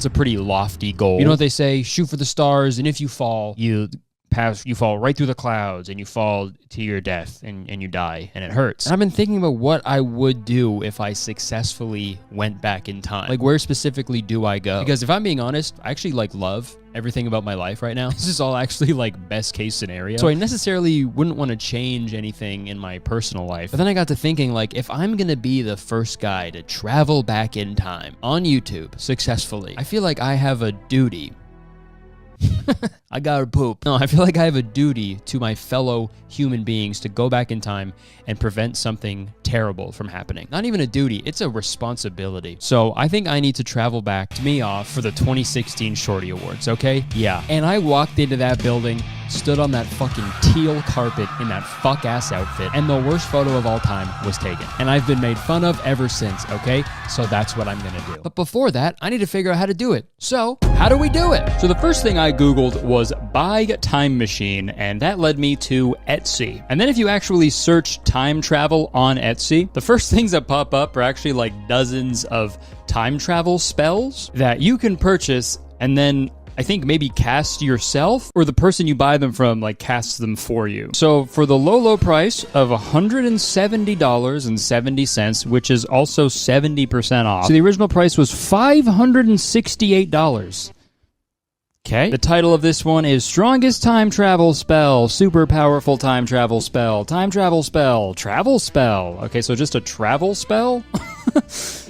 that's a pretty lofty goal. You know what they say? Shoot for the stars, and if you fall, you fall right through the clouds, and you fall to your death, and you die, and it hurts. And I've been thinking about what I would do if I successfully went back in time. Like, where specifically do I go? Because if I'm being honest, I actually love everything about my life right now. This is all actually best case scenario. So I necessarily wouldn't want to change anything in my personal life. But then I got to thinking, if I'm gonna be the first guy to travel back in time on YouTube successfully, I feel like I have a duty. I gotta poop. No, I feel like I have a duty to my fellow human beings to go back in time and prevent something terrible from happening. Not even a duty, it's a responsibility. So I think I need to travel back to me off for the 2016 Shorty Awards, okay? Yeah. And I walked into that building, stood on that fucking teal carpet in that fuck-ass outfit, and the worst photo of all time was taken. And I've been made fun of ever since, okay? So that's what I'm gonna do. But before that, I need to figure out how to do it. So, how do we do it? So the first thing I Googled was buy time machine, and that led me to Etsy. And then if you actually search time travel on Etsy, the first things that pop up are actually dozens of time travel spells that you can purchase and then I think maybe cast yourself, or the person you buy them from casts them for you. So for the low price of $170.70, which is also 70% off. So the original price was $568. Okay. The title of this one is Strongest Time Travel Spell, Super Powerful Time Travel Spell, Time Travel Spell, Travel Spell. Okay, so just a travel spell?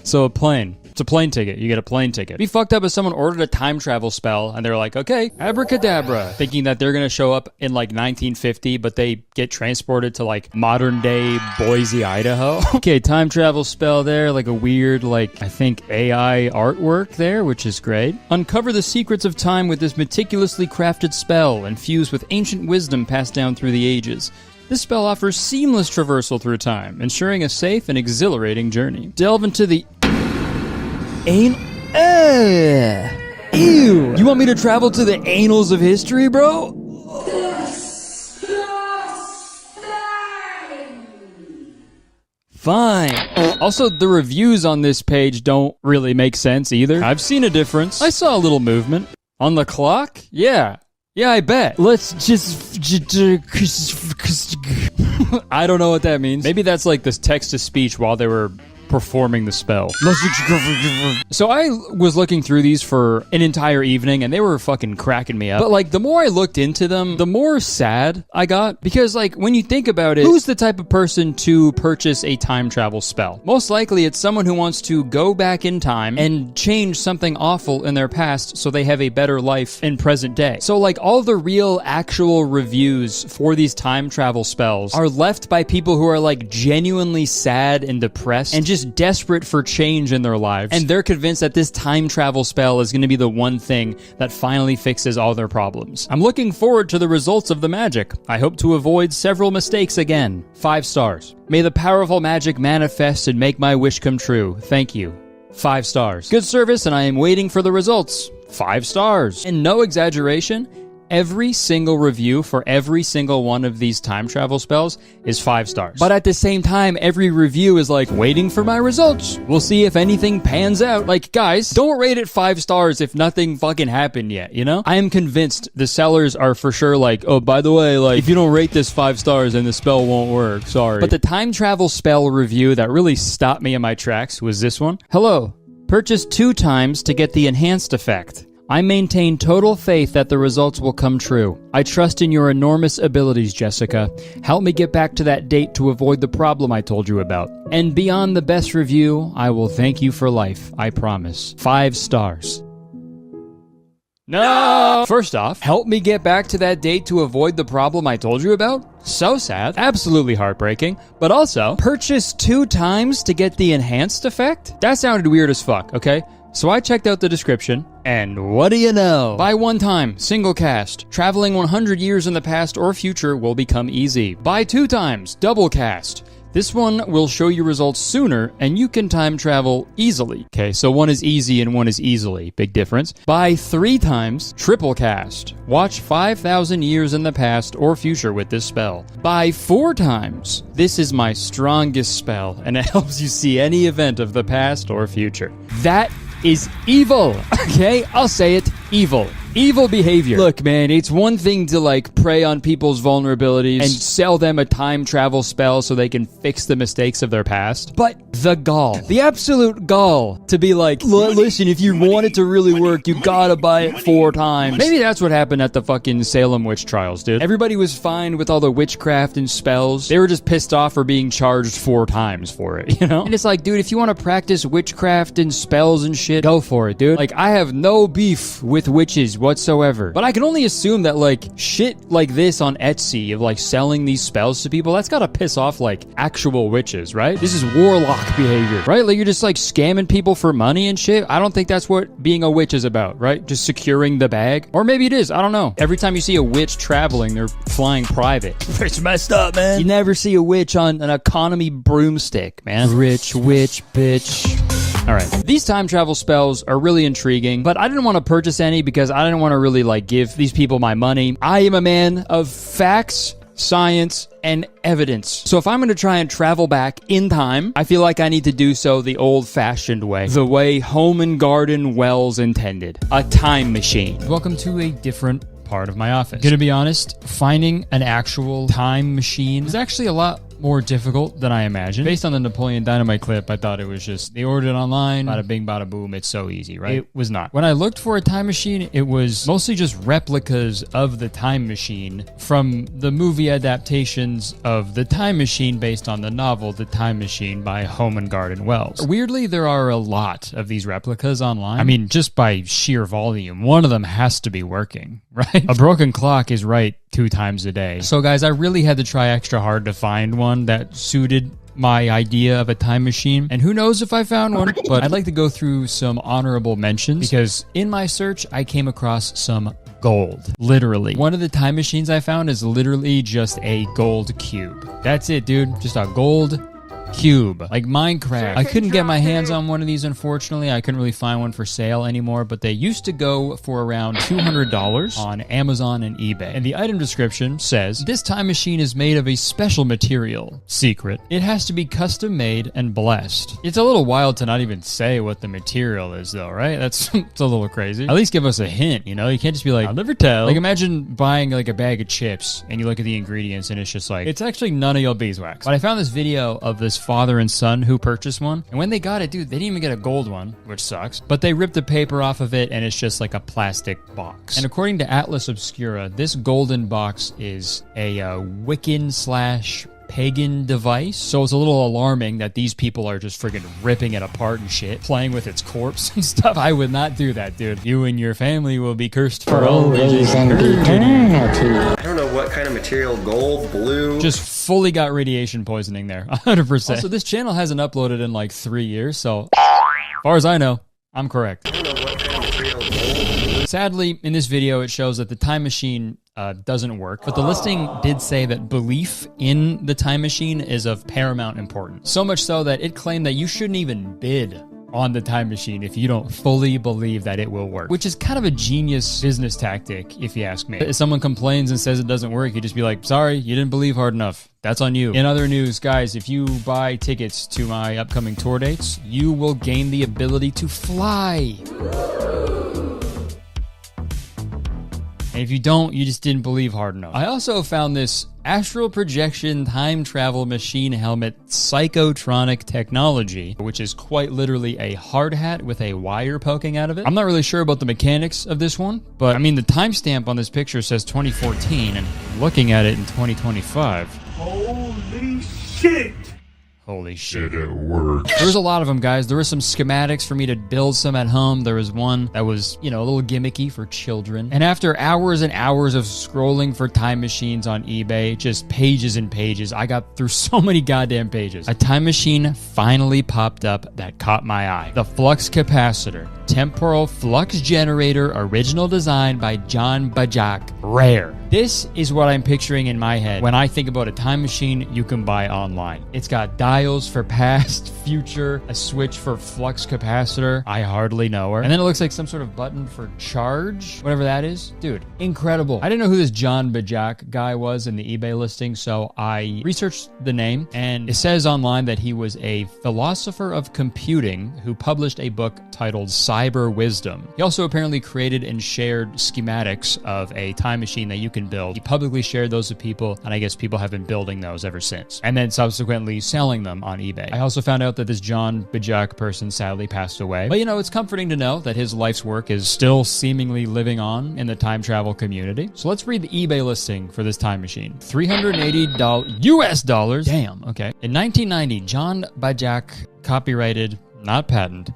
So a plane. It's a plane ticket. You get a plane ticket. It'd be fucked up if someone ordered a time travel spell and they're like, okay, abracadabra, thinking that they're gonna show up in 1950, but they get transported to modern day Boise, Idaho. Okay, time travel spell there, a weird, I think AI artwork there, which is great. Uncover the secrets of time with this meticulously crafted spell, infused with ancient wisdom passed down through the ages. This spell offers seamless traversal through time, ensuring a safe and exhilarating journey. Delve into the ew. You want me to travel to the annals of history, bro? Fine. Also, the reviews on this page don't really make sense either. I've seen a difference. I saw a little movement. On the clock? Yeah, I bet. Let's just... I don't know what that means. Maybe that's this text-to-speech while they were performing the spell. So I was looking through these for an entire evening, and they were fucking cracking me up. But the more I looked into them, the more sad I got. Because when you think about it, who's the type of person to purchase a time travel spell? Most likely it's someone who wants to go back in time and change something awful in their past so they have a better life in present day. So all the real actual reviews for these time travel spells are left by people who are genuinely sad and depressed and just desperate for change in their lives, and they're convinced that this time travel spell is going to be the one thing that finally fixes all their problems. I'm looking forward to the results of the magic. I hope to avoid several mistakes again. 5 stars. May the powerful magic manifest and make my wish come true. Thank you. 5 stars. Good service, and I am waiting for the results. 5 stars. And no exaggeration, every single review for every single one of these time travel spells is 5 stars. But at the same time, every review is waiting for my results. We'll see if anything pans out. Guys, don't rate it 5 stars if nothing fucking happened yet, you know? I am convinced the sellers are for sure oh, by the way, if you don't rate this 5 stars, then the spell won't work. Sorry. But the time travel spell review that really stopped me in my tracks was this one. Hello. Purchase 2 times to get the enhanced effect. I maintain total faith that the results will come true. I trust in your enormous abilities, Jessica. Help me get back to that date to avoid the problem I told you about. And beyond the best review, I will thank you for life, I promise. 5 stars. No! First off, help me get back to that date to avoid the problem I told you about? So sad. Absolutely heartbreaking. But also, purchase 2 times to get the enhanced effect? That sounded weird as fuck, okay? So I checked out the description, and what do you know? Buy 1 time, single cast. Traveling 100 years in the past or future will become easy. Buy 2 times, double cast. This one will show you results sooner, and you can time travel easily. Okay, so one is easy and one is easily. Big difference. Buy 3 times, triple cast. Watch 5,000 years in the past or future with this spell. Buy 4 times. This is my strongest spell, and it helps you see any event of the past or future. That is evil. Okay, I'll say it, evil. Evil behavior. Look, man, it's one thing to like prey on people's vulnerabilities and sell them a time travel spell so they can fix the mistakes of their past. But the gall, the absolute gall to be like, listen, if you want it to really work, you gotta buy it 4 times. Maybe that's what happened at the fucking Salem witch trials, dude. Everybody was fine with all the witchcraft and spells. They were just pissed off for being charged 4 times for it, you know? And it's like, dude, if you want to practice witchcraft and spells and shit, go for it, dude. Like, I have no beef with witches whatsoever. But I can only assume that like shit like this on Etsy of like selling these spells to people, that's gotta piss off like actual witches, right? This is warlock behavior, right? Like you're just like scamming people for money and shit. I don't think that's what being a witch is about, right? Just securing the bag. Or maybe it is, I don't know. Every time you see a witch traveling, they're flying private. It's messed up, man. You never see a witch on an economy broomstick, man. Rich witch bitch. All right, these time travel spells are really intriguing, but I didn't want to purchase any because I didn't want to really like give these people my money. I am a man of facts, science, and evidence. So if I'm going to try and travel back in time, I feel like I need to do so the old-fashioned way. The way Home and Garden Wells intended. A time machine. Welcome to a different part of my office. Gonna be honest, finding an actual time machine is actually a lot more difficult than I imagined. Based on the Napoleon Dynamite clip, I thought it was just, they ordered it online, bada bing, bada boom, it's so easy, right? It was not. When I looked for a time machine, it was mostly just replicas of the time machine from the movie adaptations of The Time Machine based on the novel The Time Machine by Home and Garden Wells. Weirdly, there are a lot of these replicas online. I mean, just by sheer volume, one of them has to be working, right? A broken clock is right 2 times a day. So guys, I really had to try extra hard to find one that suited my idea of a time machine. And who knows if I found one, but I'd like to go through some honorable mentions because in my search, I came across some gold. Literally. One of the time machines I found is literally just a gold cube. That's it, dude. Just a gold cube, like Minecraft. I couldn't get my hands on one of these, unfortunately. I couldn't really find one for sale anymore, but they used to go for around $200 on Amazon and eBay. And the item description says, this time machine is made of a special material. Secret. It has to be custom made and blessed. It's a little wild to not even say what the material is though, right? That's it's a little crazy. At least give us a hint, you know? You can't just be like, I'll never tell. Like imagine buying like a bag of chips and you look at the ingredients and it's just like, it's actually none of your beeswax. But I found this video of this father and son who purchased one, and when they got it, dude, they didn't even get a gold one, which sucks, but they ripped the paper off of it and it's just like a plastic box. And according to Atlas Obscura, this golden box is a Wiccan / pagan device, so it's a little alarming that these people are just freaking ripping it apart and shit, playing with its corpse and stuff. I would not do that, dude. You and your family will be cursed for always and eternity. I don't know what kind of material, gold, blue. Just fully got radiation poisoning there, 100%. Also, this channel hasn't uploaded in like 3 years, so as far as I know, I'm correct. I don't know what kind of material, gold. Sadly, in this video, it shows that the time machine doesn't work, but the listing did say that belief in the time machine is of paramount importance. So much so that it claimed that you shouldn't even bid on the time machine if you don't fully believe that it will work, which is kind of a genius business tactic, if you ask me. If someone complains and says it doesn't work, you just be like, sorry, you didn't believe hard enough. That's on you. In other news, guys, if you buy tickets to my upcoming tour dates, you will gain the ability to fly. And if you don't, you just didn't believe hard enough. I also found this astral projection time travel machine helmet psychotronic technology, which is quite literally a hard hat with a wire poking out of it. I'm not really sure about the mechanics of this one, but I mean, the timestamp on this picture says 2014, and looking at it in 2025. Holy shit! Holy shit. It works. There was a lot of them, guys. There were some schematics for me to build some at home. There was one that was, you know, a little gimmicky for children. And after hours and hours of scrolling for time machines on eBay, just pages and pages, I got through so many goddamn pages. A time machine finally popped up that caught my eye. The Flux Capacitor. Temporal Flux Generator, original design by John Bajak. Rare. This is what I'm picturing in my head when I think about a time machine you can buy online. It's got dials for past, future, a switch for flux capacitor. I hardly know her. And then it looks like some sort of button for charge, whatever that is. Dude, incredible. I didn't know who this John Bajak guy was in the eBay listing, so I researched the name, and it says online that he was a philosopher of computing who published a book titled Cyber Wisdom. He also apparently created and shared schematics of a time machine that you can build. He publicly shared those with people, and I guess people have been building those ever since, and then subsequently selling them on eBay. I also found out that this John Bajak person sadly passed away, but you know, it's comforting to know that his life's work is still seemingly living on in the time travel community. So let's read the eBay listing for this time machine. $380 US dollars. Damn, okay. In 1990, John Bajak copyrighted, not patent,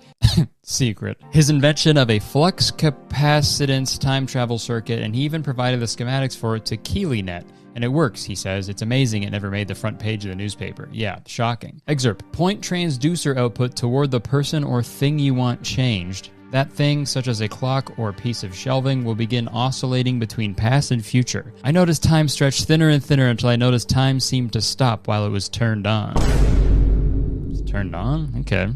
secret, his invention of a flux capacitance time travel circuit, and he even provided the schematics for it to KeelyNet. And it works, he says. It's amazing it never made the front page of the newspaper. Yeah, shocking. Excerpt. Point transducer output toward the person or thing you want changed. That thing, such as a clock or a piece of shelving, will begin oscillating between past and future. I noticed time stretch thinner and thinner until I noticed time seemed to stop while it was turned on. It's turned on? Okay.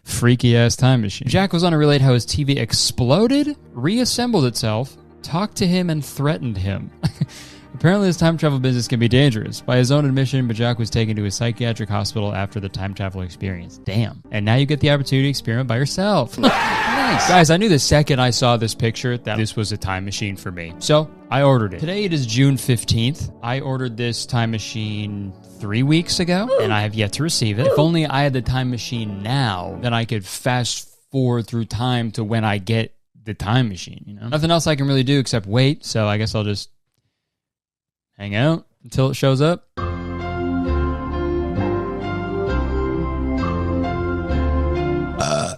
Freaky ass time machine. Jack was on to relate how his TV exploded, reassembled itself, talked to him, and threatened him. Apparently, this time travel business can be dangerous. By his own admission, Bajak was taken to a psychiatric hospital after the time travel experience. Damn. And now you get the opportunity to experiment by yourself. Nice. Guys, I knew the second I saw this picture that this was a time machine for me. So, I ordered it. Today it is June 15th. I ordered this time machine 3 weeks ago, and I have yet to receive it. If only I had the time machine now, then I could fast forward through time to when I get the time machine, you know? Nothing else I can really do except wait, so I guess I'll just hang out until it shows up.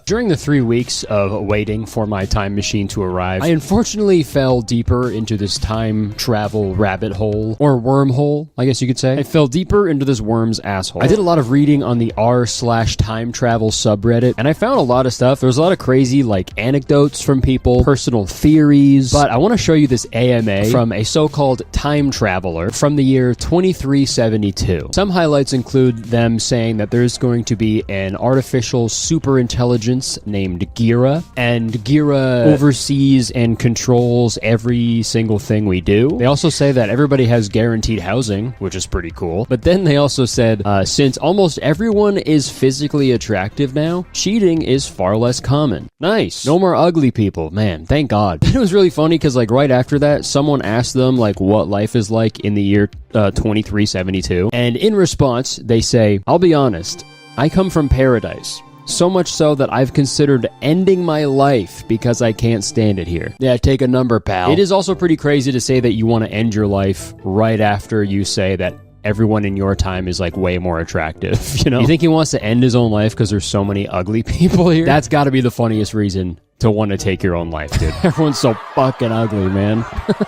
During the 3 weeks of waiting for my time machine to arrive, I unfortunately fell deeper into this time travel rabbit hole, or wormhole, I guess you could say. I fell deeper into this worm's asshole. I did a lot of reading on the r/time travel subreddit, and I found a lot of stuff. There's a lot of crazy, like, anecdotes from people, personal theories, but I want to show you this AMA from a so-called time traveler from the year 2372. Some highlights include them saying that there's going to be an artificial superintelligence named Gira, and Gira oversees and controls every single thing we do. They also say that everybody has guaranteed housing, which is pretty cool. But then they also said, since almost everyone is physically attractive now, cheating is far less common. Nice. No more ugly people. Man, thank God. It was really funny because, like, right after that, someone asked them, like, what life is like in the year 2372. And in response, they say, I'll be honest, I come from paradise. So much so that I've considered ending my life because I can't stand it here. Yeah, take a number, pal. It is also pretty crazy to say that you want to end your life right after you say that everyone in your time is, like, way more attractive, you know? You think he wants to end his own life because there's so many ugly people here? That's got to be the funniest reason to want to take your own life, dude. Everyone's so fucking ugly, man.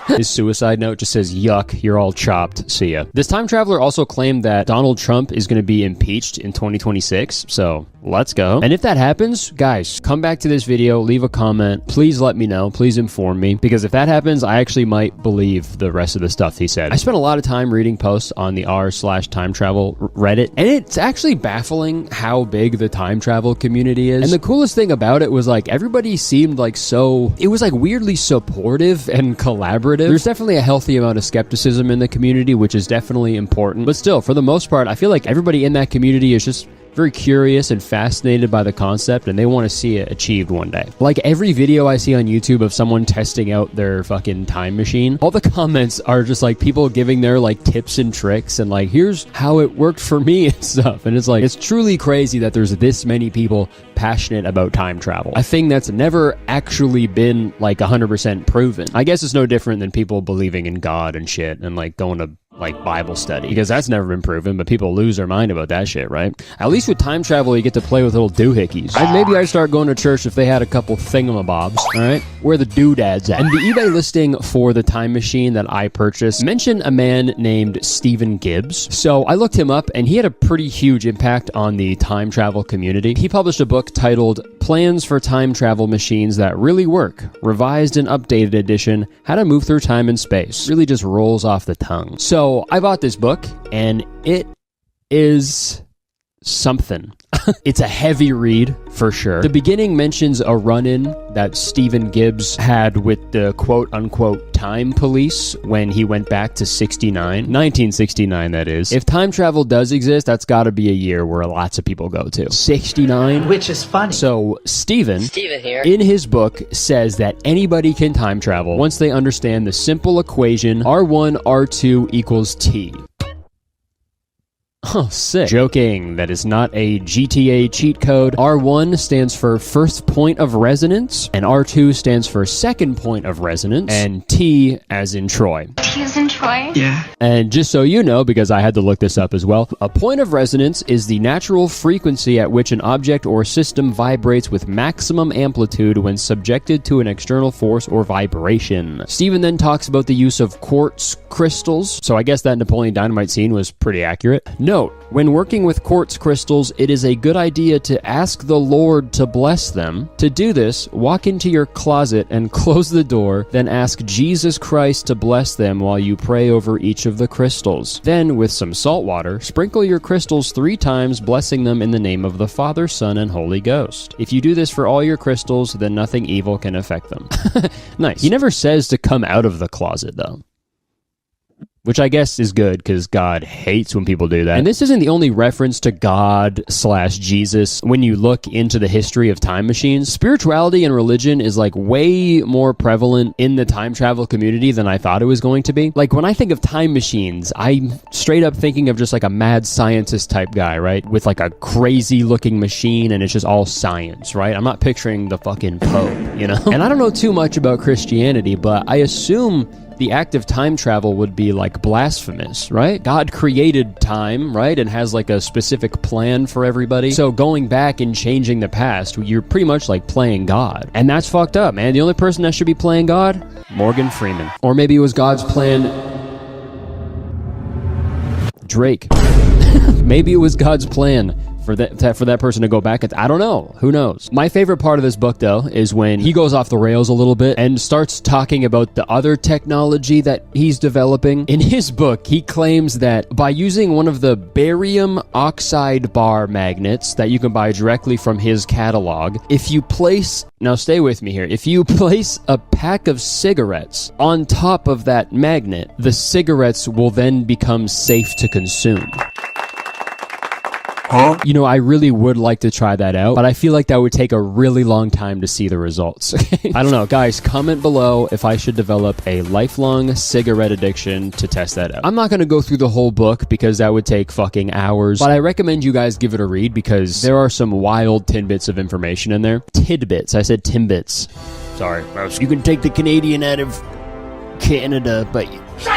His suicide note just says, yuck, you're all chopped. See ya. This time traveler also claimed that Donald Trump is going to be impeached in 2026, so let's go. And if that happens, guys, come back to this video, leave a comment. Please let me know. Please inform me, because if that happens, I actually might believe the rest of the stuff he said. I spent a lot of time reading posts on the r/time travel Reddit, and it's actually baffling how big the time travel community is. And the coolest thing about it was, like, everybody seemed like it was like weirdly supportive and collaborative. There's definitely a healthy amount of skepticism in the community, which is definitely important. But still, for the most part, I feel like everybody in that community is just very curious and fascinated by the concept, and they want to see it achieved one day. Like, every video I see on YouTube of someone testing out their fucking time machine, all the comments are just like people giving their, like, tips and tricks and, like, here's how it worked for me and stuff. And it's like, it's truly crazy that there's this many people passionate about time travel, a thing that's never actually been, like, 100% proven. I guess it's no different than people believing in God and shit and, like, going to like Bible study, because that's never been proven, but people lose their mind about that shit, right? At least with time travel, you get to play with little doohickeys. Maybe I'd start going to church if they had a couple thingamabobs, all right? Where the doodads at? And the eBay listing for the time machine that I purchased mentioned a man named Stephen Gibbs. So I looked him up, and he had a pretty huge impact on the time travel community. He published a book titled Plans for Time Travel Machines That Really Work, Revised and Updated Edition, How to Move Through Time and Space. Really just rolls off the tongue. So I bought this book, and it is something. It's a heavy read, for sure. The beginning mentions a run-in that Stephen Gibbs had with the quote-unquote time police when he went back to 1969, that is. If time travel does exist, that's gotta be a year where lots of people go to. 69? Which is funny. So, Stephen here, in his book, says that anybody can time travel once they understand the simple equation R1, R2 equals T. Oh, sick. Joking. That is not a GTA cheat code. R1 stands for first point of resonance, and R2 stands for second point of resonance, and T as in Troy. T as in Troy? Yeah. And just so you know, because I had to look this up as well, a point of resonance is the natural frequency at which an object or system vibrates with maximum amplitude when subjected to an external force or vibration. Stephen then talks about the use of quartz crystals, so I guess that Napoleon Dynamite scene was pretty accurate. Note, when working with quartz crystals, it is a good idea to ask the Lord to bless them. To do this, walk into your closet and close the door, then ask Jesus Christ to bless them while you pray over each of the crystals. Then, with some salt water, sprinkle your crystals 3 times, blessing them in the name of the Father, Son, and Holy Ghost. If you do this for all your crystals, then nothing evil can affect them. Nice. He never says to come out of the closet, though. Which I guess is good, because God hates when people do that. And this isn't the only reference to God/Jesus when you look into the history of time machines. Spirituality and religion is like way more prevalent in the time travel community than I thought it was going to be. Like when I think of time machines, I'm straight up thinking of just like a mad scientist type guy, right? With like a crazy looking machine and it's just all science, right? I'm not picturing the fucking Pope, you know? And I don't know too much about Christianity, but I assume the act of time travel would be like blasphemous, right? God created time, right? And has like a specific plan for everybody. So going back and changing the past, you're pretty much like playing God. And that's fucked up, man. The only person that should be playing God? Morgan Freeman. Or maybe it was God's plan. Drake. Maybe it was God's plan for that person to go back. I don't know. Who knows? My favorite part of this book, though, is when he goes off the rails a little bit and starts talking about the other technology that he's developing. In his book, he claims that by using one of the barium oxide bar magnets that you can buy directly from his catalog, if you place, now stay with me here, if you place a pack of cigarettes on top of that magnet, the cigarettes will then become safe to consume. Huh? You know, I really would like to try that out, but I feel like that would take a really long time to see the results. I don't know. Guys, comment below if I should develop a lifelong cigarette addiction to test that out. I'm not going to go through the whole book because that would take fucking hours, but I recommend you guys give it a read because there are some wild tidbits of information in there. Tidbits. I said timbits. Sorry. You can take the Canadian out of Canada, but...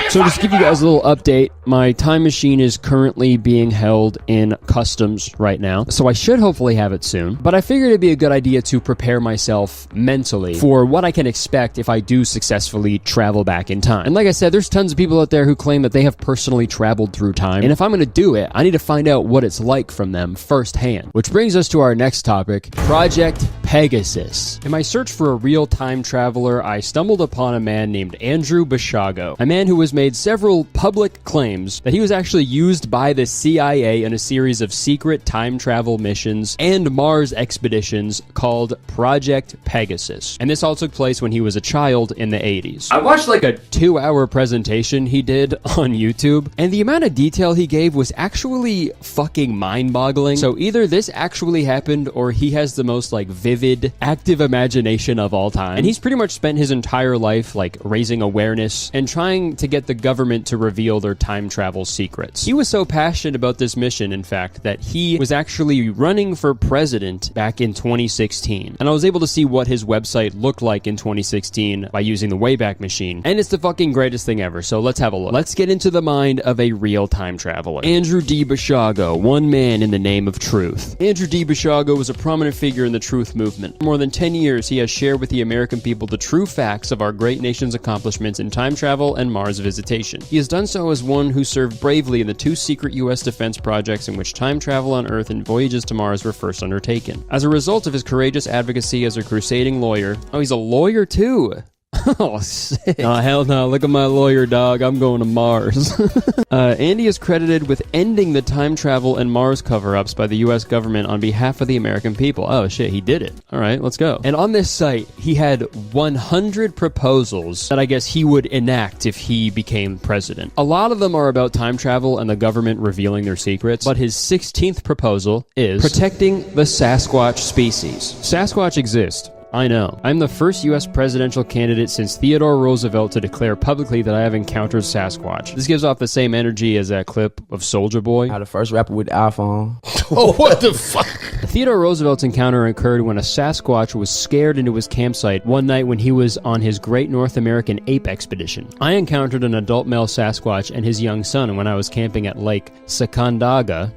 So just to give you guys a little update, my time machine is currently being held in customs right now, so I should hopefully have it soon, but I figured it'd be a good idea to prepare myself mentally for what I can expect if I do successfully travel back in time. And like I said, there's tons of people out there who claim that they have personally traveled through time, and if I'm going to do it, I need to find out what it's like from them firsthand. Which brings us to our next topic, Project Pegasus. In my search for a real time traveler, I stumbled upon a man named Andrew Bashago, a man who has made several public claims that he was actually used by the CIA in a series of secret time travel missions and Mars expeditions called Project Pegasus. And this all took place when he was a child in the 80s. I watched like a 2-hour presentation he did on YouTube, and the amount of detail he gave was actually fucking mind-boggling. So either this actually happened or he has the most like vivid, active imagination of all time. And he's pretty much spent his entire life like raising awareness and trying to get the government to reveal their time time travel secrets. He was so passionate about this mission, in fact, that he was actually running for president back in 2016. And I was able to see what his website looked like in 2016 by using the Wayback Machine. And it's the fucking greatest thing ever, so let's have a look. Let's get into the mind of a real time traveler. Andrew D. Basiago, one man in the name of truth. Andrew D. Basiago was a prominent figure in the truth movement. For more than 10 years, he has shared with the American people the true facts of our great nation's accomplishments in time travel and Mars visitation. He has done so as one who served bravely in the 2 secret U.S. defense projects in which time travel on Earth and voyages to Mars were first undertaken. As a result of his courageous advocacy as a crusading lawyer, oh, he's a lawyer too! Oh, sick. Oh, hell no. Look at my lawyer, dog. I'm going to Mars. Andy is credited with ending the time travel and Mars cover-ups by the U.S. government on behalf of the American people. Oh, shit. He did it. All right, let's go. And on this site, he had 100 proposals that I guess he would enact if he became president. A lot of them are about time travel and the government revealing their secrets, but his 16th proposal is protecting the Sasquatch species. Sasquatch exist. I know. I'm the first U.S. presidential candidate since Theodore Roosevelt to declare publicly that I have encountered Sasquatch. This gives off the same energy as that clip of Soulja Boy. The first rapper with the iPhone. Oh, what the fuck? Theodore Roosevelt's encounter occurred when a Sasquatch was scared into his campsite one night when he was on his Great North American Ape Expedition. I encountered an adult male Sasquatch and his young son when I was camping at Lake Sacandaga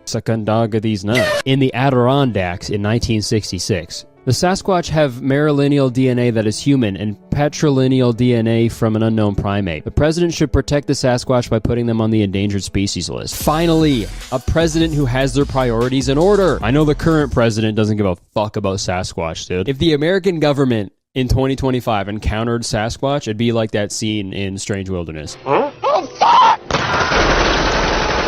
these nuts, in the Adirondacks in 1966. The Sasquatch have matrilineal DNA that is human and patrilineal DNA from an unknown primate. The president should protect the Sasquatch by putting them on the endangered species list. Finally, a president who has their priorities in order. I know the current president doesn't give a fuck about Sasquatch, dude. If the American government in 2025 encountered Sasquatch, it'd be like that scene in Strange Wilderness. Huh? Oh, fuck!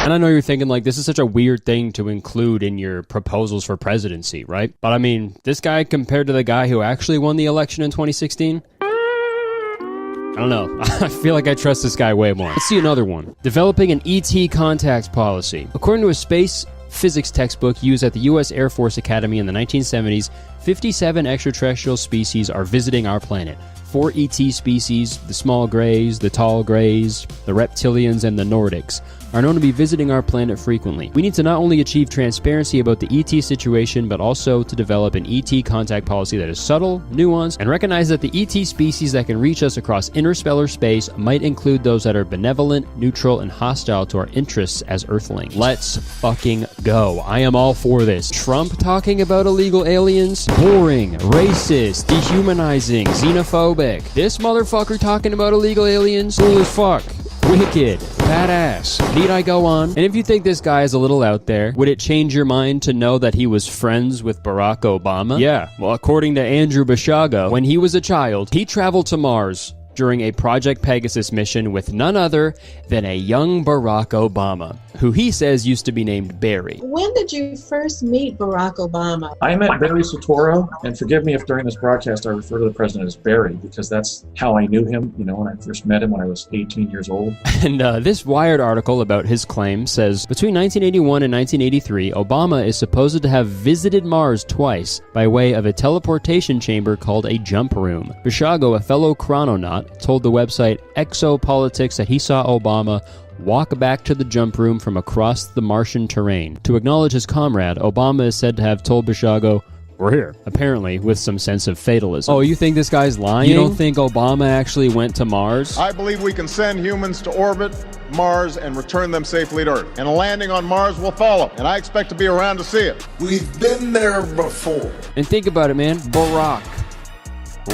And I know you're thinking, like, this is such a weird thing to include in your proposals for presidency, right? But I mean, this guy compared to the guy who actually won the election in 2016? I don't know. I feel like I trust this guy way more. Let's see another one. Developing an ET contact policy. According to a space physics textbook used at the U.S. Air Force Academy in the 1970s, 57 extraterrestrial species are visiting our planet. 4 ET species, the small greys, the tall greys, the reptilians, and the Nordics, are known to be visiting our planet frequently. We need to not only achieve transparency about the ET situation, but also to develop an ET contact policy that is subtle, nuanced, and recognize that the ET species that can reach us across interstellar space might include those that are benevolent, neutral, and hostile to our interests as Earthlings. Let's fucking go. I am all for this. Trump talking about illegal aliens? Boring, racist, dehumanizing, xenophobic. This motherfucker talking about illegal aliens? Cool as fuck. Wicked. Badass. Need I go on? And if you think this guy is a little out there, would it change your mind to know that he was friends with Barack Obama? Yeah. Well, according to Andrew Basiago, when he was a child, he traveled to Mars during a Project Pegasus mission with none other than a young Barack Obama, who he says used to be named Barry. When did you first meet Barack Obama? I met Barry Soetoro, and forgive me if during this broadcast I refer to the president as Barry, because that's how I knew him, when I first met him when I was 18 years old. And this Wired article about his claim says, between 1981 and 1983, Obama is supposed to have visited Mars twice by way of a teleportation chamber called a jump room. Basiago, a fellow chrononaut, told the website Exopolitics that he saw Obama walk back to the jump room from across the Martian terrain. To acknowledge his comrade, Obama is said to have told Basiago, "We're here," apparently with some sense of fatalism. Oh, you think this guy's lying? You don't think Obama actually went to Mars? I believe we can send humans to orbit Mars and return them safely to Earth. And a landing on Mars will follow, and I expect to be around to see it. We've been there before. And think about it, man. Barack.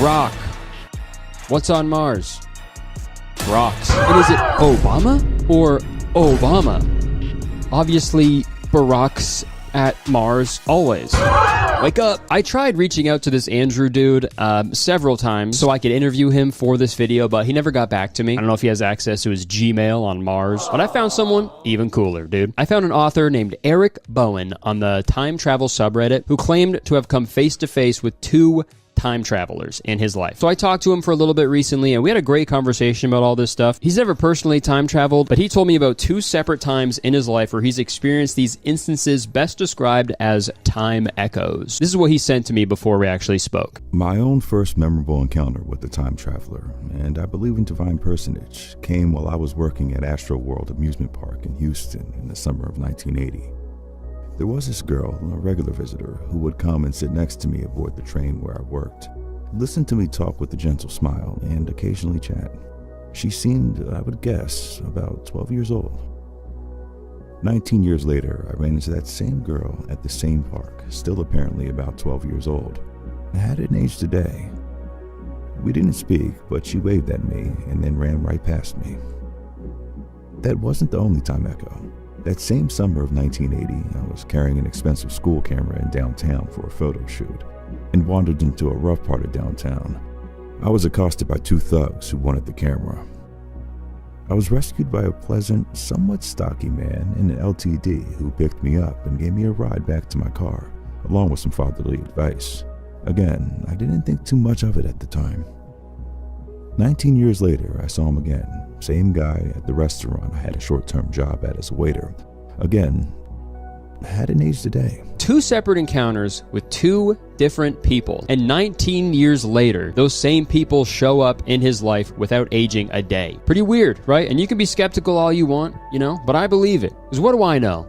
Rock. What's on Mars? Rocks. And is it Obama or Obama? Obviously, Barack's at Mars always. Wake up! I tried reaching out to this Andrew dude several times so I could interview him for this video, but he never got back to me. I don't know if he has access to his Gmail on Mars, but I found someone even cooler, dude. I found an author named Eric Bowen on the time travel subreddit who claimed to have come face to face with 2 time travelers in his life. So I talked to him for a little bit recently, and we had a great conversation about all this stuff. He's never personally time traveled, but he told me about 2 separate times in his life where he's experienced these instances best described as time echoes. This is what he sent to me before we actually spoke. My own first memorable encounter with the time traveler, and I believe in divine personage, came while I was working at Astro World Amusement Park in Houston in the summer of 1980. There was this girl, a regular visitor, who would come and sit next to me aboard the train where I worked, listen to me talk with a gentle smile, and occasionally chat. She seemed, I would guess, about 12 years old. 19 years later, I ran into that same girl at the same park, still apparently about 12 years old. I hadn't aged a day. We didn't speak, but she waved at me and then ran right past me. That wasn't the only time echo. That same summer of 1980, I was carrying an expensive school camera in downtown for a photo shoot and wandered into a rough part of downtown. I was accosted by 2 thugs who wanted the camera. I was rescued by a pleasant, somewhat stocky man in an LTD who picked me up and gave me a ride back to my car, along with some fatherly advice. Again, I didn't think too much of it at the time. 19 years later, I saw him again. Same guy at the restaurant I had a short-term job at as a waiter. Again, I hadn't aged a day. 2 separate encounters with 2 different people. And 19 years later, those same people show up in his life without aging a day. Pretty weird, right? And you can be skeptical all you want, but I believe it. Because what do I know?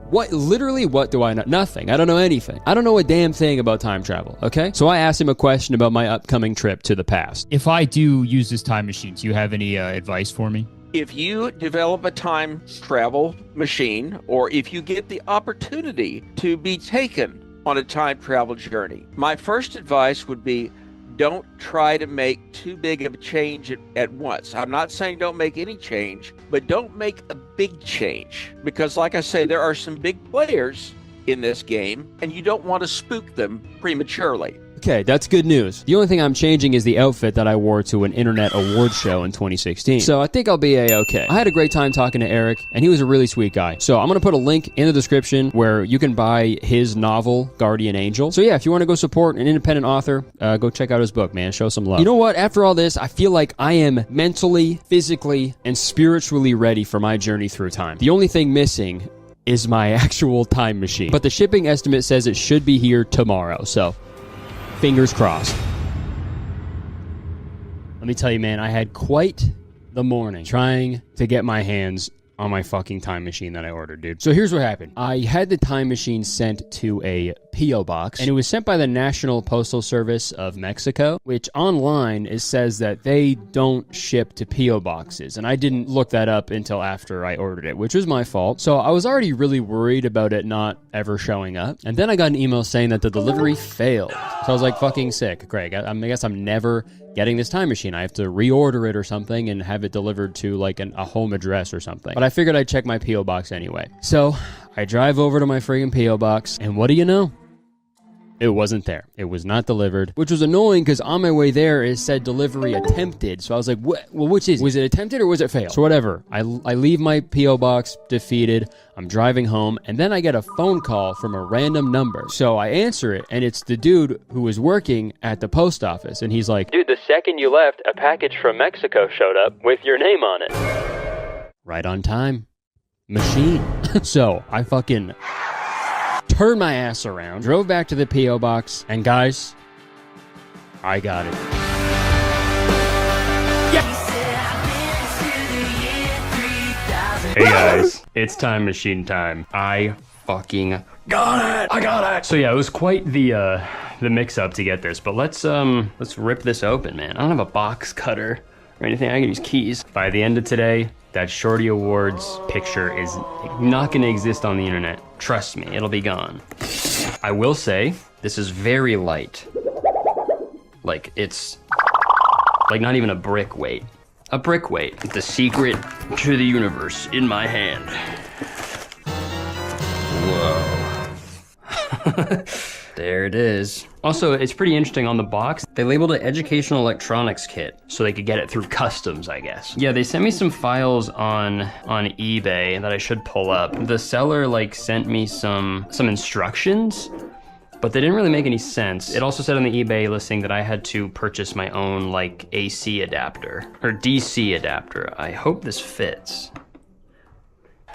What do I know? Nothing. I don't know anything. I don't know a damn thing about time travel, okay? So I asked him a question about my upcoming trip to the past. If I do use this time machine, do you have any advice for me? If you develop a time travel machine, or if you get the opportunity to be taken on a time travel journey, my first advice would be don't try to make too big of a change at once. I'm not saying don't make any change, but don't make a big change. Because like I say, there are some big players in this game, and you don't want to spook them prematurely. Okay, that's good news. The only thing I'm changing is the outfit that I wore to an internet award show in 2016. So I think I'll be A-okay. I had a great time talking to Eric, and he was a really sweet guy. So I'm going to put a link in the description where you can buy his novel, Guardian Angel. So yeah, if you want to go support an independent author, go check out his book, man. Show some love. You know what? After all this, I feel like I am mentally, physically, and spiritually ready for my journey through time. The only thing missing is my actual time machine. But the shipping estimate says it should be here tomorrow, so fingers crossed. Let me tell you, man, I had quite the morning trying to get my hands on my fucking time machine that I ordered, dude. So here's what happened. I had the time machine sent to a P.O. box, and it was sent by the National Postal Service of Mexico, which online it says that they don't ship to P.O. boxes, and I didn't look that up until after I ordered it, which was my fault. So I was already really worried about it not ever showing up, and then I got an email saying that the delivery failed. So I was like, fucking sick, Greg. I guess I'm never getting this time machine. I have to reorder it or something and have it delivered to like a home address or something. But I figured I'd check my P.O. box anyway. So I drive over to my friggin' P.O. box, and what do you know? It wasn't there. It was not delivered, which was annoying because on my way there, it said delivery attempted. So I was like, what? Well, which is it? Was it attempted or was it failed? So whatever. I leave my P.O. box defeated. I'm driving home, and then I get a phone call from a random number. So I answer it, and it's the dude who was working at the post office. And he's like, dude, the second you left, a package from Mexico showed up with your name on it. Right on time. Machine. So I fucking turned my ass around, drove back to the P.O. box, and guys, I got it. Hey guys, it's time machine time. I fucking got it! I got it! So yeah, it was quite the mix-up to get this, but let's rip this open, man. I don't have a box cutter or anything. I can use keys. By the end of today, that Shorty Awards picture is not gonna exist on the internet. Trust me, it'll be gone. I will say, this is very light. Like, it's like not even a brick weight. A brick weight. The secret to the universe in my hand. Whoa. There it is. Also, it's pretty interesting on the box. They labeled it Educational Electronics Kit, so they could get it through customs, I guess. Yeah, they sent me some files on eBay that I should pull up. The seller, like, sent me some instructions, but they didn't really make any sense. It also said on the eBay listing that I had to purchase my own like AC adapter or DC adapter. I hope this fits.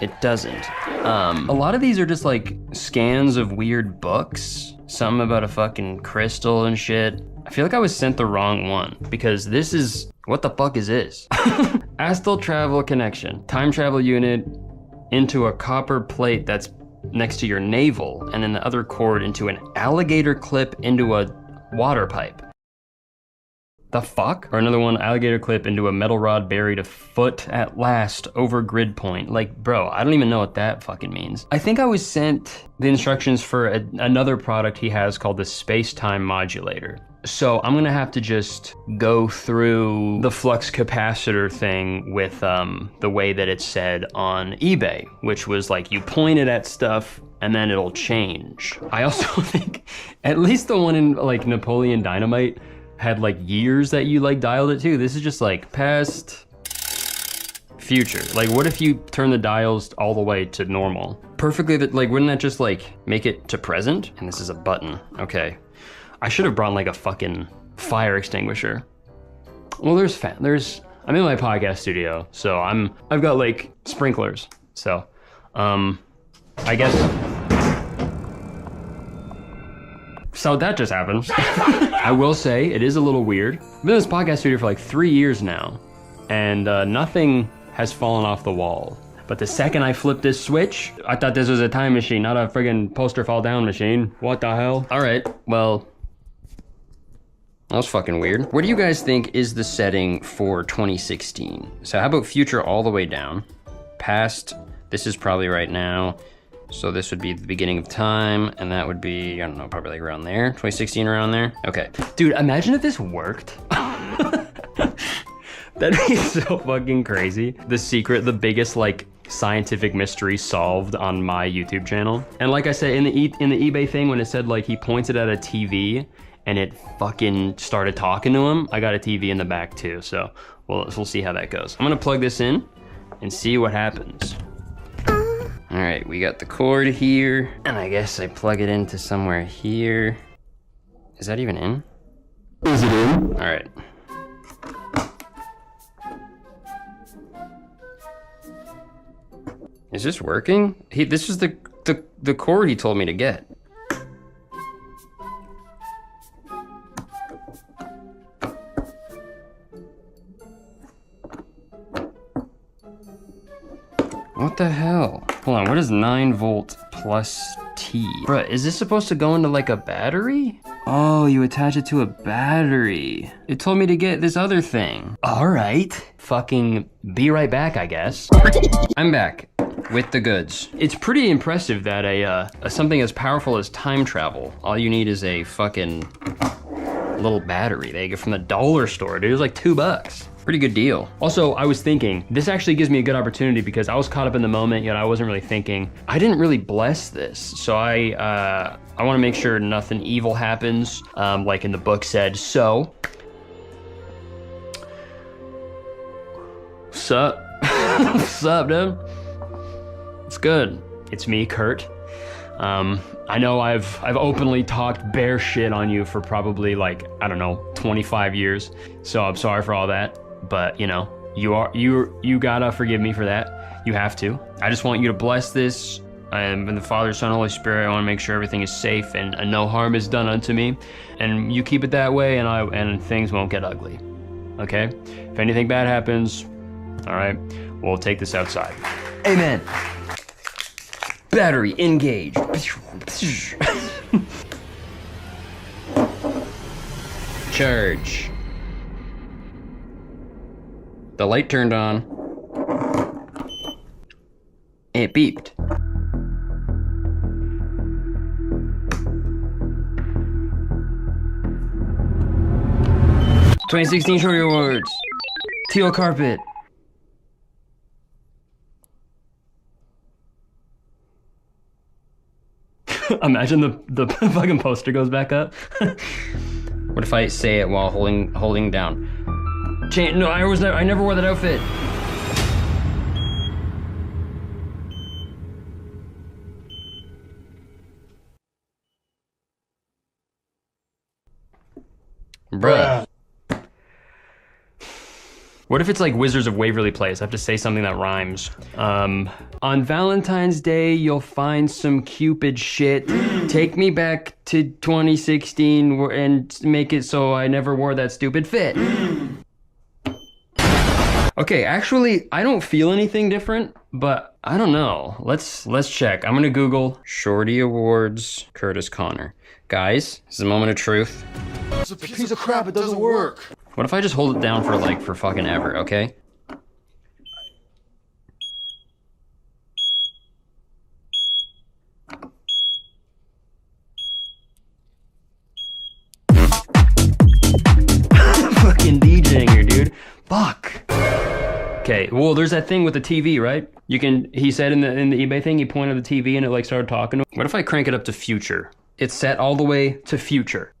It doesn't. A lot of these are just like scans of weird books. Some about a fucking crystal and shit. I feel like I was sent the wrong one because this is, what the fuck is this? Astral travel connection. Time travel unit into a copper plate that's next to your navel, and then the other cord into an alligator clip into a water pipe. The fuck? Or another one, alligator clip into a metal rod buried a foot at last over grid point. Like, bro, I don't even know what that fucking means. I think I was sent the instructions for another product he has called the space-time modulator. So I'm gonna have to just go through the flux capacitor thing with the way that it's said on eBay, which was like you point it at stuff and then it'll change. I also think at least the one in like Napoleon Dynamite had like years that you like dialed it to. This is just like past, future. Like what if you turn the dials all the way to normal? Perfectly, like wouldn't that just like make it to present? And this is a button, okay. I should have brought like a fucking fire extinguisher. Well, I'm in my podcast studio, so I've got like sprinklers. So, I guess. So that just happened. I will say it is a little weird. I've been in this podcast studio for like 3 years now, and nothing has fallen off the wall. But the second I flipped this switch, I thought this was a time machine, not a friggin' poster fall down machine. What the hell? All right, well, that was fucking weird. What do you guys think is the setting for 2016? So how about future all the way down? Past, this is probably right now. So this would be the beginning of time, and that would be, I don't know, probably like around there, 2016 around there. Okay. Dude, imagine if this worked. That'd be so fucking crazy. The secret, the biggest like scientific mystery solved on my YouTube channel. And like I said, in the eBay thing, when it said like he pointed at a TV and it fucking started talking to him, I got a TV in the back too. So we'll see how that goes. I'm gonna plug this in and see what happens. All right, we got the cord here, and I guess I plug it into somewhere here. Is that even in? Is it in? All right. Is this working? This is the cord he told me to get. What the hell? Hold on, what is 9 volt plus T? Bruh, is this supposed to go into like a battery? Oh, you attach it to a battery. It told me to get this other thing. All right. Fucking be right back, I guess. I'm back with the goods. It's pretty impressive that something as powerful as time travel, all you need is a fucking little battery. They get from the dollar store, dude. It was like $2. Pretty good deal. Also, I was thinking, this actually gives me a good opportunity because I was caught up in the moment, yet I wasn't really thinking. I didn't really bless this, so I want to make sure nothing evil happens, like in the book said. So, sup? Sup, dude? It's good. It's me, Kurt. I know I've openly talked bear shit on you for probably like, I don't know, 25 years. So I'm sorry for all that. But you know, you gotta forgive me for that. You have to. I just want you to bless this. And the Father, Son, Holy Spirit, I want to make sure everything is safe and no harm is done unto me. And you keep it that way, and things won't get ugly. Okay? If anything bad happens, all right, we'll take this outside. Amen. Battery engaged. Charge. The light turned on. It beeped. "2016 Shorty Awards. Teal carpet." Imagine the fucking poster goes back up. What if I say it while holding down? No, I never wore that outfit. Bruh. What if it's like Wizards of Waverly Place? I have to say something that rhymes. On Valentine's Day, you'll find some Cupid shit. Take me back to 2016 and make it so I never wore that stupid fit. Okay, actually, I don't feel anything different, but I don't know. Let's check. I'm gonna Google Shorty Awards Kurtis Conner. Guys, this is a moment of truth. It's a piece of crap, it doesn't work. What if I just hold it down for fucking ever, okay? Fucking DJing here, dude. Fuck. Okay, well, there's that thing with the TV, right? He said in the eBay thing, he pointed at the TV and it like started talking. What if I crank it up to future? It's set all the way to future.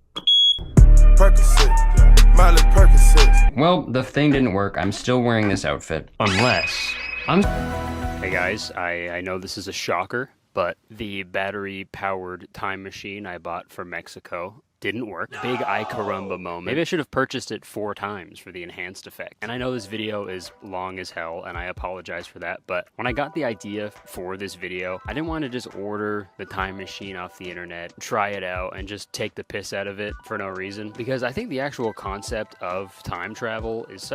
Well, the thing didn't work. I'm still wearing this outfit. Unless Hey guys, I know this is a shocker, but the battery-powered time machine I bought from Mexico didn't work. Big ay caramba moment. Maybe I should have purchased it 4 times for the enhanced effect. And I know this video is long as hell, and I apologize for that, but when I got the idea for this video, I didn't want to just order the time machine off the internet, try it out, and just take the piss out of it for no reason. Because I think the actual concept of time travel is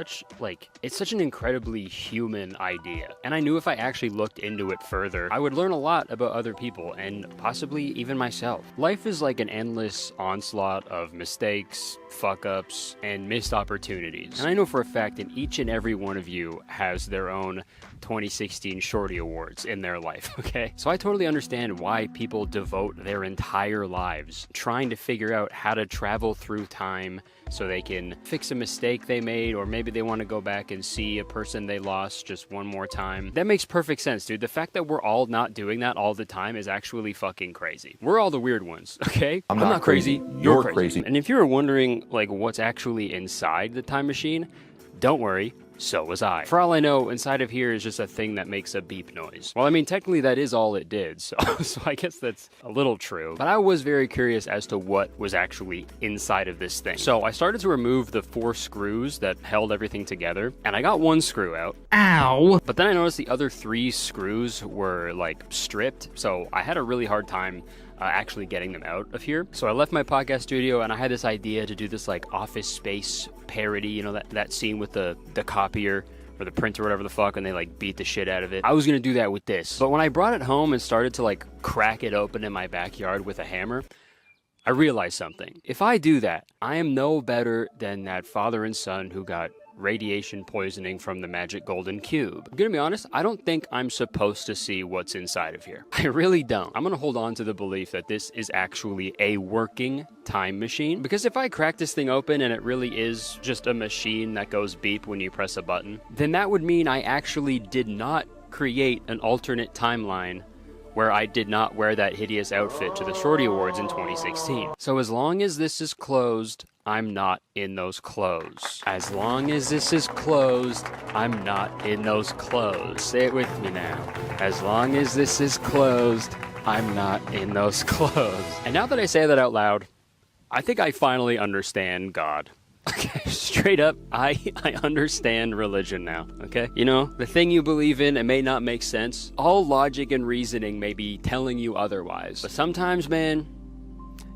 it's such an incredibly human idea. And I knew if I actually looked into it further, I would learn a lot about other people, and possibly even myself. Life is like an endless onslaught of mistakes, fuck-ups, and missed opportunities. And I know for a fact that each and every one of you has their own 2016 Shorty Awards in their life, okay? So I totally understand why people devote their entire lives trying to figure out how to travel through time so they can fix a mistake they made, or maybe they want to go back and see a person they lost just one more time. That makes perfect sense, dude. The fact that we're all not doing that all the time is actually fucking crazy. We're all the weird ones, okay? I'm not crazy. You're crazy. And if you were wondering, like, what's actually inside the time machine, don't worry. So was I. For all I know, inside of here is just a thing that makes a beep noise. Well, I mean, technically that is all it did, so I guess that's a little true. But I was very curious as to what was actually inside of this thing. So I started to remove the 4 screws that held everything together, and I got 1 screw out. Ow! But then I noticed the other 3 screws were, like, stripped, so I had a really hard time actually getting them out of here. So I left my podcast studio and I had this idea to do this like Office Space parody, you know, that scene with the copier or the printer or whatever the fuck, and they like beat the shit out of it. I was gonna do that with this. But when I brought it home and started to like crack it open in my backyard with a hammer, I realized something. If I do that, I am no better than that father and son who got radiation poisoning from the magic golden cube. I'm gonna be honest, I don't think I'm supposed to see what's inside of here. I really don't. I'm gonna hold on to the belief that this is actually a working time machine, because if I crack this thing open and it really is just a machine that goes beep when you press a button, then that would mean I actually did not create an alternate timeline where I did not wear that hideous outfit to the Shorty Awards in 2016. So as long as this is closed, I'm not in those clothes. As long as this is closed, I'm not in those clothes. Say it with me now. As long as this is closed, I'm not in those clothes. And now that I say that out loud, I think I finally understand God. Okay, straight up, I understand religion now, okay? You know, the thing you believe in, it may not make sense. All logic and reasoning may be telling you otherwise. But sometimes, man,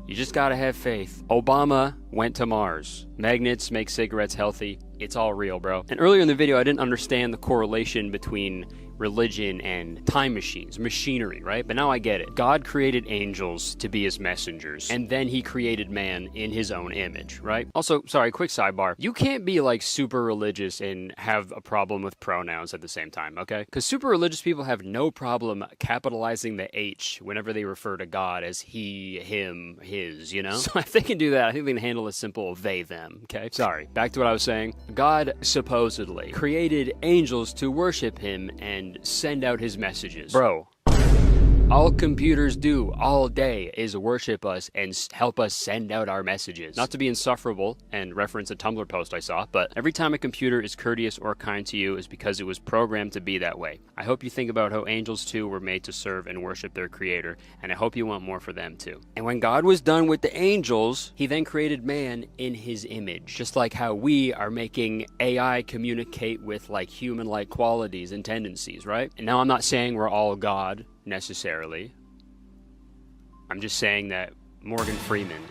you just gotta have faith. Obama went to Mars. Magnets make cigarettes healthy. It's all real, bro. And earlier in the video, I didn't understand the correlation between religion and time machines, machinery, right? But now I get it. God created angels to be his messengers, and then he created man in his own image, right? Also, sorry, quick sidebar. You can't be like super religious and have a problem with pronouns at the same time, okay? Because super religious people have no problem capitalizing the H whenever they refer to God as he, him, his, you know? So if they can do that, I think they can handle a simple they, them, okay? Sorry, back to what I was saying. God supposedly created angels to worship him and send out his messages. Bro, All computers do all day is worship us and help us send out our messages. Not to be insufferable and reference a Tumblr post I saw, but every time a computer is courteous or kind to you is because it was programmed to be that way. I hope you think about how angels too were made to serve and worship their creator, and I hope you want more for them too. And when God was done with the angels, he then created man in his image. Just like how we are making AI communicate with like human-like qualities and tendencies, right? And now I'm not saying we're all God, necessarily. I'm just saying that Morgan Freeman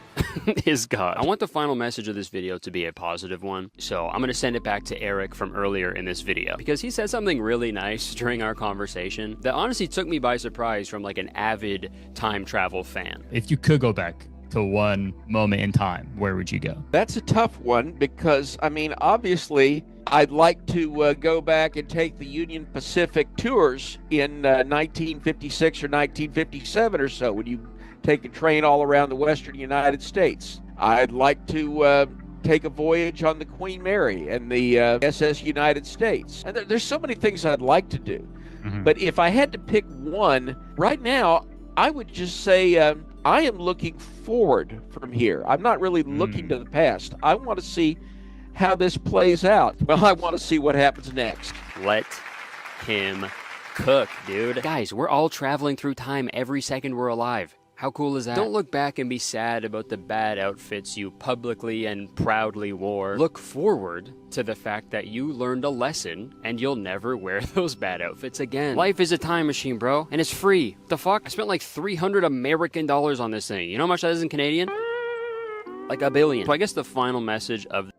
is God. I want the final message of this video to be a positive one, so I'm gonna send it back to Eric from earlier in this video, because he said something really nice during our conversation that honestly took me by surprise from like an avid time travel fan. If you could go back to one moment in time, where would you go? That's a tough one because, I mean, obviously, I'd like to go back and take the Union Pacific tours in 1956 or 1957 or so, when you take a train all around the western United States. I'd like to take a voyage on the Queen Mary and the SS United States. And there's so many things I'd like to do. But if I had to pick one, right now, I would just say I am looking forward from here. I'm not really looking to the past. I want to see how this plays out. Well, I want to see what happens next. Let him cook, dude. Guys, we're all traveling through time every second we're alive. How cool is that? Don't look back and be sad about the bad outfits you publicly and proudly wore. Look forward to the fact that you learned a lesson and you'll never wear those bad outfits again. Life is a time machine, bro, and it's free. What the fuck? I spent like $300 American on this thing. You know how much that is in Canadian? Like $1 billion. So I guess the final message of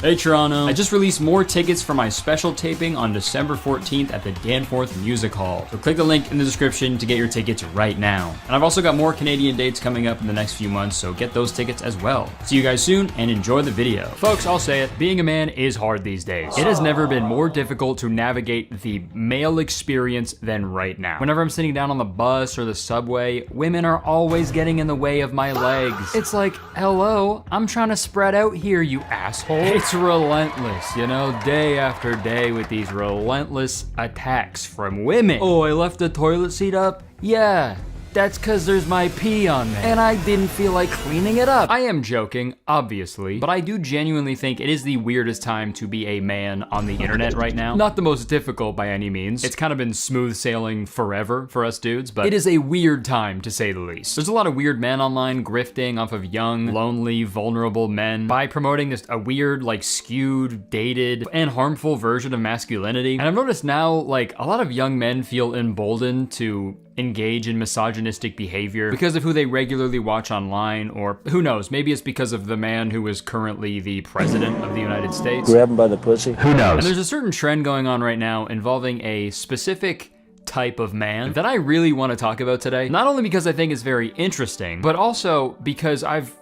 Hey Toronto, I just released more tickets for my special taping on December 14th at the Danforth Music Hall. So click the link in the description to get your tickets right now. And I've also got more Canadian dates coming up in the next few months, so get those tickets as well. See you guys soon and enjoy the video. Folks, I'll say it, being a man is hard these days. It has never been more difficult to navigate the male experience than right now. Whenever I'm sitting down on the bus or the subway, women are always getting in the way of my legs. It's like, hello, I'm trying to spread out here, you asshole. It's relentless, you know, day after day with these relentless attacks from women. Oh, I left the toilet seat up? Yeah. That's cause there's my pee on there. And I didn't feel like cleaning it up. I am joking, obviously, but I do genuinely think it is the weirdest time to be a man on the internet right now. Not the most difficult by any means. It's kind of been smooth sailing forever for us dudes, but it is a weird time to say the least. There's a lot of weird men online grifting off of young, lonely, vulnerable men by promoting this a weird, like skewed, dated, and harmful version of masculinity. And I've noticed now, like, a lot of young men feel emboldened to engage in misogynistic behavior because of who they regularly watch online, or who knows, maybe it's because of the man who is currently the president of the United States. Grab him by the pussy. Who knows? And there's a certain trend going on right now involving a specific type of man that I really want to talk about today. Not only because I think it's very interesting, but also because I've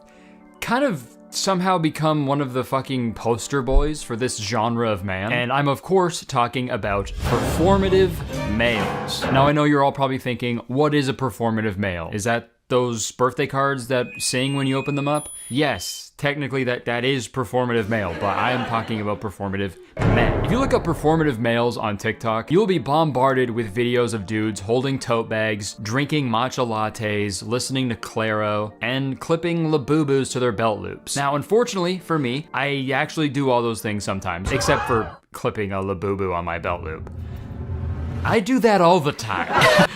kind of somehow become one of the fucking poster boys for this genre of man. And I'm of course talking about performative males. Now I know you're all probably thinking, what is a performative male? Is that those birthday cards that sing when you open them up? Yes, technically that is performative male, but I am talking about performative men. If you look up performative males on TikTok, you'll be bombarded with videos of dudes holding tote bags, drinking matcha lattes, listening to Claro, and clipping labubus to their belt loops. Now, unfortunately for me, I actually do all those things sometimes, except for clipping a labubu on my belt loop. I do that all the time.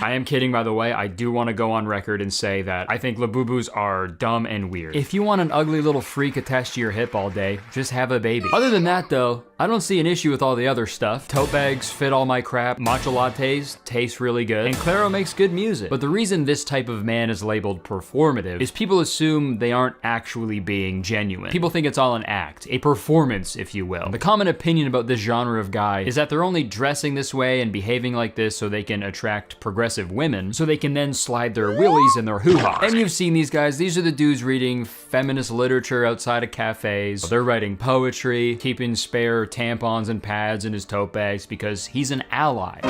I am kidding, by the way. I do want to go on record and say that I think labubus are dumb and weird. If you want an ugly little freak attached to your hip all day, just have a baby. Other than that though, I don't see an issue with all the other stuff. Tote bags fit all my crap, matcha lattes taste really good, and Claro makes good music. But the reason this type of man is labeled performative is people assume they aren't actually being genuine. People think it's all an act, a performance, if you will. The common opinion about this genre of guy is that they're only dressing this way and behaving like this so they can attract progressive women, so they can then slide their willies in their hoo-ha. And you've seen these guys. These are the dudes reading feminist literature outside of cafes. They're writing poetry, keeping spare tampons and pads in his tote bags because he's an ally.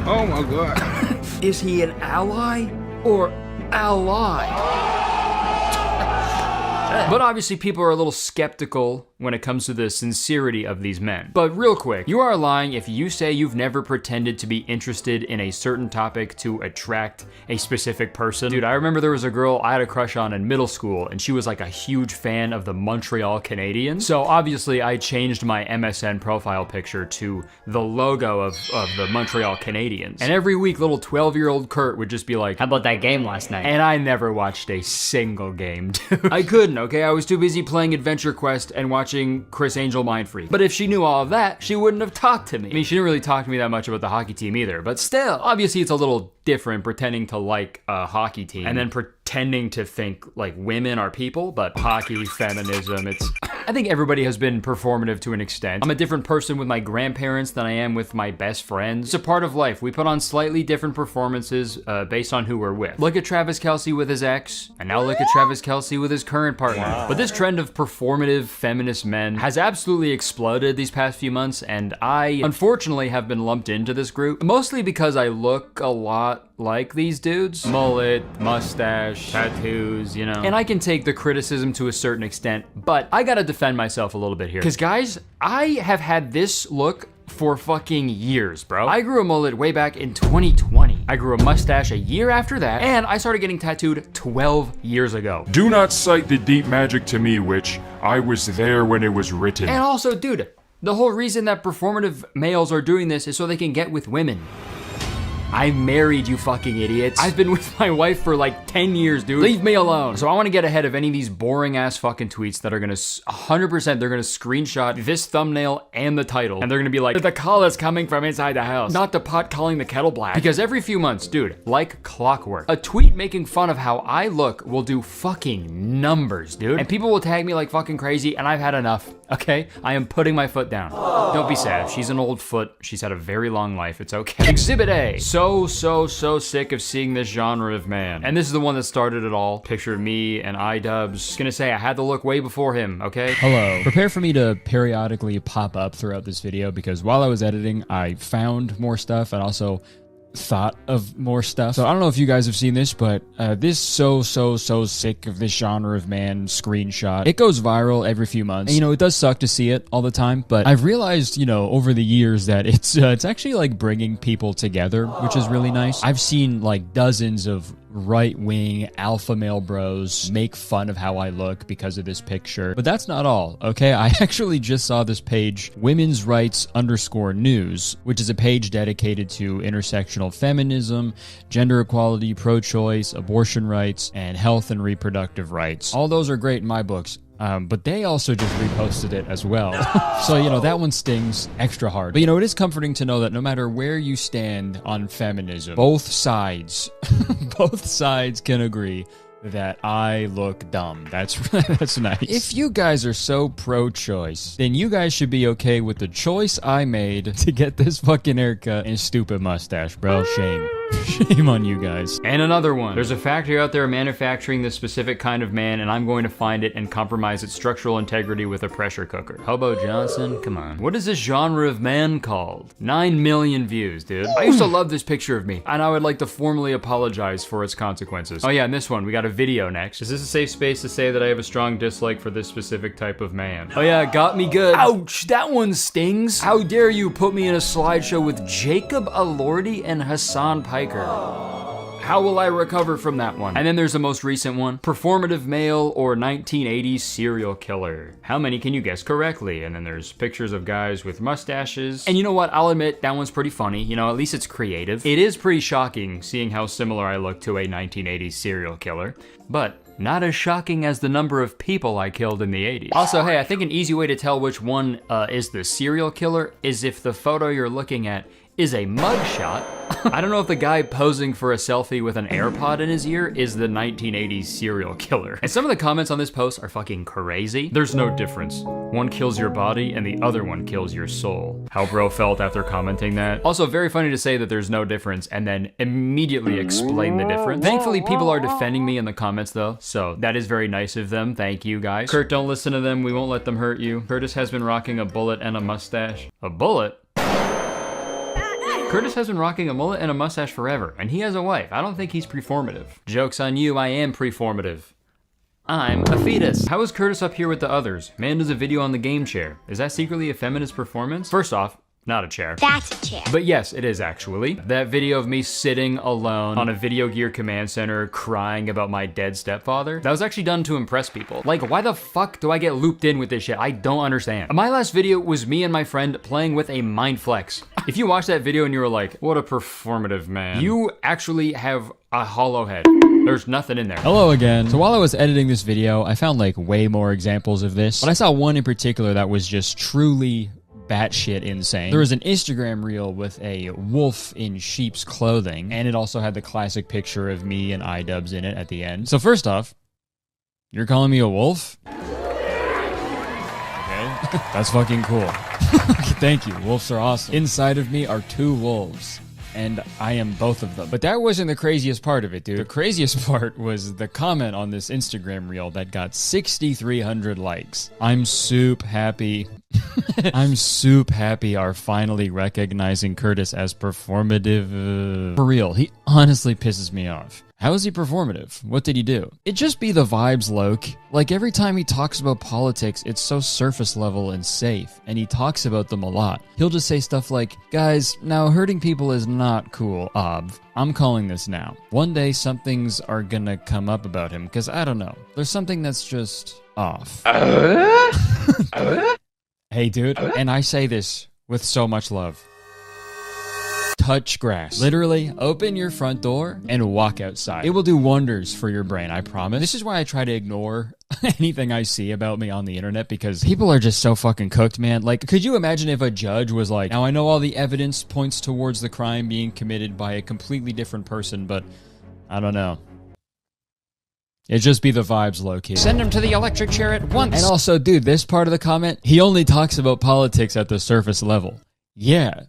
Oh my God. Is he an ally or ally? But obviously people are a little skeptical when it comes to the sincerity of these men. But real quick, you are lying if you say you've never pretended to be interested in a certain topic to attract a specific person. Dude, I remember there was a girl I had a crush on in middle school, and she was like a huge fan of the Montreal Canadiens. So obviously I changed my MSN profile picture to the logo of the Montreal Canadiens. And every week, little 12-year-old Kurt would just be like, how about that game last night? And I never watched a single game, dude. I couldn't, okay? I was too busy playing Adventure Quest and watching Chris Angel Mind Freak. But if she knew all of that, she wouldn't have talked to me. I mean, she didn't really talk to me that much about the hockey team either, but still, obviously it's a little different pretending to like a hockey team and then pretending to think like women are people, but hockey, feminism, I think everybody has been performative to an extent. I'm a different person with my grandparents than I am with my best friends. It's a part of life. We put on slightly different performances based on who we're with. Look at Travis Kelce with his ex, and now look at Travis Kelce with his current partner. Wow. But this trend of performative feminist men has absolutely exploded these past few months, and I unfortunately have been lumped into this group, mostly because I look a lot like these dudes. Mullet, mustache, tattoos, you know. And I can take the criticism to a certain extent, but I gotta defend myself a little bit here. Because guys, I have had this look for fucking years, bro. I grew a mullet way back in 2020. I grew a mustache a year after that, and I started getting tattooed 12 years ago. Do not cite the deep magic to me, witch. I was there when it was written. And also, dude, the whole reason that performative males are doing this is so they can get with women. I'm married, you fucking idiots. I've been with my wife for like 10 years, dude. Leave me alone. So I want to get ahead of any of these boring ass fucking tweets that are gonna 100%, they're gonna screenshot this thumbnail and the title, and they're gonna be like, the call is coming from inside the house, not the pot calling the kettle black. Because every few months, dude, like clockwork, a tweet making fun of how I look will do fucking numbers, dude. And people will tag me like fucking crazy, and I've had enough, okay? I am putting my foot down. Don't be sad. She's an old foot. She's had a very long life. It's okay. Exhibit A. So sick of seeing this genre of man. And this is the one that started it all. Picture of me and iDubbbz. Just gonna say I had to look way before him, okay? Hello. Prepare for me to periodically pop up throughout this video because while I was editing, I found more stuff and also thought of more stuff. So I don't know if you guys have seen this, but this so sick of this genre of man screenshot. It goes viral every few months. And, you know, it does suck to see it all the time, but I've realized, you know, over the years that it's actually like bringing people together, which is really nice. I've seen like dozens of right-wing alpha male bros make fun of how I look because of this picture. But that's not all, okay? I actually just saw this page, women's rights _news, which is a page dedicated to intersectional feminism, gender equality, pro-choice, abortion rights, and health and reproductive rights. All those are great in my books. But they also just reposted it as well. So, you know, that one stings extra hard. But, you know, it is comforting to know that no matter where you stand on feminism, both sides can agree that I look dumb. That's nice. If you guys are so pro-choice, then you guys should be okay with the choice I made to get this fucking haircut and stupid mustache, bro. Shame. Shame on you guys. And another one. There's a factory out there manufacturing this specific kind of man, and I'm going to find it and compromise its structural integrity with a pressure cooker. Hobo Johnson? Come on. What is this genre of man called? 9 million views, dude. I used to love this picture of me, and I would like to formally apologize for its consequences. Oh yeah, and this one, we got a video next. Is this a safe space to say that I have a strong dislike for this specific type of man? Oh yeah, got me good. Ouch, that one stings. How dare you put me in a slideshow with Jacob Elordi and Hassan Piker? How will I recover from that one? And then there's the most recent one. Performative male or 1980s serial killer. How many can you guess correctly? And then there's pictures of guys with mustaches. And you know what? I'll admit that one's pretty funny. You know, at least it's creative. It is pretty shocking seeing how similar I look to a 1980s serial killer. But not as shocking as the number of people I killed in the 80s. Also, hey, I think an easy way to tell which one is the serial killer is if the photo you're looking at is a mugshot. I don't know if the guy posing for a selfie with an AirPod in his ear is the 1980s serial killer. And some of the comments on this post are fucking crazy. There's no difference. One kills your body and the other one kills your soul. How bro felt after commenting that. Also, very funny to say that there's no difference and then immediately explain the difference. Thankfully, people are defending me in the comments though, so that is very nice of them. Thank you guys. Kurt, don't listen to them. We won't let them hurt you. Kurtis has been rocking a bullet and a mustache. A bullet? Kurtis has been rocking a mullet and a mustache forever, and he has a wife. I don't think he's performative. Joke's on you, I am performative. I'm a fetus. How is Kurtis up here with the others? Man does a video on the game chair. Is that secretly a feminist performance? First off, not a chair. That's a chair. But yes, it is actually. That video of me sitting alone on a Video Gear command center crying about my dead stepfather, that was actually done to impress people. Like, why the fuck do I get looped in with this shit? I don't understand. My last video was me and my friend playing with a mind flex. If you watched that video and you were like, what a performative man, you actually have a hollow head. There's nothing in there. Hello again. So while I was editing this video, I found like way more examples of this, but I saw one in particular that was just truly batshit insane. There was an Instagram reel with a wolf in sheep's clothing, and it also had the classic picture of me and iDubbbz in it at the end. So first off, you're calling me a wolf? Okay. That's fucking cool. Thank you. Wolves are awesome. Inside of me are 2 wolves, and I am both of them. But that wasn't the craziest part of it, dude. The craziest part was the comment on this Instagram reel that got 6,300 likes. I'm soup happy. I'm soup happy are finally recognizing Kurtis as performative. For real, he honestly pisses me off. How is he performative? What did he do? It just be the vibes, Loke. Like every time he talks about politics, it's so surface level and safe, and he talks about them a lot. He'll just say stuff like, guys, now hurting people is not cool, I'm calling this now. One day something's are gonna come up about him, because I don't know. There's something that's just off. Hey dude, and I say this with so much love. Touch grass. Literally, open your front door and walk outside. It will do wonders for your brain, I promise. This is why I try to ignore anything I see about me on the internet, because people are just so fucking cooked, man. Like, could you imagine if a judge was like, now I know all the evidence points towards the crime being committed by a completely different person, but I don't know. It'd just be the vibes, low-key. Send him to the electric chair at once. And also, dude, this part of the comment, he only talks about politics at the surface level. Yeah.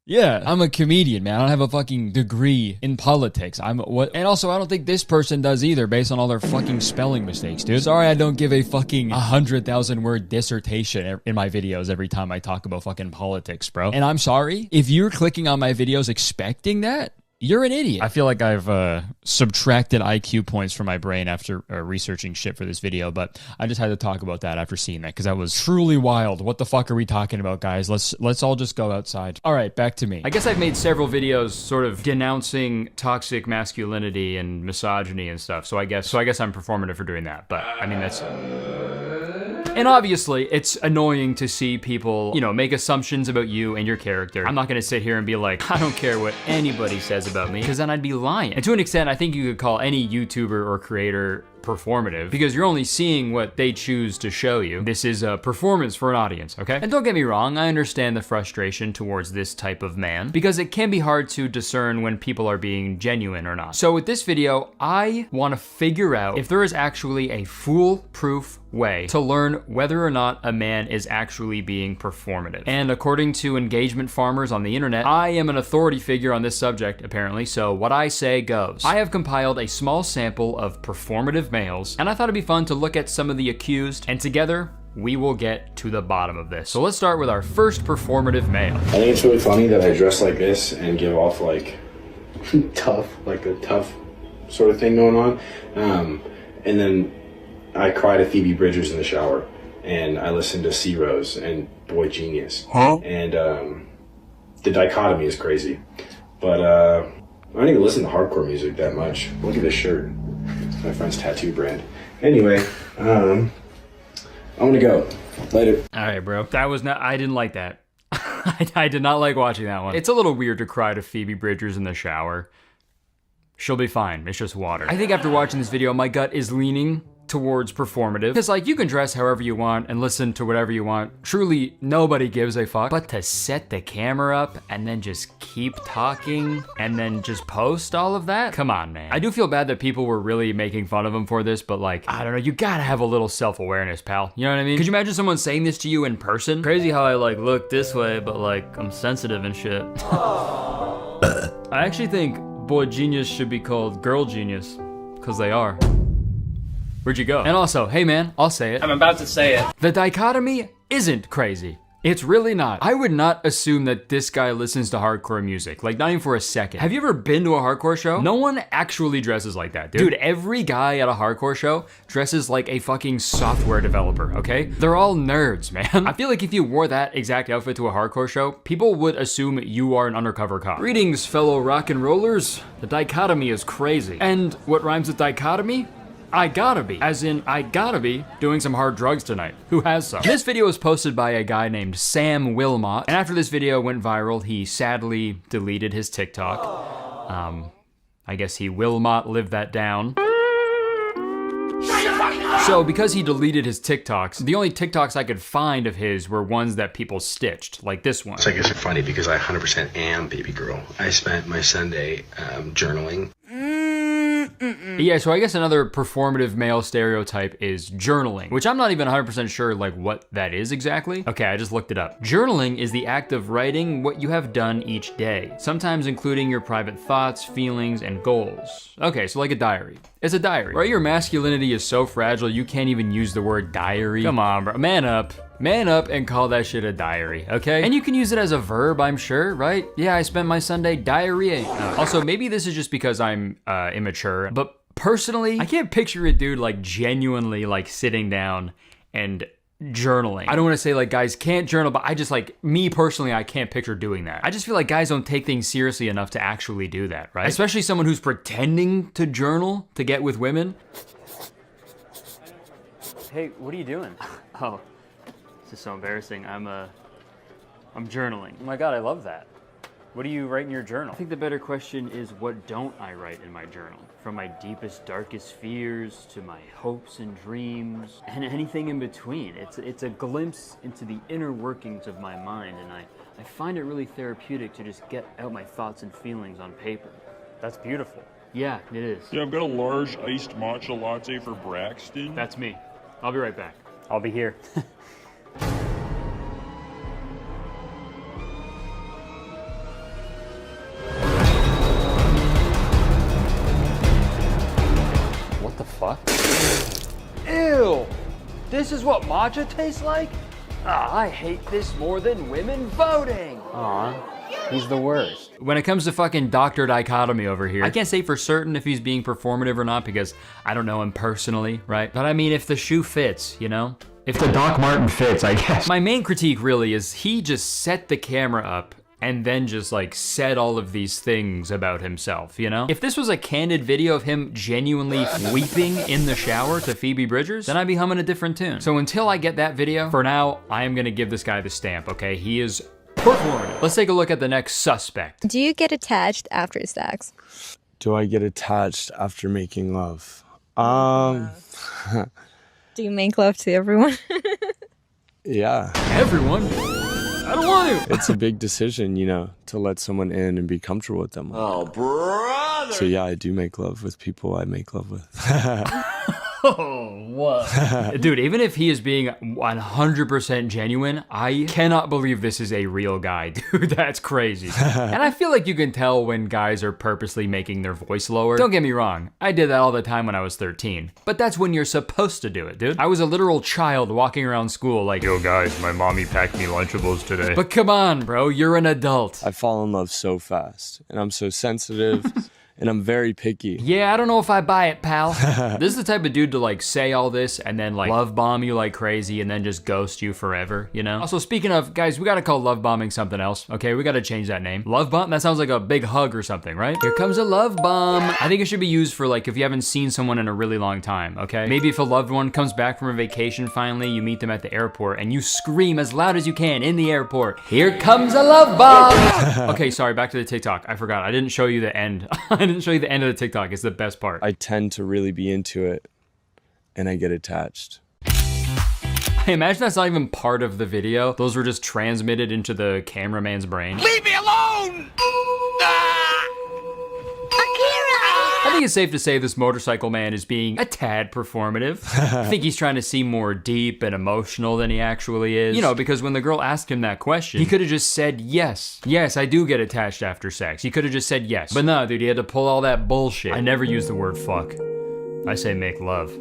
Yeah, I'm a comedian, man. I don't have a fucking degree in politics. And also, I don't think this person does either, based on all their fucking spelling mistakes, dude. Sorry I don't give a fucking 100,000-word dissertation in my videos every time I talk about fucking politics, bro. And I'm sorry, if you're clicking on my videos expecting that, you're an idiot. I feel like I've subtracted IQ points from my brain after researching shit for this video, but I just had to talk about that after seeing that, because that was truly wild. What the fuck are we talking about, guys? Let's all just go outside. All right, back to me. I guess I've made several videos sort of denouncing toxic masculinity and misogyny and stuff, so I guess I'm performative for doing that, but I mean, that's... And obviously, it's annoying to see people, you know, make assumptions about you and your character. I'm not gonna sit here and be like, I don't care what anybody says about me, because then I'd be lying. And to an extent, I think you could call any YouTuber or creator performative, because you're only seeing what they choose to show you. This is a performance for an audience, okay? And don't get me wrong, I understand the frustration towards this type of man, because it can be hard to discern when people are being genuine or not. So with this video, I want to figure out if there is actually a foolproof way to learn whether or not a man is actually being performative. And according to engagement farmers on the internet, I am an authority figure on this subject, apparently, so what I say goes. I have compiled a small sample of performative males, and I thought it'd be fun to look at some of the accused, and together, we will get to the bottom of this. So let's start with our first performative male. I think it's really funny that I dress like this and give off like tough, like a tough sort of thing going on. And then I cry to Phoebe Bridgers in the shower, and I listen to C Rose and Boy Genius. And the dichotomy is crazy. But I don't even listen to hardcore music that much. Look at this shirt. It's my friend's tattoo brand. Anyway, I'm gonna go. Later. All right, bro. That was not, I didn't like that. I did not like watching that one. It's a little weird to cry to Phoebe Bridgers in the shower. She'll be fine. It's just water. I think after watching this video, my gut is leaning towards performative, because like, you can dress however you want and listen to whatever you want. Truly, nobody gives a fuck. But to set the camera up and then just keep talking and then just post all of that? Come on, man. I do feel bad that people were really making fun of him for this, but like, I don't know, you gotta have a little self-awareness, pal. You know what I mean? Could you imagine someone saying this to you in person? Crazy how I like look this way, but like, I'm sensitive and shit. I actually think Boy Genius should be called Girl Genius, because they are. Where'd you go? And also, hey man, I'll say it. I'm about to say it. The dichotomy isn't crazy. It's really not. I would not assume that this guy listens to hardcore music. Like, not even for a second. Have you ever been to a hardcore show? No one actually dresses like that, dude. Dude, every guy at a hardcore show dresses like a fucking software developer, okay? They're all nerds, man. I feel like if you wore that exact outfit to a hardcore show, people would assume you are an undercover cop. Greetings, fellow rock and rollers. The dichotomy is crazy. And what rhymes with dichotomy? I gotta be. As in, I gotta be doing some hard drugs tonight. Who has some? This video was posted by a guy named Sam Wilmot. And after this video went viral, he sadly deleted his TikTok. I guess he will not live that down. So because he deleted his TikToks, the only TikToks I could find of his were ones that people stitched, like this one. So I guess it's funny because I 100% am baby girl. I spent my Sunday journaling. Yeah, so I guess another performative male stereotype is journaling, which I'm not even 100% sure like what that is exactly. Okay, I just looked it up. Journaling is the act of writing what you have done each day, sometimes including your private thoughts, feelings, and goals. Okay, so like a diary. It's a diary, right? Your masculinity is so fragile you can't even use the word diary. Come on, bro, man up. Man up and call that shit a diary, okay? And you can use it as a verb, I'm sure, right? Yeah, I spent my Sunday diarrheaing. Also, maybe this is just because I'm immature, but personally, I can't picture a dude like genuinely like sitting down and journaling. I don't want to say like guys can't journal, but I just like, me personally, I can't picture doing that. I just feel like guys don't take things seriously enough to actually do that, right? Especially someone who's pretending to journal to get with women. Hey, what are you doing? Oh. This is so embarrassing. I'm journaling. Oh my God, I love that. What do you write in your journal? I think the better question is, what don't I write in my journal? From my deepest, darkest fears to my hopes and dreams and anything in between. It's a glimpse into the inner workings of my mind, and I find it really therapeutic to just get out my thoughts and feelings on paper. That's beautiful. Yeah, it is. Yeah, I've got a large iced matcha latte for Braxton. That's me. I'll be right back. I'll be here. What the fuck? Ew! This is what matcha tastes like? I hate this more than women voting! Aw, he's the worst. When it comes to fucking Dr. Dichotomy over here, I can't say for certain if he's being performative or not because I don't know him personally, right? But I mean, if the shoe fits, you know? If the Doc Marten fits, I guess. My main critique really is he just set the camera up and then just like said all of these things about himself, you know? If this was a candid video of him genuinely weeping in the shower to Phoebe Bridgers, then I'd be humming a different tune. So until I get that video, for now, I am gonna give this guy the stamp, okay? He is performative. Let's take a look at the next suspect. Do you get attached after sex? Do I get attached after making love? Do you make love to everyone? Yeah. Everyone? I don't want to. It's a big decision, you know, to let someone in and be comfortable with them. Oh, brother. So yeah, I do make love with people I make love with. Oh, what? Dude, even if he is being 100% genuine, I cannot believe this is a real guy, dude. That's crazy. And I feel like you can tell when guys are purposely making their voice lower. Don't get me wrong, I did that all the time when I was 13. But that's when you're supposed to do it, dude. I was a literal child walking around school like, yo guys, my mommy packed me Lunchables today. But come on, bro, you're an adult. I fall in love so fast, and I'm so sensitive. And I'm very picky. Yeah, I don't know if I buy it, pal. This is the type of dude to like say all this and then like love bomb you like crazy and then just ghost you forever, you know? Also, speaking of, guys, we gotta call love bombing something else, okay? We gotta change that name. Love bomb? That sounds like a big hug or something, right? Here comes a love bomb. I think it should be used for like if you haven't seen someone in a really long time, okay? Maybe if a loved one comes back from a vacation finally, you meet them at the airport and you scream as loud as you can in the airport, here comes a love bomb! Okay, sorry, back to the TikTok. I forgot, I didn't show you the end. I didn't show you the end of the TikTok. It's the best part. I tend to really be into it, and I get attached. I imagine that's not even part of the video. Those were just transmitted into the cameraman's brain. Leave me alone! I think it's safe to say this motorcycle man is being a tad performative. I think he's trying to seem more deep and emotional than he actually is. You know, because when the girl asked him that question, he could have just said yes. Yes, I do get attached after sex. He could have just said yes. But no, dude, he had to pull all that bullshit. I never use the word fuck. I say make love.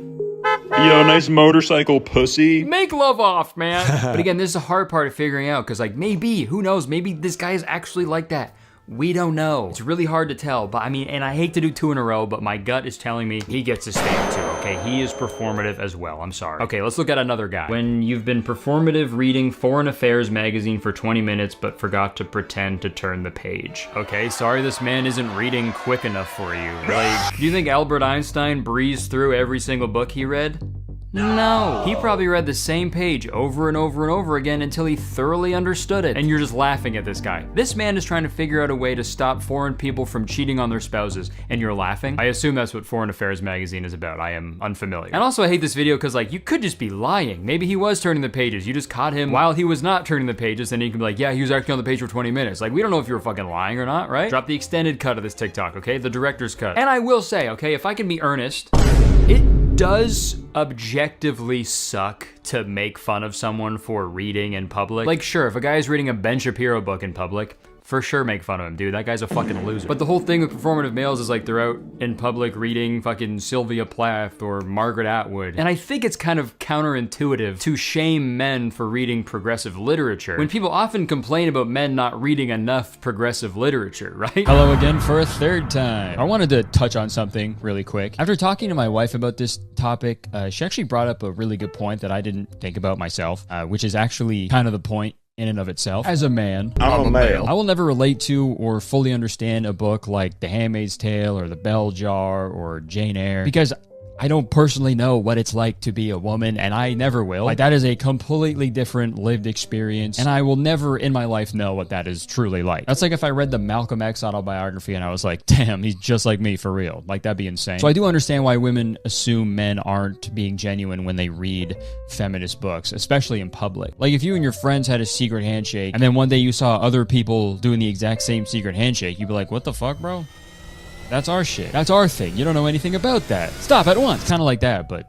Yo, nice motorcycle, pussy. Make love off, man. But again, this is the hard part of figuring out, because like maybe, who knows, maybe this guy is actually like that. We don't know. It's really hard to tell, but I mean, and I hate to do 2 in a row, but my gut is telling me he gets a stamp too, okay? He is performative as well, I'm sorry. Okay, let's look at another guy. When you've been performative reading Foreign Affairs magazine for 20 minutes, but forgot to pretend to turn the page. Okay, sorry this man isn't reading quick enough for you. Like, do you think Albert Einstein breezed through every single book he read? No. He probably read the same page over and over and over again until he thoroughly understood it. And you're just laughing at this guy. This man is trying to figure out a way to stop foreign people from cheating on their spouses, and you're laughing? I assume that's what Foreign Affairs magazine is about. I am unfamiliar. And also I hate this video because like, you could just be lying. Maybe he was turning the pages. You just caught him while he was not turning the pages, and you can be like, yeah, he was actually on the page for 20 minutes. Like, we don't know if you were fucking lying or not, right? Drop the extended cut of this TikTok, okay? The director's cut. And I will say, okay, if I can be earnest, it does objectively suck to make fun of someone for reading in public. Like, sure, if a guy is reading a Ben Shapiro book in public, for sure make fun of him, dude. That guy's a fucking loser. But the whole thing with performative males is like they're out in public reading fucking Sylvia Plath or Margaret Atwood. And I think it's kind of counterintuitive to shame men for reading progressive literature when people often complain about men not reading enough progressive literature, right? Hello again for a third time. I wanted to touch on something really quick. After talking to my wife about this topic, she actually brought up a really good point that I didn't think about myself, which is actually kind of the point in and of itself. As a man, I'm a male. I will never relate to or fully understand a book like The Handmaid's Tale or The Bell Jar or Jane Eyre, because I don't personally know what it's like to be a woman, and I never will. Like, that is a completely different lived experience, and I will never in my life know what that is truly like. That's like if I read the Malcolm X autobiography and I was like, damn, he's just like me for real. Like, that'd be insane. So I do understand why women assume men aren't being genuine when they read feminist books, especially in public. Like, if you and your friends had a secret handshake, and then one day you saw other people doing the exact same secret handshake, you'd be like, what the fuck, bro? That's our shit. That's our thing. You don't know anything about that. Stop at once. Kind of like that, but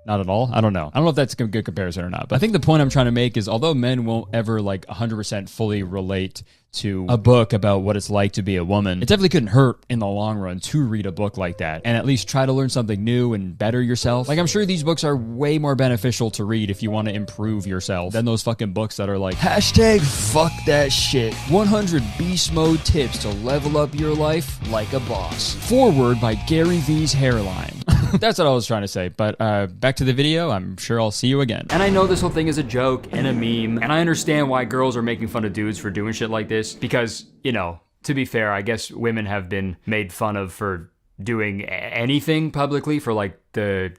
not at all. I don't know. I don't know if that's a good comparison or not. But I think the point I'm trying to make is, although men won't ever like 100% fully relate to a book about what it's like to be a woman, it definitely couldn't hurt in the long run to read a book like that and at least try to learn something new and better yourself. Like, I'm sure these books are way more beneficial to read if you want to improve yourself than those fucking books that are like, hashtag fuck that shit, 100 beast mode tips to level up your life like a boss. Forward by Gary V's hairline. That's what I was trying to say, but back to the video. I'm sure I'll see you again. And I know this whole thing is a joke and a meme, and I understand why girls are making fun of dudes for doing shit like this, because, you know, to be fair, I guess women have been made fun of for doing anything publicly for like the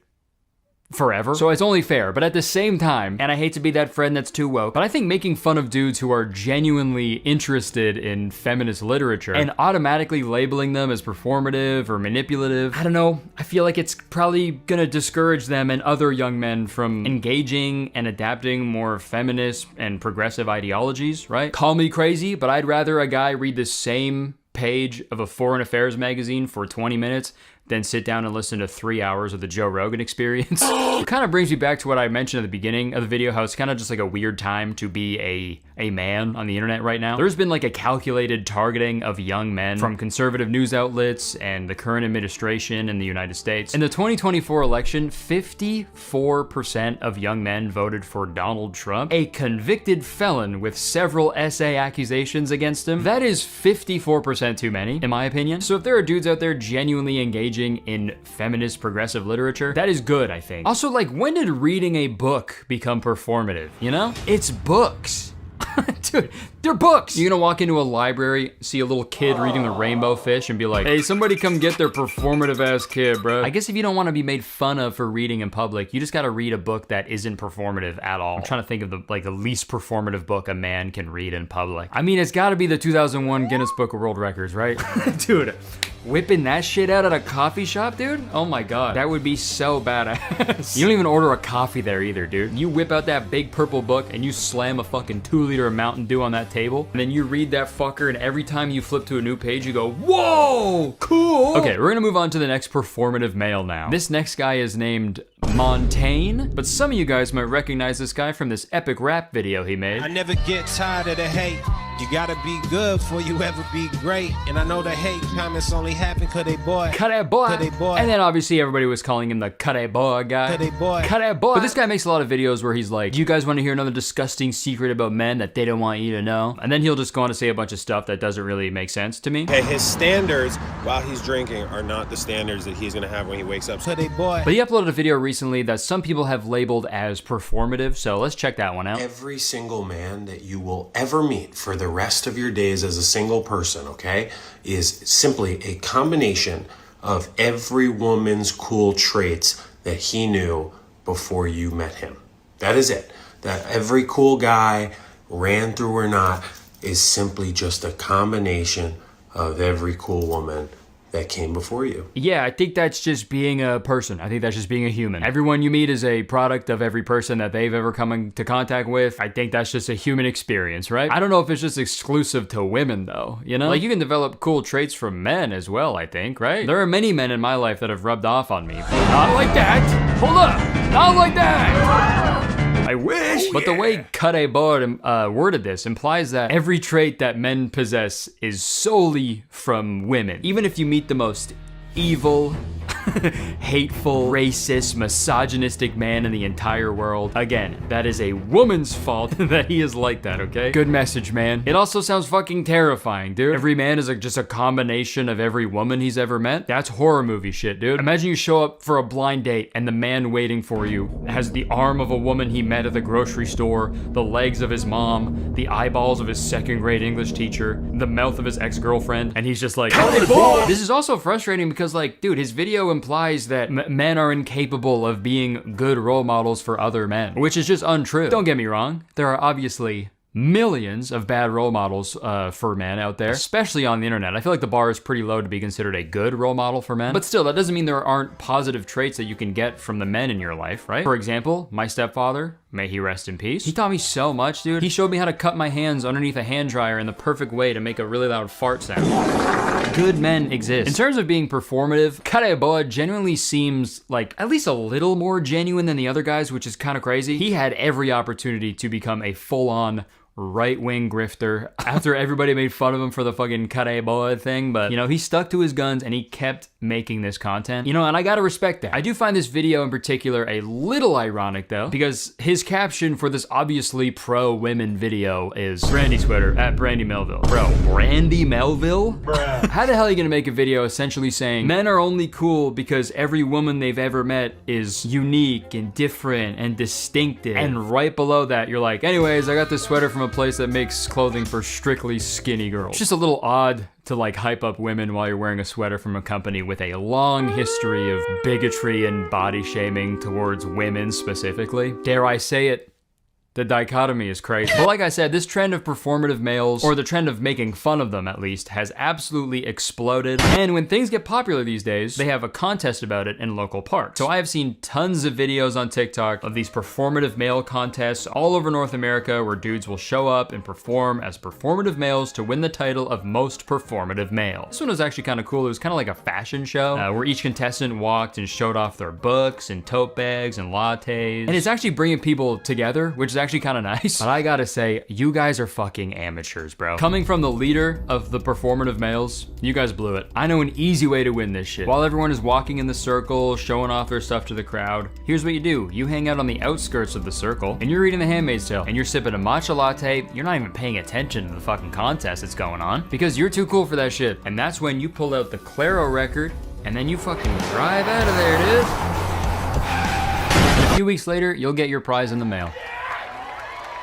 forever. So it's only fair, but at the same time, and I hate to be that friend that's too woke, but I think making fun of dudes who are genuinely interested in feminist literature and automatically labeling them as performative or manipulative, I don't know, I feel like it's probably gonna discourage them and other young men from engaging and adapting more feminist and progressive ideologies, right? Call me crazy, but I'd rather a guy read the same page of a Foreign Affairs magazine for 20 minutes than sit down and listen to 3 hours of the Joe Rogan Experience. It kind of brings me back to what I mentioned at the beginning of the video, how it's kind of just like a weird time to be a man on the internet right now. There's been like a calculated targeting of young men from conservative news outlets and the current administration in the United States. In the 2024 election, 54% of young men voted for Donald Trump, a convicted felon with several SA accusations against him. That is 54% too many, in my opinion. So if there are dudes out there genuinely engaging in feminist progressive literature, that is good, I think. Also, like, when did reading a book become performative, you know? It's books. Dude, they're books. You're gonna walk into a library, see a little kid reading The Rainbow Fish and be like, hey, somebody come get their performative ass kid, bro. I guess if you don't want to be made fun of for reading in public, you just gotta read a book that isn't performative at all. I'm trying to think of the least performative book a man can read in public. I mean, it's gotta be the 2001 Guinness Book of World Records, right? Dude, whipping that shit out at a coffee shop, dude? Oh my God, that would be so badass. You don't even order a coffee there either, dude. You whip out that big purple book and you slam a fucking 2-liter of Mountain Dew on that table, and then you read that fucker, and every time you flip to a new page, you go, whoa, cool. Okay, we're gonna move on to the next performative male now. This next guy is named Montaigne, but some of you guys might recognize this guy from this epic rap video he made. I never get tired of the hate. You gotta be good before you ever be great. And I know the hate comments only happen cause they boy. Cut it, boy. Cause they boy. And then obviously everybody was calling him the cut it boy guy. Cause they boy. Cut it boy. But this guy makes a lot of videos where he's like, do you guys want to hear another disgusting secret about men that they don't want you to know? And then he'll just go on to say a bunch of stuff that doesn't really make sense to me. Okay, his standards while he's drinking are not the standards that he's gonna have when he wakes up. Cause they boy. But he uploaded a video recently that some people have labeled as performative, so let's check that one out. Every single man that you will ever meet for the rest of your days as a single person, okay, is simply a combination of every woman's cool traits that he knew before you met him. That is it. That every cool guy, ran through or not, is simply just a combination of every cool woman that came before you. Yeah, I think that's just being a person. I think that's just being a human. Everyone you meet is a product of every person that they've ever come into contact with. I think that's just a human experience, right? I don't know if it's just exclusive to women though, you know? Like you can develop cool traits from men as well, I think, right? There are many men in my life that have rubbed off on me. Not like that! Hold up! Not like that! I wish! But the way Cut Board worded this implies that every trait that men possess is solely from women. Even if you meet the most evil, hateful, racist, misogynistic man in the entire world. Again, that is a woman's fault that he is like that, okay? Good message, man. It also sounds fucking terrifying, dude. Every man is just a combination of every woman he's ever met. That's horror movie shit, dude. Imagine you show up for a blind date and the man waiting for you has the arm of a woman he met at the grocery store, the legs of his mom, the eyeballs of his second grade English teacher, the mouth of his ex-girlfriend, and he's just like, hey, boy! This is also frustrating because, like, dude, his video implies that men are incapable of being good role models for other men, which is just untrue. Don't get me wrong, there are obviously millions of bad role models for men out there, especially on the internet. I feel like the bar is pretty low to be considered a good role model for men, but still, that doesn't mean there aren't positive traits that you can get from the men in your life, right? For example, my stepfather, may he rest in peace. He taught me so much, dude. He showed me how to cut my hands underneath a hand dryer in the perfect way to make a really loud fart sound. Good men exist. In terms of being performative, Kareboa genuinely seems like at least a little more genuine than the other guys, which is kind of crazy. He had every opportunity to become a full-on right-wing grifter after everybody made fun of him for the fucking Kareboa thing, but you know, he stuck to his guns and he kept making this content, you know, and I gotta respect that. I do find this video in particular a little ironic though, because his caption for this obviously pro-women video is Brandy sweater at Brandy Melville. Bro, Brandy Melville? Bruh. How the hell are you gonna make a video essentially saying men are only cool because every woman they've ever met is unique and different and distinctive, and right below that you're like, anyways, I got this sweater from a place that makes clothing for strictly skinny girls. It's just a little odd to like hype up women while you're wearing a sweater from a company with a long history of bigotry and body shaming towards women specifically. Dare I say it? The dichotomy is crazy. But like I said, this trend of performative males, or the trend of making fun of them at least, has absolutely exploded. And when things get popular these days, they have a contest about it in local parks. So I have seen tons of videos on TikTok of these performative male contests all over North America where dudes will show up and perform as performative males to win the title of most performative male. This one was actually kind of cool. It was kind of like a fashion show where each contestant walked and showed off their books and tote bags and lattes. And it's actually bringing people together, which is actually kind of nice. But I gotta say, you guys are fucking amateurs, bro. Coming from the leader of the performative males, you guys blew it. I know an easy way to win this shit. While everyone is walking in the circle, showing off their stuff to the crowd, here's what you do. You hang out on the outskirts of the circle, and you're reading The Handmaid's Tale, and you're sipping a matcha latte. You're not even paying attention to the fucking contest that's going on, because you're too cool for that shit. And that's when you pull out the Claro record, and then you fucking drive out of there, dude. And a few weeks later, you'll get your prize in the mail.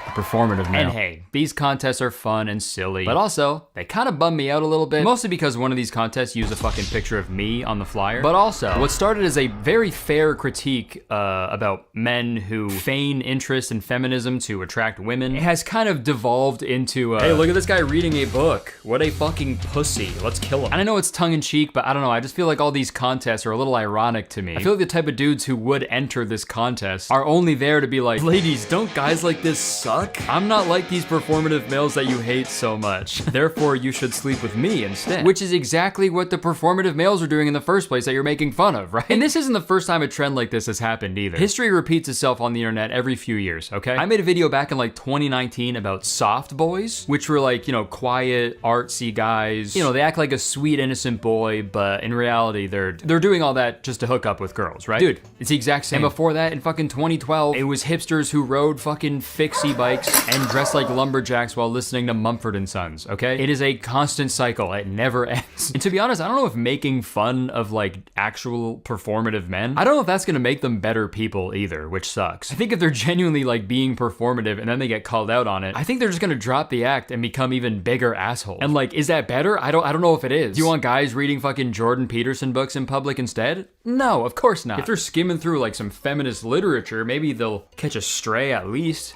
Performative male. And hey, these contests are fun and silly, but also they kind of bum me out a little bit, mostly because one of these contests used a fucking picture of me on the flyer. But also, what started as a very fair critique about men who feign interest in feminism to attract women, it has kind of devolved into hey, look at this guy reading a book. What a fucking pussy. Let's kill him. And I know it's tongue-in-cheek, but I don't know, I just feel like all these contests are a little ironic to me. I feel like the type of dudes who would enter this contest are only there to be like, ladies, don't guys like this suck? fuck? I'm not like these performative males that you hate so much. Therefore, you should sleep with me instead. Which is exactly what the performative males are doing in the first place that you're making fun of, right? And this isn't the first time a trend like this has happened either. History repeats itself on the internet every few years, okay? I made a video back in like 2019 about soft boys, which were like, you know, quiet, artsy guys. You know, they act like a sweet, innocent boy, but in reality, they're doing all that just to hook up with girls, right? Dude, it's the exact same. And before that, in fucking 2012, it was hipsters who rode fucking fixie bikes and dressed like lumberjacks while listening to Mumford & Sons, okay? It is a constant cycle. It never ends. And to be honest, I don't know if making fun of like actual performative men, I don't know if that's gonna make them better people either, which sucks. I think if they're genuinely like being performative and then they get called out on it, I think they're just gonna drop the act and become even bigger assholes. And like, is that better? I don't know if it is. Do you want guys reading fucking Jordan Peterson books in public instead? No, of course not. If they're skimming through like some feminist literature, maybe they'll catch a stray at least.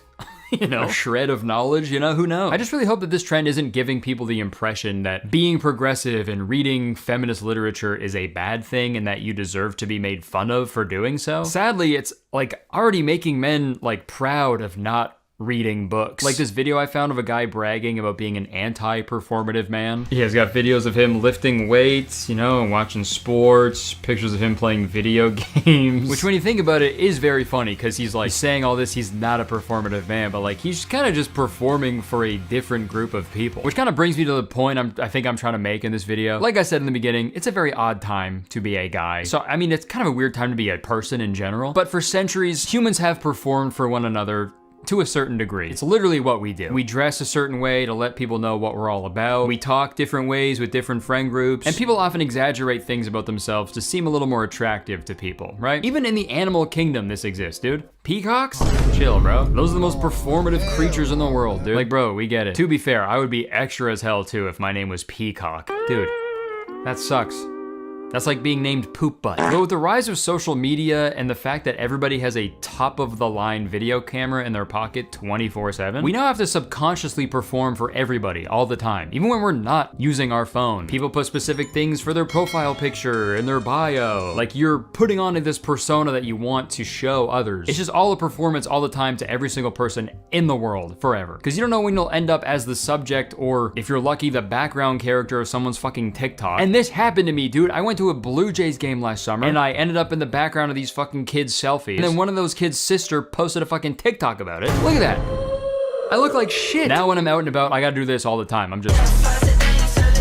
You know, a shred of knowledge, you know, who knows? I just really hope that this trend isn't giving people the impression that being progressive and reading feminist literature is a bad thing and that you deserve to be made fun of for doing so. Sadly, it's like already making men like proud of not reading books. Like this video I found of a guy bragging about being an anti-performative man. Yeah, he's got videos of him lifting weights, you know, and watching sports, pictures of him playing video games. Which when you think about it is very funny because he's like saying all this, he's not a performative man, but like he's kind of just performing for a different group of people. Which kind of brings me to the point I think I'm trying to make in this video. Like I said in the beginning, it's a very odd time to be a guy. So I mean, it's kind of a weird time to be a person in general, but for centuries, humans have performed for one another to a certain degree. It's literally what we do. We dress a certain way to let people know what we're all about. We talk different ways with different friend groups. And people often exaggerate things about themselves to seem a little more attractive to people, right? Even in the animal kingdom, this exists, dude. Peacocks? Chill, bro. Those are the most performative creatures in the world, dude. Like, bro, we get it. To be fair, I would be extra as hell too if my name was Peacock. Dude, that sucks. That's like being named Poop Butt. But with the rise of social media and the fact that everybody has a top-of-the-line video camera in their pocket 24/7, we now have to subconsciously perform for everybody all the time, even when we're not using our phone. People put specific things for their profile picture and their bio. Like you're putting on this persona that you want to show others. It's just all a performance all the time to every single person in the world forever. Because you don't know when you'll end up as the subject or, if you're lucky, the background character of someone's fucking TikTok. And this happened to me, dude. I went to a Blue Jays game last summer and I ended up in the background of these fucking kids' selfies. And then one of those kids' sister posted a fucking TikTok about it. Look at that. I look like shit. Now when I'm out and about, I gotta do this all the time.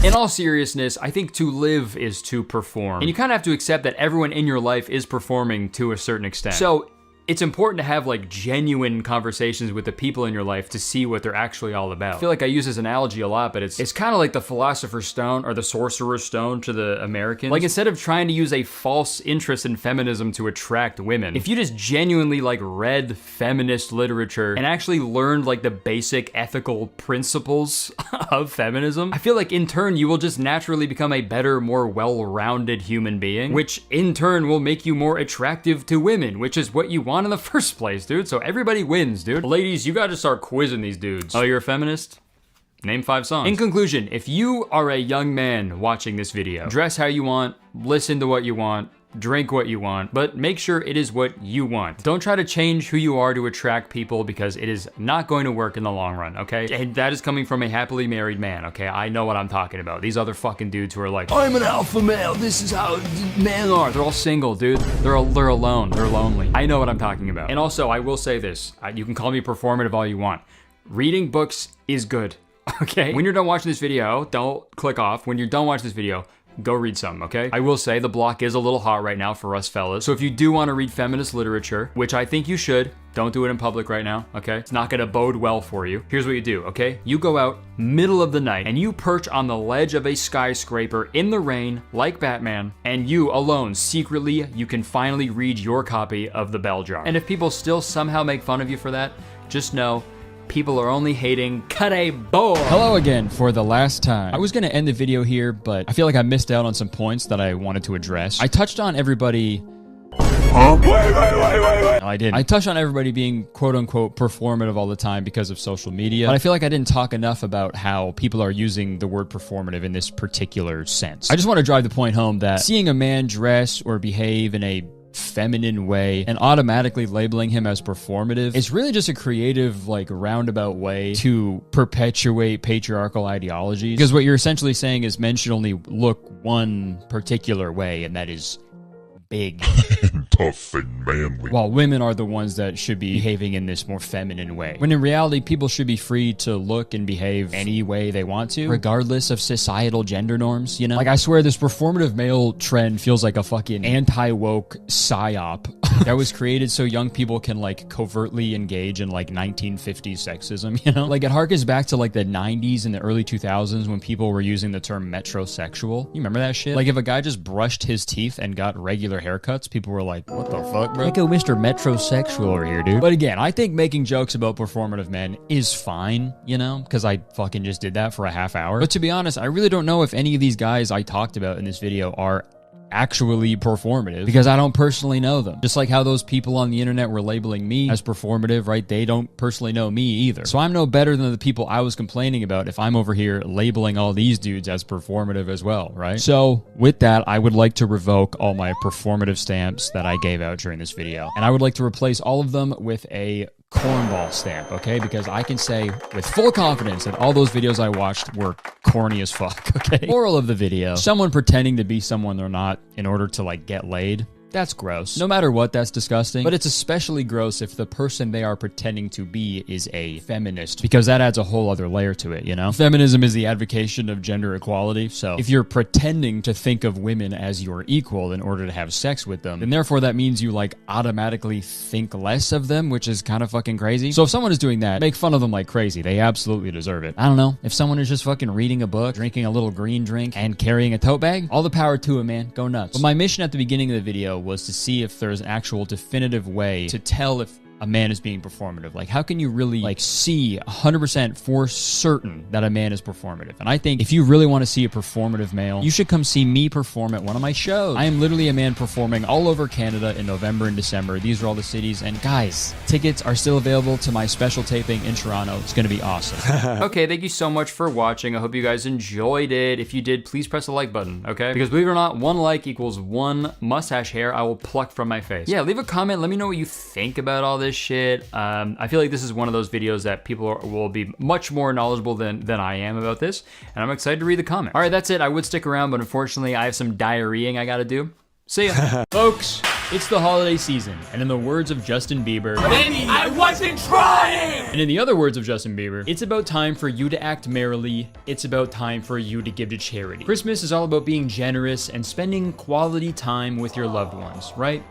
In all seriousness, I think to live is to perform. And you kind of have to accept that everyone in your life is performing to a certain extent. So it's important to have like genuine conversations with the people in your life to see what they're actually all about. I feel like I use this analogy a lot, but it's kind of like the Philosopher's Stone or the Sorcerer's Stone to the Americans. Like instead of trying to use a false interest in feminism to attract women, if you just genuinely like read feminist literature and actually learned like the basic ethical principles of feminism, I feel like in turn you will just naturally become a better, more well-rounded human being, which in turn will make you more attractive to women, which is what you want in the first place, dude. So everybody wins, dude. Ladies, you gotta start quizzing these dudes. Oh, you're a feminist? Name 5 songs. In conclusion, if you are a young man watching this video, dress how you want, listen to what you want, drink what you want, but make sure it is what you want. Don't try to change who you are to attract people because it is not going to work in the long run, okay? And that is coming from a happily married man, okay? I know what I'm talking about. These other fucking dudes who are like, I'm an alpha male, this is how men are. They're all single, dude. They're alone, they're lonely. I know what I'm talking about. And also, I will say this, you can call me performative all you want. Reading books is good, okay? When you're done watching this video, don't click off. When you're done watching this video, go read some, okay? I will say the block is a little hot right now for us fellas. So if you do want to read feminist literature, which I think you should, don't do it in public right now, okay? It's not gonna bode well for you. Here's what you do, okay? You go out middle of the night and you perch on the ledge of a skyscraper in the rain like Batman, and you alone, secretly, you can finally read your copy of The Bell Jar. And if people still somehow make fun of you for that, just know people are only hating boy. Hello again for the last time. I was gonna end the video here, but I feel like I missed out on some points that I wanted to address. I touched on everybody. Wait. No, I didn't. I touched on everybody being quote unquote performative all the time because of social media, but I feel like I didn't talk enough about how people are using the word performative in this particular sense. I just want to drive the point home that seeing a man dress or behave in a feminine way and automatically labeling him as performative, it's really just a creative, like, roundabout way to perpetuate patriarchal ideologies. Because what you're essentially saying is men should only look one particular way, and that is big, tough, and manly, while women are the ones that should be behaving in this more feminine way. When in reality, people should be free to look and behave any way they want to, regardless of societal gender norms, you know? Like, I swear this performative male trend feels like a fucking anti-woke psyop that was created so young people can, like, covertly engage in, like, 1950s sexism, you know? Like, it harkens back to, like, the 90s and the early 2000s when people were using the term metrosexual. You remember that shit? Like, if a guy just brushed his teeth and got regular haircuts, people were like, what the fuck, bro? Like, oh, Mr. Metrosexual over here, dude. But again, I think making jokes about performative men is fine, you know, because I fucking just did that for a half hour. But to be honest, I really don't know if any of these guys I talked about in this video are actually performative, because I don't personally know them. Just like how those people on the internet were labeling me as performative, right? They don't personally know me either. So I'm no better than the people I was complaining about if I'm over here labeling all these dudes as performative as well, right? So with that, I would like to revoke all my performative stamps that I gave out during this video. And I would like to replace all of them with a cornball stamp, okay? Because I can say with full confidence that all those videos I watched were corny as fuck, okay? Moral of the video: someone pretending to be someone they're not in order to, like, get laid, that's gross. No matter what, that's disgusting. But it's especially gross if the person they are pretending to be is a feminist, because that adds a whole other layer to it, you know? Feminism is the advocation of gender equality, so if you're pretending to think of women as your equal in order to have sex with them, then therefore that means you, like, automatically think less of them, which is kind of fucking crazy. So if someone is doing that, make fun of them like crazy. They absolutely deserve it. I don't know. If someone is just fucking reading a book, drinking a little green drink, and carrying a tote bag, all the power to it, man. Go nuts. But my mission at the beginning of the video was to see if there's an actual definitive way to tell if a man is being performative. Like, how can you really, like, see 100% for certain that a man is performative? And I think if you really want to see a performative male, you should come see me perform at one of my shows. I am literally a man performing all over Canada in November and December. These are all the cities. And guys, tickets are still available to my special taping in Toronto. It's going to be awesome. Okay, thank you so much for watching. I hope you guys enjoyed it. If you did, please press the like button, okay? Because believe it or not, one like equals one mustache hair I will pluck from my face. Yeah, leave a comment. Let me know what you think about all this shit. I feel like this is one of those videos that people will be much more knowledgeable than I am about this, and I'm excited to read the comment. All right, that's it. I would stick around, but unfortunately I have some diarrheaing I gotta do. See ya. Folks, it's the holiday season, and in the words of Justin Bieber, "Baby, I wasn't trying!" And in the other words of Justin Bieber, it's about time for you to act merrily. It's about time for you to give to charity. Christmas is all about being generous and spending quality time with your loved ones, right?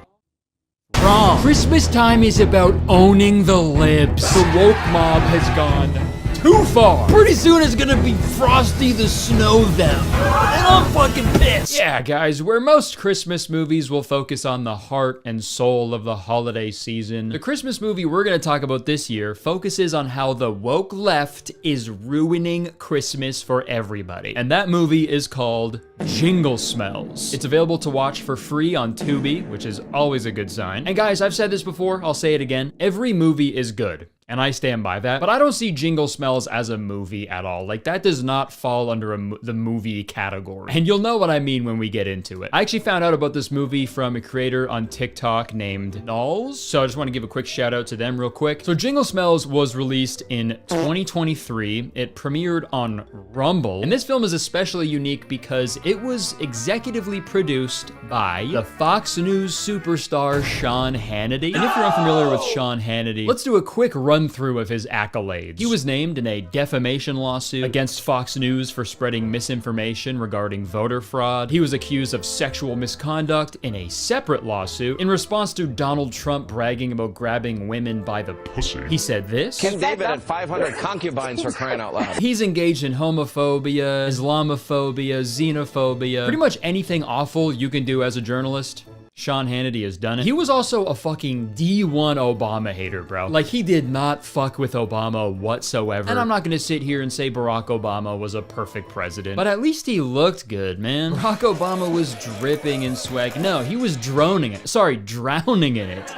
Wrong. Christmas time is about owning the libs. The woke mob has gone too far. Pretty soon it's gonna be Frosty the Snow them. And I'm fucking pissed. Yeah, guys, where most Christmas movies will focus on the heart and soul of the holiday season, the Christmas movie we're gonna talk about this year focuses on how the woke left is ruining Christmas for everybody. And that movie is called Jingle Smells. It's available to watch for free on Tubi, which is always a good sign. And guys, I've said this before, I'll say it again. Every movie is good, and I stand by that, but I don't see Jingle Smells as a movie at all. Like, that does not fall under the movie category. And you'll know what I mean when we get into it. I actually found out about this movie from a creator on TikTok named Nulls, so I just want to give a quick shout out to them real quick. So Jingle Smells was released in 2023. It premiered on Rumble, and this film is especially unique because it was executively produced by the Fox News superstar Sean Hannity. And if you're unfamiliar with Sean Hannity, let's do a quick run through of his accolades. He was named in a defamation lawsuit against Fox News for spreading misinformation regarding voter fraud. He was accused of sexual misconduct in a separate lawsuit in response to Donald Trump bragging about grabbing women by the pussy. He said this: King David had 500 concubines, for crying out loud. He's engaged in homophobia, Islamophobia, xenophobia, pretty much anything awful you can do as a journalist. Sean Hannity has done it. He was also a fucking D1 Obama hater, bro. Like, he did not fuck with Obama whatsoever. And I'm not gonna sit here and say Barack Obama was a perfect president, but at least he looked good, man. Barack Obama was dripping in swag. No, he was drowning in it.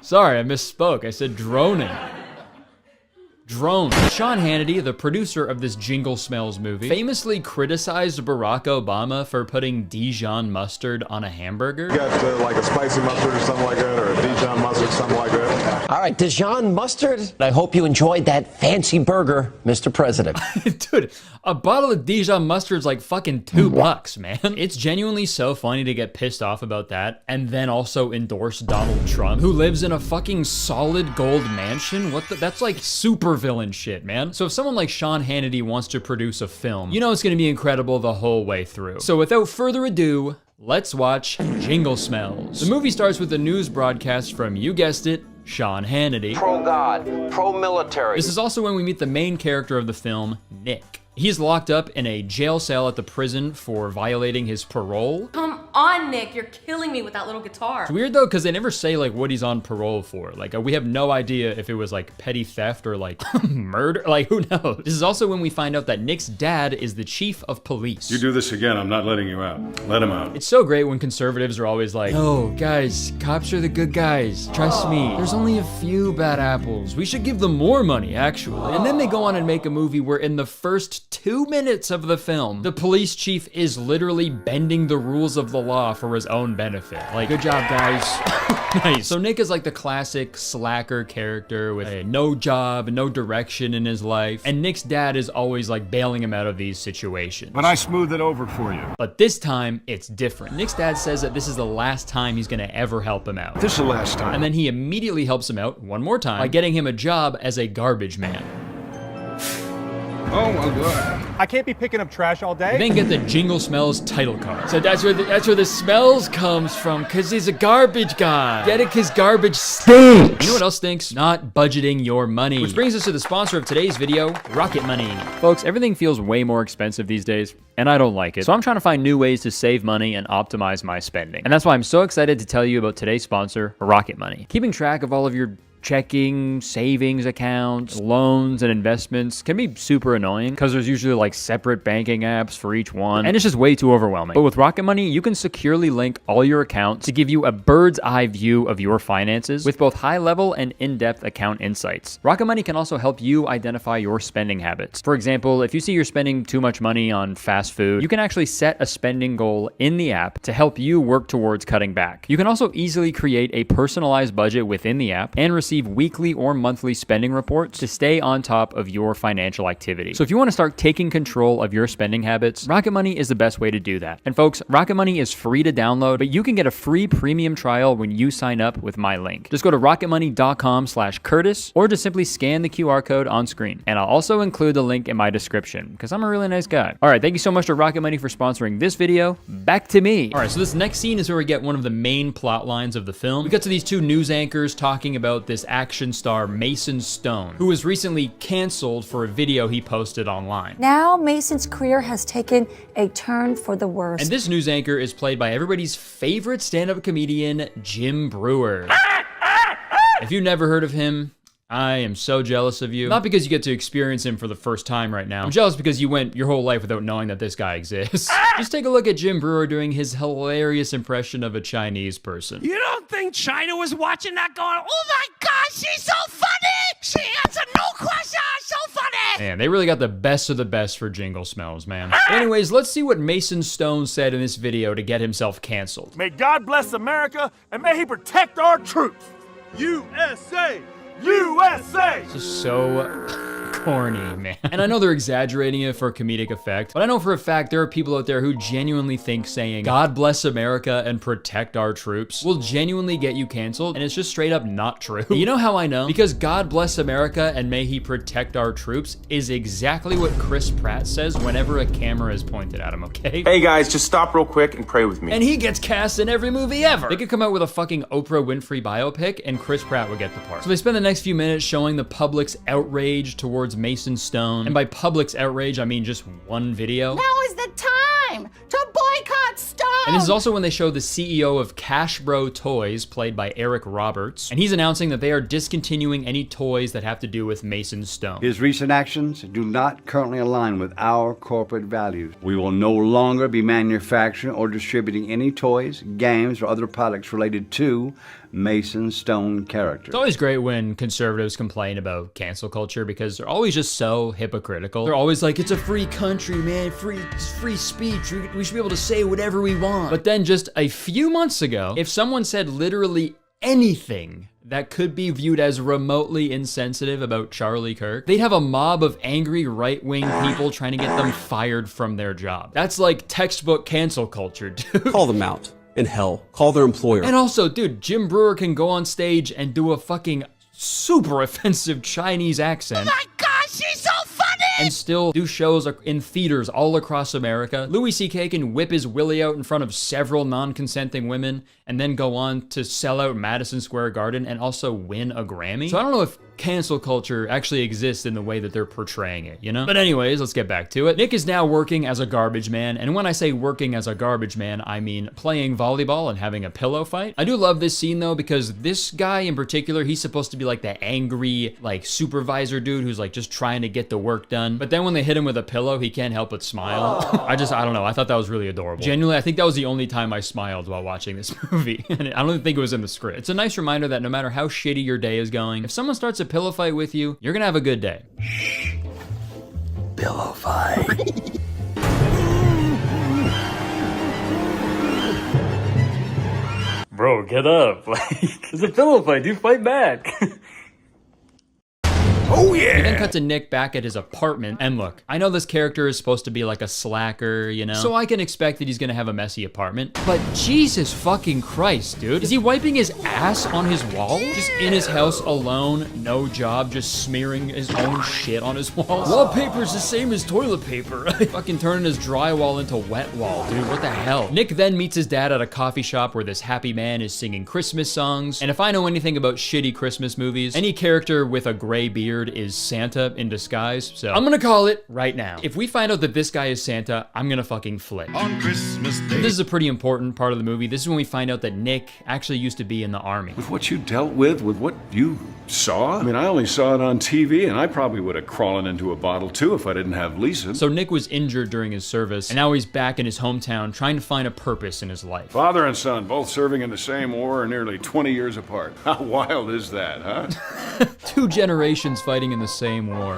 Sorry, I misspoke. I said droning. Drones. Sean Hannity, the producer of this Jingle Smells movie, famously criticized Barack Obama for putting Dijon mustard on a hamburger. You got like a spicy mustard or something like that, or a Dijon mustard, something like that. All right, Dijon mustard. I hope you enjoyed that fancy burger, Mr. President. Dude, a bottle of Dijon mustard's like fucking $2, man. It's genuinely so funny to get pissed off about that and then also endorse Donald Trump, who lives in a fucking solid gold mansion. That's like super villain shit, man. So if someone like Sean Hannity wants to produce a film, you know it's gonna be incredible the whole way through. So without further ado, let's watch Jingle Smells. The movie starts with a news broadcast from, you guessed it, Sean Hannity. Pro-God, pro-military. This is also when we meet the main character of the film, Nick. He's locked up in a jail cell at the prison for violating his parole. Come on, Nick, you're killing me with that little guitar. It's weird though, because they never say like what he's on parole for. Like we have no idea if it was like petty theft or like murder, like who knows? This is also when we find out that Nick's dad is the chief of police. You do this again, I'm not letting you out. Let him out. It's so great when conservatives are always like, no, guys, cops are the good guys. Trust me, there's only a few bad apples. We should give them more money, actually. And then they go on and make a movie where in the first 2 minutes of the film, the police chief is literally bending the rules of the law for his own benefit. Like, good job, guys. Nice. So Nick is like the classic slacker character with no job and no direction in his life. And Nick's dad is always like bailing him out of these situations. But I smooth it over for you. But this time, it's different. Nick's dad says that this is the last time he's gonna ever help him out. This is the last time. And then he immediately helps him out one more time by getting him a job as a garbage man. Oh my God. I can't be picking up trash all day. You then get the Jingle Smells title card. So that's where the smells comes from, cause he's a garbage guy. Get it? Cause garbage stinks. You know what else stinks? Not budgeting your money. Which brings us to the sponsor of today's video, Rocket Money. Folks, everything feels way more expensive these days, and I don't like it. So I'm trying to find new ways to save money and optimize my spending. And that's why I'm so excited to tell you about today's sponsor, Rocket Money. Keeping track of all of your checking, savings accounts, loans, and investments can be super annoying because there's usually like separate banking apps for each one, and it's just way too overwhelming. But with Rocket Money, you can securely link all your accounts to give you a bird's eye view of your finances with both high-level and in-depth account insights. Rocket Money can also help you identify your spending habits. For example, if you see you're spending too much money on fast food, you can actually set a spending goal in the app to help you work towards cutting back. You can also easily create a personalized budget within the app and receive weekly or monthly spending reports to stay on top of your financial activity. So if you want to start taking control of your spending habits, Rocket Money is the best way to do that. And folks, Rocket Money is free to download, but you can get a free premium trial when you sign up with my link. Just go to rocketmoney.com/Kurtis or just simply scan the QR code on screen. And I'll also include the link in my description because I'm a really nice guy. All right, thank you so much to Rocket Money for sponsoring this video. Back to me. All right, so this next scene is where we get one of the main plot lines of the film. We get to these two news anchors talking about this action star Mason Stone, who was recently canceled for a video he posted online. Now Mason's career has taken a turn for the worse. And this news anchor is played by everybody's favorite stand-up comedian, Jim Breuer. If you've never heard of him, I am so jealous of you. Not because you get to experience him for the first time right now. I'm jealous because you went your whole life without knowing that this guy exists. Just take a look at Jim Breuer doing his hilarious impression of a Chinese person. You don't think China was watching that going, oh my gosh, she's so funny! She answered no question, so funny! Man, they really got the best of the best for Jingle Smells, man. Anyways, let's see what Mason Stone said in this video to get himself canceled. May God bless America and may he protect our troops. USA! USA! This is so corny, man. And I know they're exaggerating it for comedic effect, but I know for a fact there are people out there who genuinely think saying God bless America and protect our troops will genuinely get you canceled, and it's just straight up not true. You know how I know? Because God bless America and may he protect our troops is exactly what Chris Pratt says whenever a camera is pointed at him, okay? Hey guys, just stop real quick and pray with me. And he gets cast in every movie ever. They could come out with a fucking Oprah Winfrey biopic and Chris Pratt would get the part. So they spend the next few minutes showing the public's outrage towards Mason Stone. And by public's outrage, I mean just one video. Now is the time to boycott Stone! And this is also when they show the CEO of Cash Bro Toys, played by Eric Roberts, and he's announcing that they are discontinuing any toys that have to do with Mason Stone. His recent actions do not currently align with our corporate values. We will no longer be manufacturing or distributing any toys, games, or other products related to Mason Stone characters. It's always great when conservatives complain about cancel culture because they're always just so hypocritical. They're always like, it's a free country, man, free speech. We should be able to say whatever we want. But then just a few months ago, if someone said literally anything that could be viewed as remotely insensitive about Charlie Kirk, they'd have a mob of angry right-wing people trying to get them fired from their job. That's like textbook cancel culture, dude. Call them out. In hell. Call their employer. And also, dude, Jim Brewer can go on stage and do a fucking super offensive Chinese accent. Oh my gosh, she's so funny! And still do shows in theaters all across America. Louis C.K. can whip his willy out in front of several non-consenting women and then go on to sell out Madison Square Garden and also win a Grammy. So I don't know if cancel culture actually exists in the way that they're portraying it, you know? But anyways, let's get back to it. Nick is now working as a garbage man, and when I say working as a garbage man, I mean playing volleyball and having a pillow fight. I do love this scene though, because this guy in particular, he's supposed to be like the angry, like supervisor dude who's like just trying to get the work done. But then when they hit him with a pillow, he can't help but smile. I don't know, I thought that was really adorable. Genuinely, I think that was the only time I smiled while watching this movie. And I don't even think it was in the script. It's a nice reminder that no matter how shitty your day is going, if someone starts a pillow fight with you, you're gonna have a good day. Pillow fight. Bro, get up. Like, it's a pillow fight, dude, fight back. Oh yeah! We then cut to Nick back at his apartment, and look, I know this character is supposed to be like a slacker, you know? So I can expect that he's gonna have a messy apartment, but Jesus fucking Christ, dude. Is he wiping his ass on his wall? Just in his house alone, no job, just smearing his own shit on his walls? Wallpaper's the same as toilet paper. Fucking turning his drywall into wet wall, dude, what the hell? Nick then meets his dad at a coffee shop where this happy man is singing Christmas songs, and if I know anything about shitty Christmas movies, any character with a gray beard is Santa in disguise, so I'm gonna call it right now. If we find out that this guy is Santa, I'm gonna fucking flip. On Christmas Day. This is a pretty important part of the movie. This is when we find out that Nick actually used to be in the army. With what you dealt with what you saw? I mean, I only saw it on TV, and I probably would have crawled into a bottle too if I didn't have Lisa. So Nick was injured during his service, and now he's back in his hometown trying to find a purpose in his life. Father and son, both serving in the same war, nearly 20 years apart. How wild is that, huh? 2 generations fighting in the same war.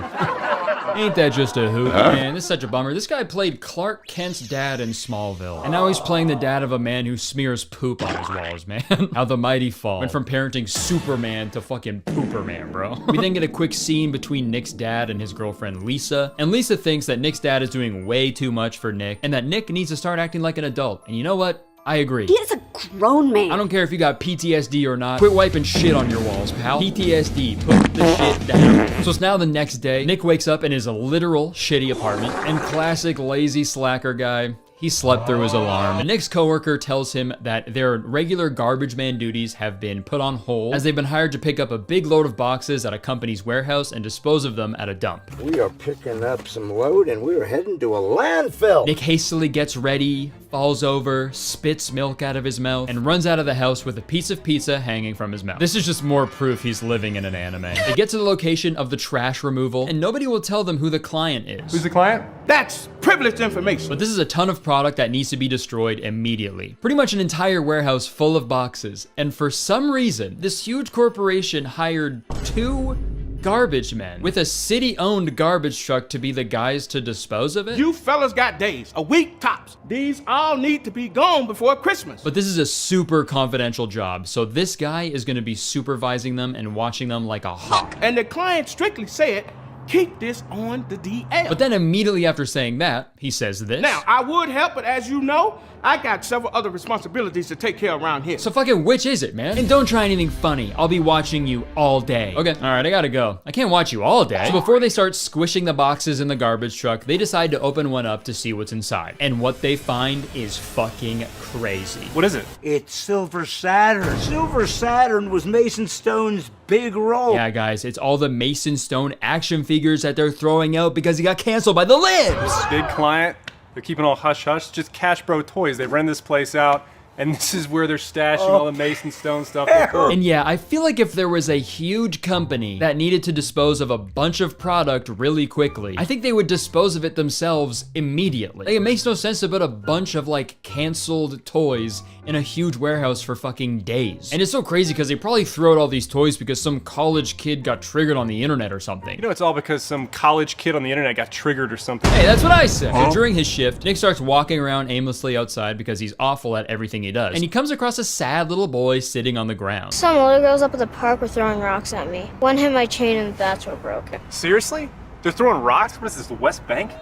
Ain't that just a hoot, man? This is such a bummer. This guy played Clark Kent's dad in Smallville, and now he's playing the dad of a man who smears poop on his walls, man. How the mighty fall. Went from parenting Superman to fucking Pooperman, bro. We then get a quick scene between Nick's dad and his girlfriend Lisa, and Lisa thinks that Nick's dad is doing way too much for Nick, and that Nick needs to start acting like an adult. And you know what? I agree. He is a grown man. I don't care if you got PTSD or not. Quit wiping shit on your walls, pal. PTSD, put the shit down. So it's now the next day. Nick wakes up in his literal shitty apartment, and classic lazy slacker guy, he slept through his alarm. And Nick's coworker tells him that their regular garbage man duties have been put on hold as they've been hired to pick up a big load of boxes at a company's warehouse and dispose of them at a dump. We are picking up some load and we're heading to a landfill. Nick hastily gets ready, falls over, spits milk out of his mouth, and runs out of the house with a piece of pizza hanging from his mouth. This is just more proof he's living in an anime. They get to the location of the trash removal, and nobody will tell them who the client is. Who's the client? That's privileged information. But this is a ton of product that needs to be destroyed immediately. Pretty much an entire warehouse full of boxes. And for some reason, this huge corporation hired 2 garbage men with a city-owned garbage truck to be the guys to dispose of it. You fellas got days, a week tops. These all need to be gone before Christmas. But this is a super confidential job, so this guy is gonna be supervising them and watching them like a hawk. And the client strictly said, keep this on the DL. But then immediately after saying that, he says this. Now, I would help, but as you know, I got several other responsibilities to take care of around here. So fucking which is it, man? And don't try anything funny. I'll be watching you all day. Okay, all right, I gotta go. I can't watch you all day. So before they start squishing the boxes in the garbage truck, they decide to open one up to see what's inside. And what they find is fucking crazy. What is it? It's Silver Saturn. Silver Saturn was Mason Stone's big role. Yeah, guys, it's all the Mason Stone action figures that they're throwing out because he got canceled by the libs. Big client. They're keeping all hush-hush. Just Cash Bro Toys. They rent this place out, and this is where they're stashing all the Mason Stone stuff. And yeah, I feel like if there was a huge company that needed to dispose of a bunch of product really quickly, I think they would dispose of it themselves immediately. Like, it makes no sense to put a bunch of like canceled toys in a huge warehouse for fucking days. And it's so crazy because they probably threw out all these toys because some college kid got triggered on the internet or something. You know, it's all because some college kid on the internet got triggered or something. Hey, that's what I said. So during his shift, Nick starts walking around aimlessly outside because he's awful at everything he does. And he comes across a sad little boy sitting on the ground. Some older girls up at the park were throwing rocks at me. One hit my chain and that's what broke it. Seriously? They're throwing rocks? What is this, the West Bank?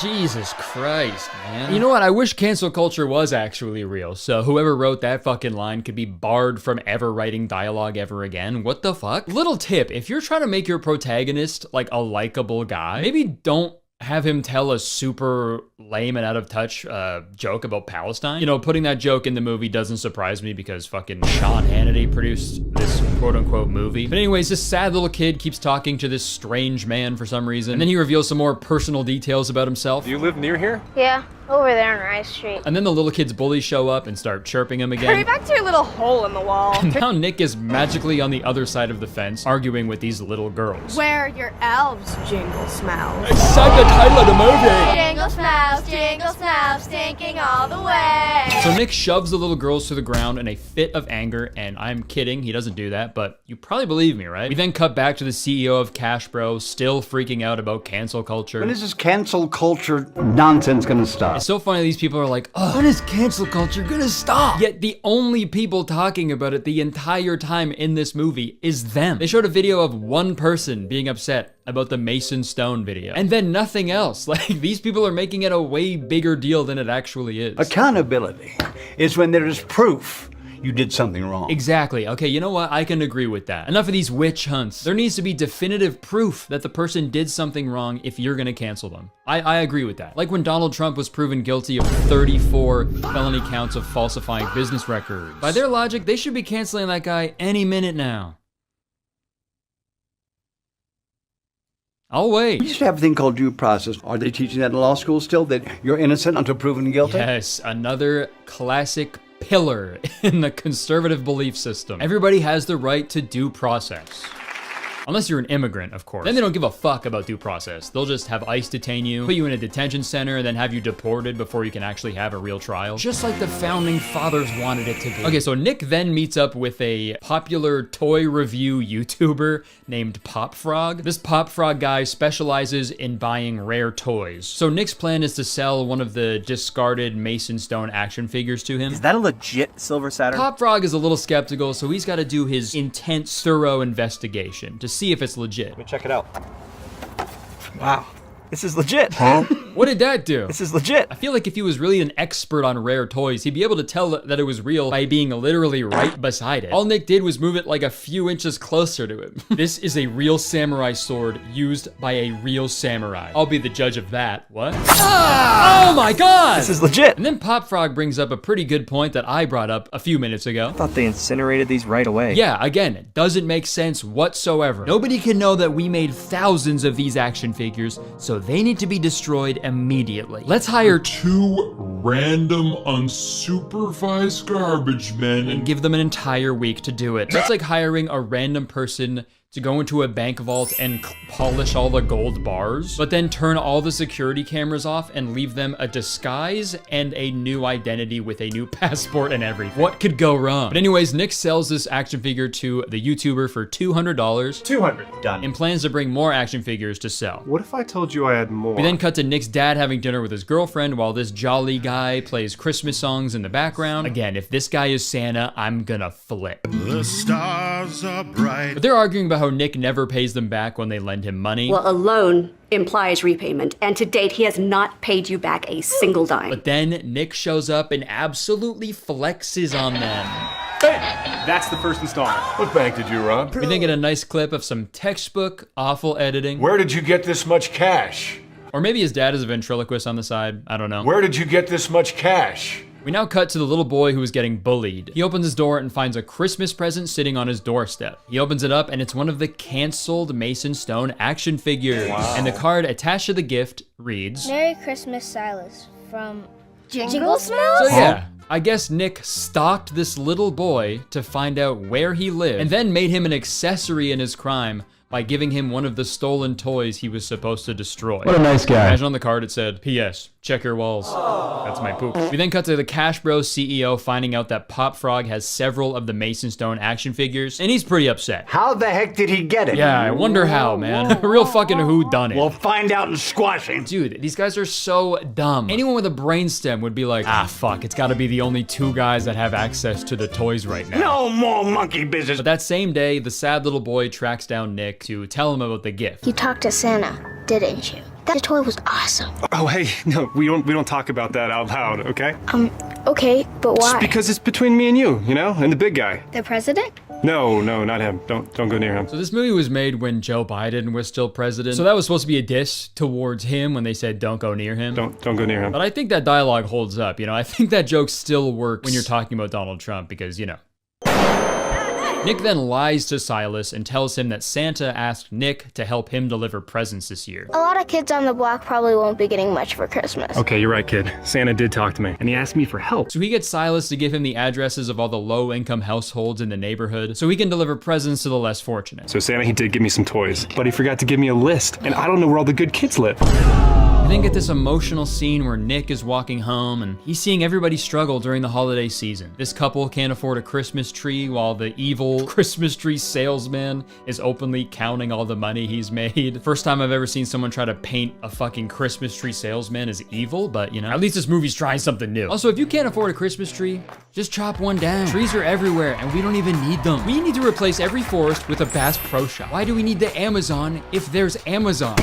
Jesus Christ, man. You know what? I wish cancel culture was actually real. So whoever wrote that fucking line could be barred from ever writing dialogue ever again. What the fuck? Little tip, if you're trying to make your protagonist like a likable guy, maybe don't have him tell a super lame and out of touch joke about Palestine. You know, putting that joke in the movie doesn't surprise me because fucking Sean Hannity produced this quote unquote movie. But anyways, this sad little kid keeps talking to this strange man for some reason. And then he reveals some more personal details about himself. Do you live near here? Yeah, over there on Rice Street. And then the little kid's bullies show up and start chirping him again. Hurry back to your little hole in the wall. And now Nick is magically on the other side of the fence, arguing with these little girls. Where are your elves, Jingle Smells? It's like the title of the movie. Jingle smells, stinking all the way. So Nick shoves the little girls to the ground in a fit of anger, and I'm kidding, he doesn't do that, but you probably believe me, right? We then cut back to the CEO of Cash Bro, still freaking out about cancel culture. When is this cancel culture nonsense gonna stop? It's so funny these people are like, oh, when is cancel culture gonna stop? Yet the only people talking about it the entire time in this movie is them. They showed a video of one person being upset about the Mason Stone video, and then nothing else. Like, these people are making it a way bigger deal than it actually is. Accountability is when there is proof you did something wrong. Exactly. Okay, you know what? I can agree with that. Enough of these witch hunts. There needs to be definitive proof that the person did something wrong if you're gonna cancel them. I agree with that. Like when Donald Trump was proven guilty of 34 felony counts of falsifying business records. By their logic, they should be canceling that guy any minute now. I'll wait. We used to have a thing called due process. Are they teaching that in law school still, that you're innocent until proven guilty? Yes, another classic pillar in the conservative belief system. Everybody has the right to due process. Unless you're an immigrant, of course. Then they don't give a fuck about due process. They'll just have ICE detain you, put you in a detention center, and then have you deported before you can actually have a real trial. Just like the founding fathers wanted it to be. Okay, so Nick then meets up with a popular toy review YouTuber named Pop Frog. This Pop Frog guy specializes in buying rare toys. So Nick's plan is to sell one of the discarded Mason Stone action figures to him. Is that a legit Silver Saturn? Pop Frog is a little skeptical, so he's got to do his intense, thorough investigation to see if it's legit. Let me check it out. Wow. This is legit. Huh? What did that do? This is legit. I feel like if he was really an expert on rare toys, he'd be able to tell that it was real by being literally right beside it. All Nick did was move it like a few inches closer to him. This is a real samurai sword used by a real samurai. I'll be the judge of that. What? Ah! Oh my god! This is legit. And then Pop Frog brings up a pretty good point that I brought up a few minutes ago. I thought they incinerated these right away. Yeah, again, it doesn't make sense whatsoever. Nobody can know that we made thousands of these action figures, so they need to be destroyed immediately. Let's hire 2 random unsupervised garbage men and give them an entire week to do it. That's like hiring a random person to go into a bank vault and polish all the gold bars, but then turn all the security cameras off and leave them a disguise and a new identity with a new passport and everything. What could go wrong? But anyways, Nick sells this action figure to the YouTuber for $200. $200, done. And plans to bring more action figures to sell. What if I told you I had more? We then cut to Nick's dad having dinner with his girlfriend while this jolly guy plays Christmas songs in the background. Again, if this guy is Santa, I'm gonna flip. The stars are bright. But they're arguing about how Nick never pays them back when they lend him money. Well, a loan implies repayment, and to date, he has not paid you back a single dime. But then Nick shows up and absolutely flexes on them. Hey, that's the first installment. What bank did you rob? We then get a nice clip of some textbook, awful editing. Where did you get this much cash? Or maybe his dad is a ventriloquist on the side, I don't know. Where did you get this much cash? We now cut to the little boy who is getting bullied. He opens his door and finds a Christmas present sitting on his doorstep. He opens it up and it's one of the canceled Mason Stone action figures. Wow. And the card attached to the gift reads, Merry Christmas, Silas, from Jingle Smells? So yeah, I guess Nick stalked this little boy to find out where he lived and then made him an accessory in his crime by giving him one of the stolen toys he was supposed to destroy. What a nice guy. Imagine on the card it said, P.S. Check your walls. That's my poop. We then cut to the Cash Bros CEO finding out that Pop Frog has several of the Mason Stone action figures, and he's pretty upset. How the heck did he get it? Yeah, I wonder how, man. A real fucking whodunit. We'll find out and squash him. Dude, these guys are so dumb. Anyone with a brainstem would be like, ah, fuck, it's gotta be the only two guys that have access to the toys right now. No more monkey business. But that same day, the sad little boy tracks down Nick to tell him about the gift. You talked to Santa, didn't you? That toy was awesome. Oh, hey, no, we don't talk about that out loud, okay? Okay, but why? Just because it's between me and you, you know, and the big guy. The president? No, not him. Don't go near him. So this movie was made when Joe Biden was still president. So that was supposed to be a diss towards him when they said don't go near him. Don't go near him. But I think that dialogue holds up, you know? I think that joke still works when you're talking about Donald Trump because, you know. Nick then lies to Silas and tells him that Santa asked Nick to help him deliver presents this year. A lot of kids on the block probably won't be getting much for Christmas. Okay, you're right, kid. Santa did talk to me, and he asked me for help. So he gets Silas to give him the addresses of all the low-income households in the neighborhood so he can deliver presents to the less fortunate. So Santa, he did give me some toys, but he forgot to give me a list, and I don't know where all the good kids live. We then get this emotional scene where Nick is walking home and he's seeing everybody struggle during the holiday season. This couple can't afford a Christmas tree while the evil Christmas tree salesman is openly counting all the money he's made. First time I've ever seen someone try to paint a fucking Christmas tree salesman as evil, but you know, at least this movie's trying something new. Also, if you can't afford a Christmas tree, just chop one down. Trees are everywhere and we don't even need them. We need to replace every forest with a Bass Pro Shop. Why do we need the Amazon if there's Amazon?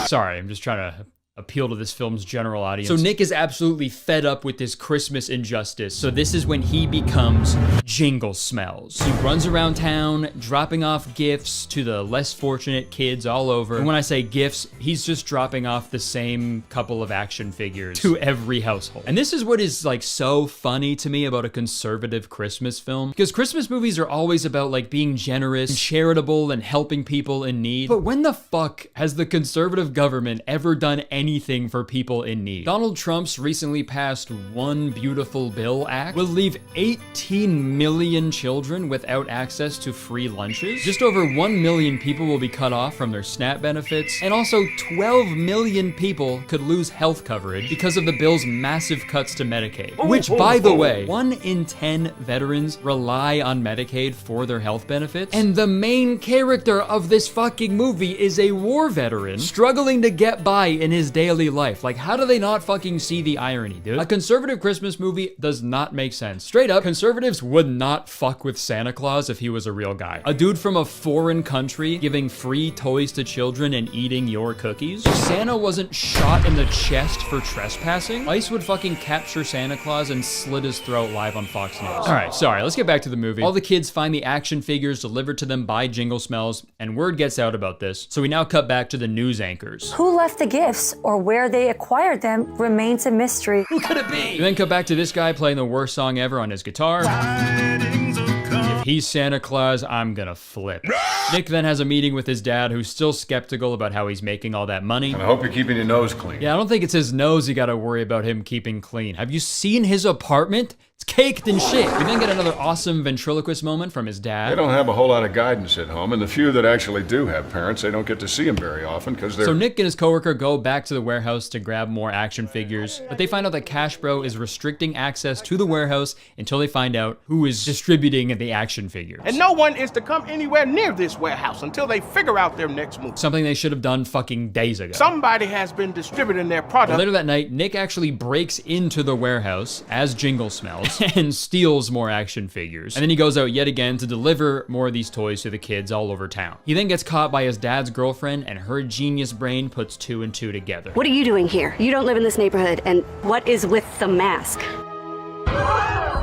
Sorry, I'm just trying to appeal to this film's general audience. So Nick is absolutely fed up with this Christmas injustice. So this is when he becomes Jingle Smells. He runs around town, dropping off gifts to the less fortunate kids all over. And when I say gifts, he's just dropping off the same couple of action figures to every household. And this is what is like so funny to me about a conservative Christmas film. Because Christmas movies are always about like being generous and charitable and helping people in need. But when the fuck has the conservative government ever done anything for people in need? Donald Trump's recently passed One Beautiful Bill Act will leave 18 million children without access to free lunches. Just over 1 million people will be cut off from their SNAP benefits, and also 12 million people could lose health coverage because of the bill's massive cuts to Medicaid. Which, by the way, 1 in 10 veterans rely on Medicaid for their health benefits, and the main character of this fucking movie is a war veteran struggling to get by in his daily life. Like, how do they not fucking see the irony, dude? A conservative Christmas movie does not make sense. Straight up, conservatives would not fuck with Santa Claus if he was a real guy. A dude from a foreign country giving free toys to children and eating your cookies? If Santa wasn't shot in the chest for trespassing, ICE would fucking capture Santa Claus and slit his throat live on Fox News. Alright, sorry, let's get back to the movie. All the kids find the action figures delivered to them by Jingle Smells, and word gets out about this. So we now cut back to the news anchors. Who left the gifts or where they acquired them remains a mystery. Who could it be? We then cut back to this guy playing the worst song ever on his guitar. If he's Santa Claus, I'm gonna flip. Nick then has a meeting with his dad, who's still skeptical about how he's making all that money. And I hope you're keeping your nose clean. Yeah, I don't think it's his nose you gotta worry about him keeping clean. Have you seen his apartment? It's caked in shit. We then get another awesome ventriloquist moment from his dad. They don't have a whole lot of guidance at home, and the few that actually do have parents, they don't get to see them very often because they're... So Nick and his coworker go back to the warehouse to grab more action figures, but they find out that Cash Bro is restricting access to the warehouse until they find out who is distributing the action figures. And no one is to come anywhere near this warehouse until they figure out their next move. Something they should have done fucking days ago. Somebody has been distributing their product. But later that night, Nick actually breaks into the warehouse as Jingle Smells and steals more action figures. And then he goes out yet again to deliver more of these toys to the kids all over town. He then gets caught by his dad's girlfriend, and her genius brain puts 2 and 2 together. What are you doing here? You don't live in this neighborhood, and what is with the mask?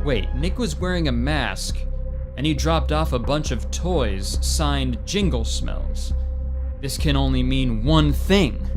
Wait, Nick was wearing a mask, and he dropped off a bunch of toys signed Jingle Smells. This can only mean one thing.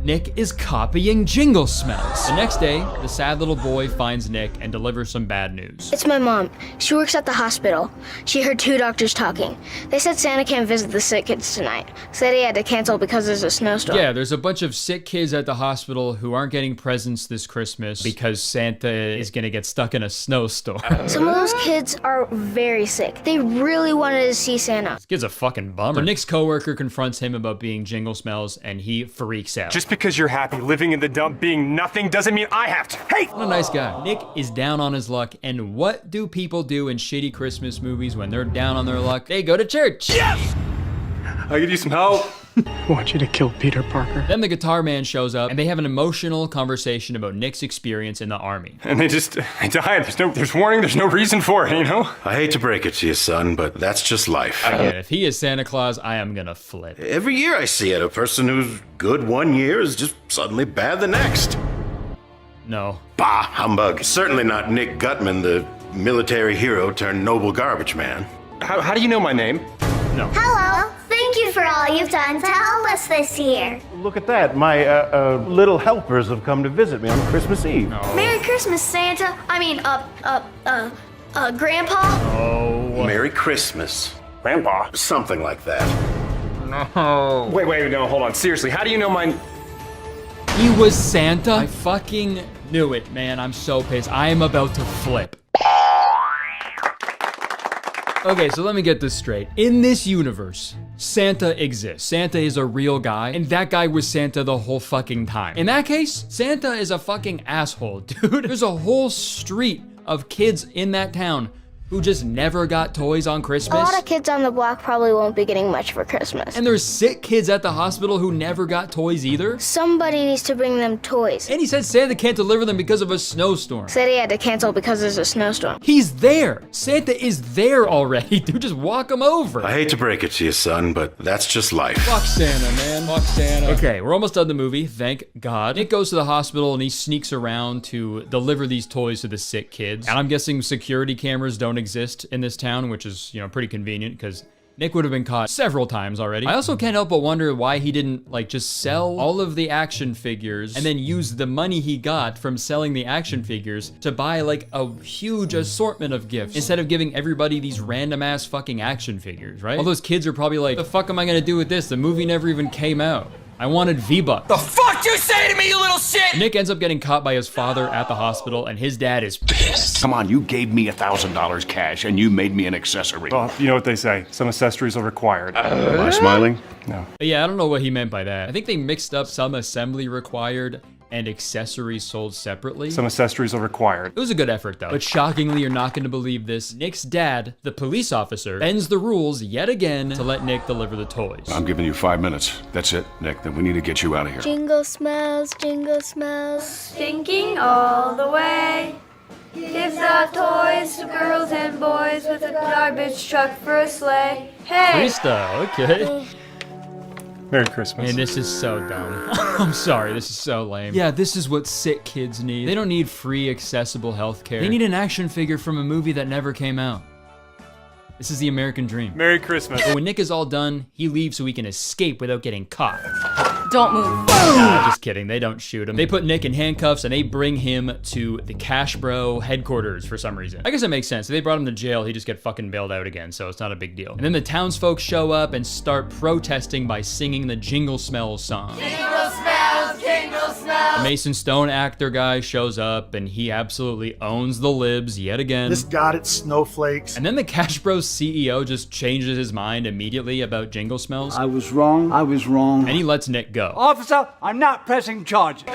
Nick is copying Jingle Smells. The next day, the sad little boy finds Nick and delivers some bad news. It's my mom. She works at the hospital. She heard 2 doctors talking. They said Santa can't visit the sick kids tonight. Said he had to cancel because there's a snowstorm. Yeah, there's a bunch of sick kids at the hospital who aren't getting presents this Christmas because Santa is gonna get stuck in a snowstorm. Some of those kids are very sick. They really wanted to see Santa. This kid's a fucking bummer. So Nick's coworker confronts him about being Jingle Smells and he freaks out. Just because you're happy living in the dump being nothing doesn't mean I have to. Hey! What a nice guy. Nick is down on his luck, and what do people do in shitty Christmas movies when they're down on their luck? They go to church. Yes! I could use some help. I want you to kill Peter Parker. Then the guitar man shows up, and they have an emotional conversation about Nick's experience in the army. And they die. There's warning, there's no reason for it, you know? I hate to break it to you, son, but that's just life. I get it. If he is Santa Claus, I am gonna flip. Every year I see it. A person who's good one year is just suddenly bad the next. No. Bah, humbug. Certainly not Nick Gutman, the military hero turned noble garbage man. How do you know my name? No. Hello. Thank you for all you've done to help us this year. Look at that. My little helpers have come to visit me on Christmas Eve. No. Merry Christmas, Santa. Grandpa. Oh. Merry Christmas. Grandpa. Something like that. No. Wait, no, hold on. Seriously, how do you know my... He was Santa? I fucking knew it, man. I'm so pissed. I am about to flip. Okay, so let me get this straight. In this universe, Santa exists. Santa is a real guy, and that guy was Santa the whole fucking time. In that case, Santa is a fucking asshole, dude. There's a whole street of kids in that town who just never got toys on Christmas. A lot of kids on the block probably won't be getting much for Christmas. And there's sick kids at the hospital who never got toys either. Somebody needs to bring them toys. And he said Santa can't deliver them because of a snowstorm. Said he had to cancel because there's a snowstorm. He's there. Santa is there already. Dude, just walk him over. I hate to break it to you, son, but that's just life. Fuck Santa, man. Fuck Santa. Okay, we're almost done the movie, thank God. Nick goes to the hospital and he sneaks around to deliver these toys to the sick kids. And I'm guessing security cameras don't exist in this town, which is, you know, pretty convenient because Nick would have been caught several times already. I also can't help but wonder why he didn't like just sell all of the action figures and then use the money he got from selling the action figures to buy like a huge assortment of gifts instead of giving everybody these random ass fucking action figures, right? All those kids are probably like, the fuck am I gonna do with this? The movie never even came out. I wanted V-Bucks. The fuck you say to me, you little shit? Nick ends up getting caught by his father at the hospital, and his dad is pissed. Come on, you gave me $1,000 cash, and you made me an accessory. Well, you know what they say. Some accessories are required. Am I smiling? No. But yeah, I don't know what he meant by that. I think they mixed up some assembly required and accessories sold separately. Some accessories are required. It was a good effort though. But shockingly, you're not gonna believe this. Nick's dad, the police officer, bends the rules yet again to let Nick deliver the toys. I'm giving you 5 minutes. That's it, Nick. Then we need to get you out of here. Jingle smells, Stinking all the way. Gives out toys to girls and boys with a garbage truck for a sleigh. Hey! Freestyle, okay. Merry Christmas. Man, this is so dumb. I'm sorry, this is so lame. Yeah, this is what sick kids need. They don't need free, accessible healthcare. They need an action figure from a movie that never came out. This is the American dream. Merry Christmas. But when Nick is all done, he leaves so he can escape without getting caught. Don't move. Nah, just kidding. They don't shoot him. They put Nick in handcuffs and they bring him to the Cash Bro headquarters for some reason. I guess it makes sense. If they brought him to jail, he'd just get fucking bailed out again, so it's not a big deal. And then the townsfolk show up and start protesting by singing the Jingle Smells song. Jingle smells, jingle smells. The Mason Stone actor guy shows up and he absolutely owns the libs yet again. This got it, snowflakes. And then the Cash Bros CEO just changes his mind immediately about Jingle Smells. I was wrong. I was wrong. And he lets Nick go. Officer, I'm not pressing charges.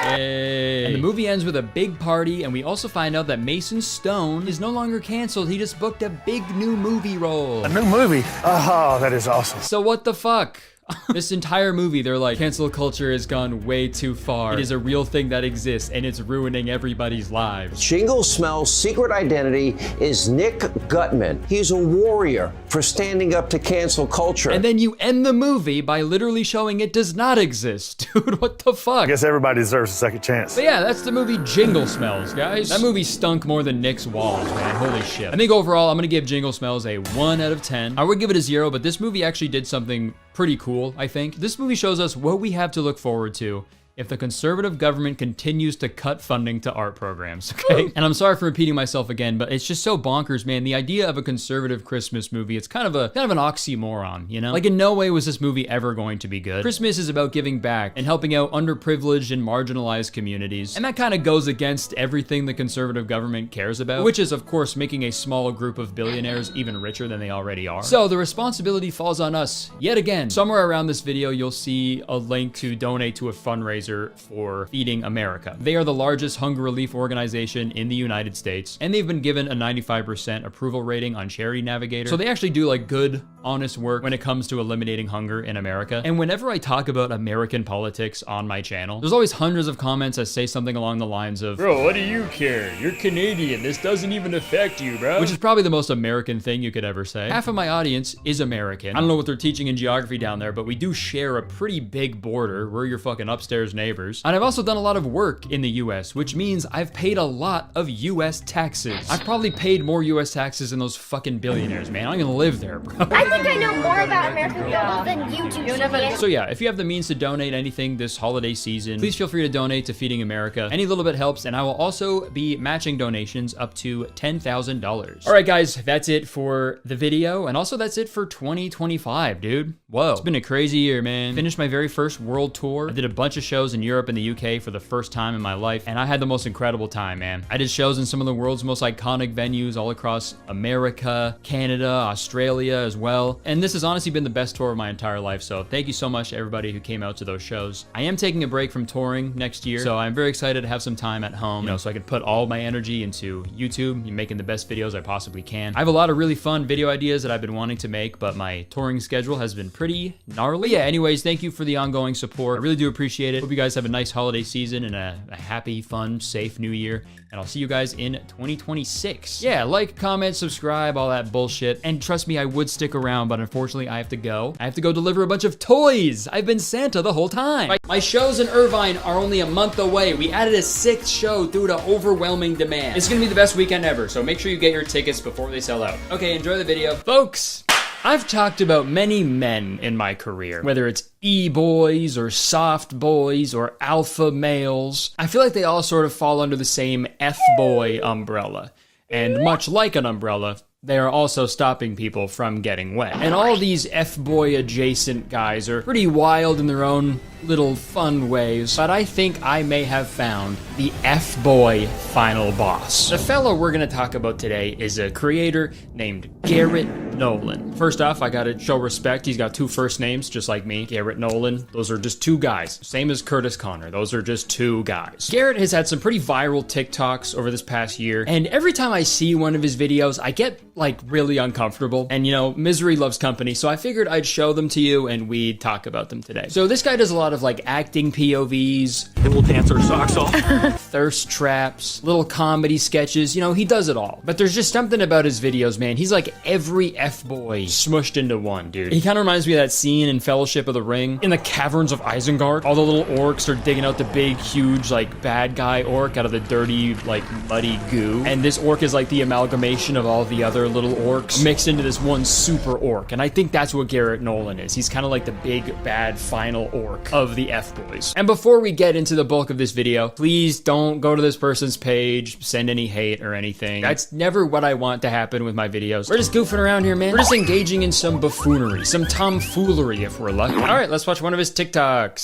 Yay. And the movie ends with a big party, and we also find out that Mason Stone is no longer canceled. He just booked a big new movie role. A new movie? Oh, that is awesome. So what the fuck? This entire movie, they're like, cancel culture has gone way too far. It is a real thing that exists, and it's ruining everybody's lives. Jingle Smell's secret identity is Nick Gutman. He's a warrior for standing up to cancel culture. And then you end the movie by literally showing it does not exist. Dude, what the fuck? I guess everybody deserves a second chance. But yeah, that's the movie Jingle Smells, guys. That movie stunk more than Nick's walls, man. Holy shit. I think overall, I'm gonna give Jingle Smells a 1 out of 10. I would give it a 0, but this movie actually did something pretty cool, I think. This movie shows us what we have to look forward to if the conservative government continues to cut funding to art programs, okay? And I'm sorry for repeating myself again, but it's just so bonkers, man. The idea of a conservative Christmas movie, it's kind of an oxymoron, you know? Like, in no way was this movie ever going to be good. Christmas is about giving back and helping out underprivileged and marginalized communities. And that kind of goes against everything the conservative government cares about, which is, of course, making a small group of billionaires even richer than they already are. So the responsibility falls on us yet again. Somewhere around this video, you'll see a link to donate to a fundraiser for Feeding America. They are the largest hunger relief organization in the United States, and they've been given a 95% approval rating on Charity Navigator. So they actually do like good, honest work when it comes to eliminating hunger in America. And whenever I talk about American politics on my channel, there's always hundreds of comments that say something along the lines of, "Bro, what do you care? You're Canadian. This doesn't even affect you, bro." Which is probably the most American thing you could ever say. Half of my audience is American. I don't know what they're teaching in geography down there, but we do share a pretty big border. We're your fucking upstairs neighbors. And I've also done a lot of work in the US, which means I've paid a lot of US taxes. I've probably paid more US taxes than those fucking billionaires, man. I'm gonna live there, bro. I think I know more about American people than you do. So yeah, if you have the means to donate anything this holiday season, please feel free to donate to Feeding America. Any little bit helps, and I will also be matching donations up to $10,000. All right, guys, that's it for the video, and also that's it for 2025, dude. Whoa, it's been a crazy year, man. Finished my very first world tour. I did a bunch of shows in Europe and the UK for the first time in my life, and I had the most incredible time, man. I did shows in some of the world's most iconic venues all across America, Canada, Australia as well, and this has honestly been the best tour of my entire life, so thank you so much to everybody who came out to those shows. I am taking a break from touring next year, so I'm very excited to have some time at home, you know, so I can put all my energy into YouTube and making the best videos I possibly can. I have a lot of really fun video ideas that I've been wanting to make, but my touring schedule has been pretty gnarly. But yeah, anyways, thank you for the ongoing support. I really do appreciate it. Hope you guys have a nice holiday season and a happy, fun, safe new year, and I'll see you guys in 2026. Yeah, like, comment, subscribe, all that bullshit, and trust me, I would stick around, but unfortunately, I have to go. I have to go deliver a bunch of toys. I've been Santa the whole time. My shows in Irvine are only a month away. We added a 6th show due to overwhelming demand. It's gonna be the best weekend ever, so make sure you get your tickets before they sell out. Okay, enjoy the video. Folks, I've talked about many men in my career, whether it's e-boys or soft boys or alpha males. I feel like they all sort of fall under the same F-boy umbrella. And much like an umbrella, they are also stopping people from getting wet. And all these F-boy adjacent guys are pretty wild in their own little fun ways, but I think I may have found the F-boy final boss. The fellow we're gonna talk about today is a creator named Garrett Nolan. First off, I gotta show respect. He's got 2 first names, just like me, Garrett Nolan. Those are just 2 guys. Same as Kurtis Conner. Those are just 2 guys. Garrett has had some pretty viral TikToks over this past year, and every time I see one of his videos, I get like really uncomfortable. And you know, misery loves company, so I figured I'd show them to you and we'd talk about them today. So this guy does a lot of like acting POVs. And we'll dance our socks off. Thirst traps, little comedy sketches, you know, he does it all. But there's just something about his videos, man. He's like every F-boy smushed into one, dude. He kind of reminds me of that scene in Fellowship of the Ring in the caverns of Isengard. All the little orcs are digging out the big, huge, like bad guy orc out of the dirty, like muddy goo. And this orc is like the amalgamation of all the other little orcs mixed into this one super orc. And I think that's what Garrett Nolan is. He's kind of like the big, bad final orc of the F-boys. And before we get into the bulk of this video, please don't go to this person's page, send any hate or anything. That's never what I want to happen with my videos. We're just goofing around here, man. We're just engaging in some buffoonery, some tomfoolery if we're lucky. All right, let's watch one of his TikToks.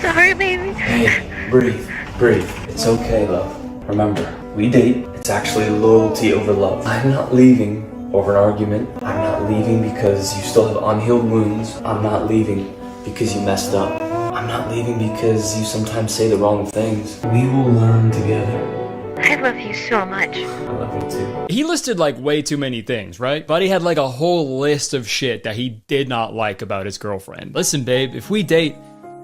Sorry, baby. Hey, breathe, breathe. It's okay, love. Remember, we date. It's actually loyalty over love. I'm not leaving over an argument. I'm not leaving because you still have unhealed wounds. I'm not leaving because you messed up. I'm not leaving because you sometimes say the wrong things. We will learn together. I love you so much. I love you too. He listed like way too many things, right? But he had like a whole list of shit that he did not like about his girlfriend. Listen, babe, if we date,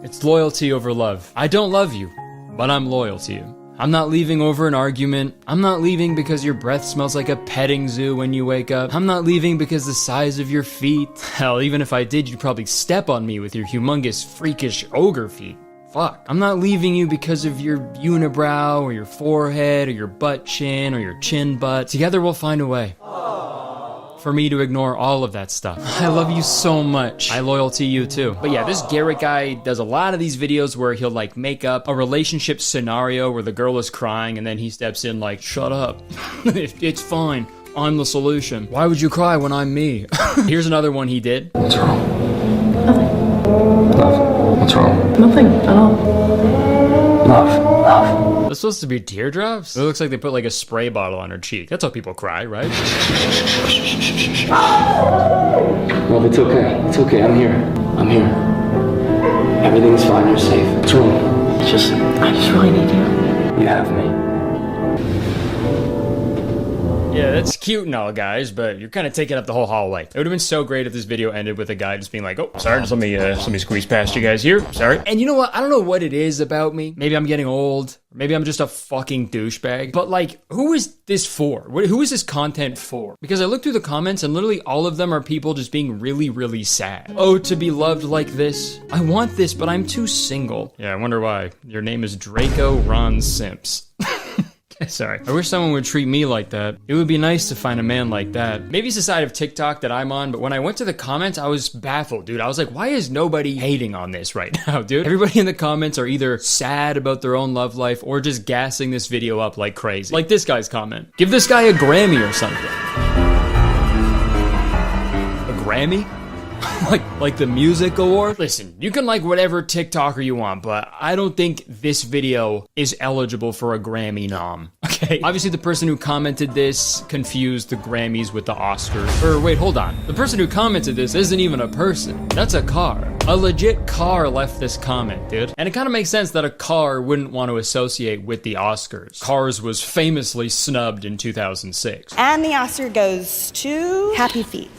it's loyalty over love. I don't love you, but I'm loyal to you. I'm not leaving over an argument. I'm not leaving because your breath smells like a petting zoo when you wake up. I'm not leaving because the size of your feet. Hell, even if I did, you'd probably step on me with your humongous, freakish ogre feet. Fuck. I'm not leaving you because of your unibrow or your forehead or your butt chin or your chin butt. Together we'll find a way. for me to ignore all of that stuff. I love you so much. I loyal to you too. But yeah, this Garrett guy does a lot of these videos where he'll like make up a relationship scenario where the girl is crying and then he steps in like, shut up. It's fine. I'm the solution. Why would you cry when I'm me? Here's another one he did. What's wrong? Nothing. Love. What's wrong? Nothing at all. Love. That's supposed to be teardrops? It looks like they put like a spray bottle on her cheek. That's how people cry, right? Love, it's okay. It's okay. I'm here. I'm here. Everything's fine. You're safe. What's wrong? I just really need you. You have me. Yeah, that's cute and all, guys, but you're kind of taking up the whole hallway. It would have been so great if this video ended with a guy just being like, oh, sorry, just let me squeeze past you guys here. Sorry. And you know what? I don't know what it is about me. Maybe I'm getting old. Maybe I'm just a fucking douchebag. But like, who is this for? Who is this content for? Because I looked through the comments and literally all of them are people just being really, really sad. Oh, to be loved like this. I want this, but I'm too single. Yeah, I wonder why. Your name is Draco Ron Simps. Sorry. I wish someone would treat me like that. It would be nice to find a man like that. Maybe it's the side of TikTok that I'm on, but when I went to the comments, I was baffled, dude. I was like, why is nobody hating on this right now, dude? Everybody in the comments are either sad about their own love life or just gassing this video up like crazy. Like this guy's comment. Give this guy a Grammy or something. A Grammy? like the music award? Listen, you can like whatever TikToker you want, but I don't think this video is eligible for a Grammy nom. Okay? Obviously, the person who commented this confused the Grammys with the Oscars. Or wait, hold on. The person who commented this isn't even a person. That's a car. A legit car left this comment, dude. And it kind of makes sense that a car wouldn't want to associate with the Oscars. Cars was famously snubbed in 2006. And the Oscar goes to Happy Feet.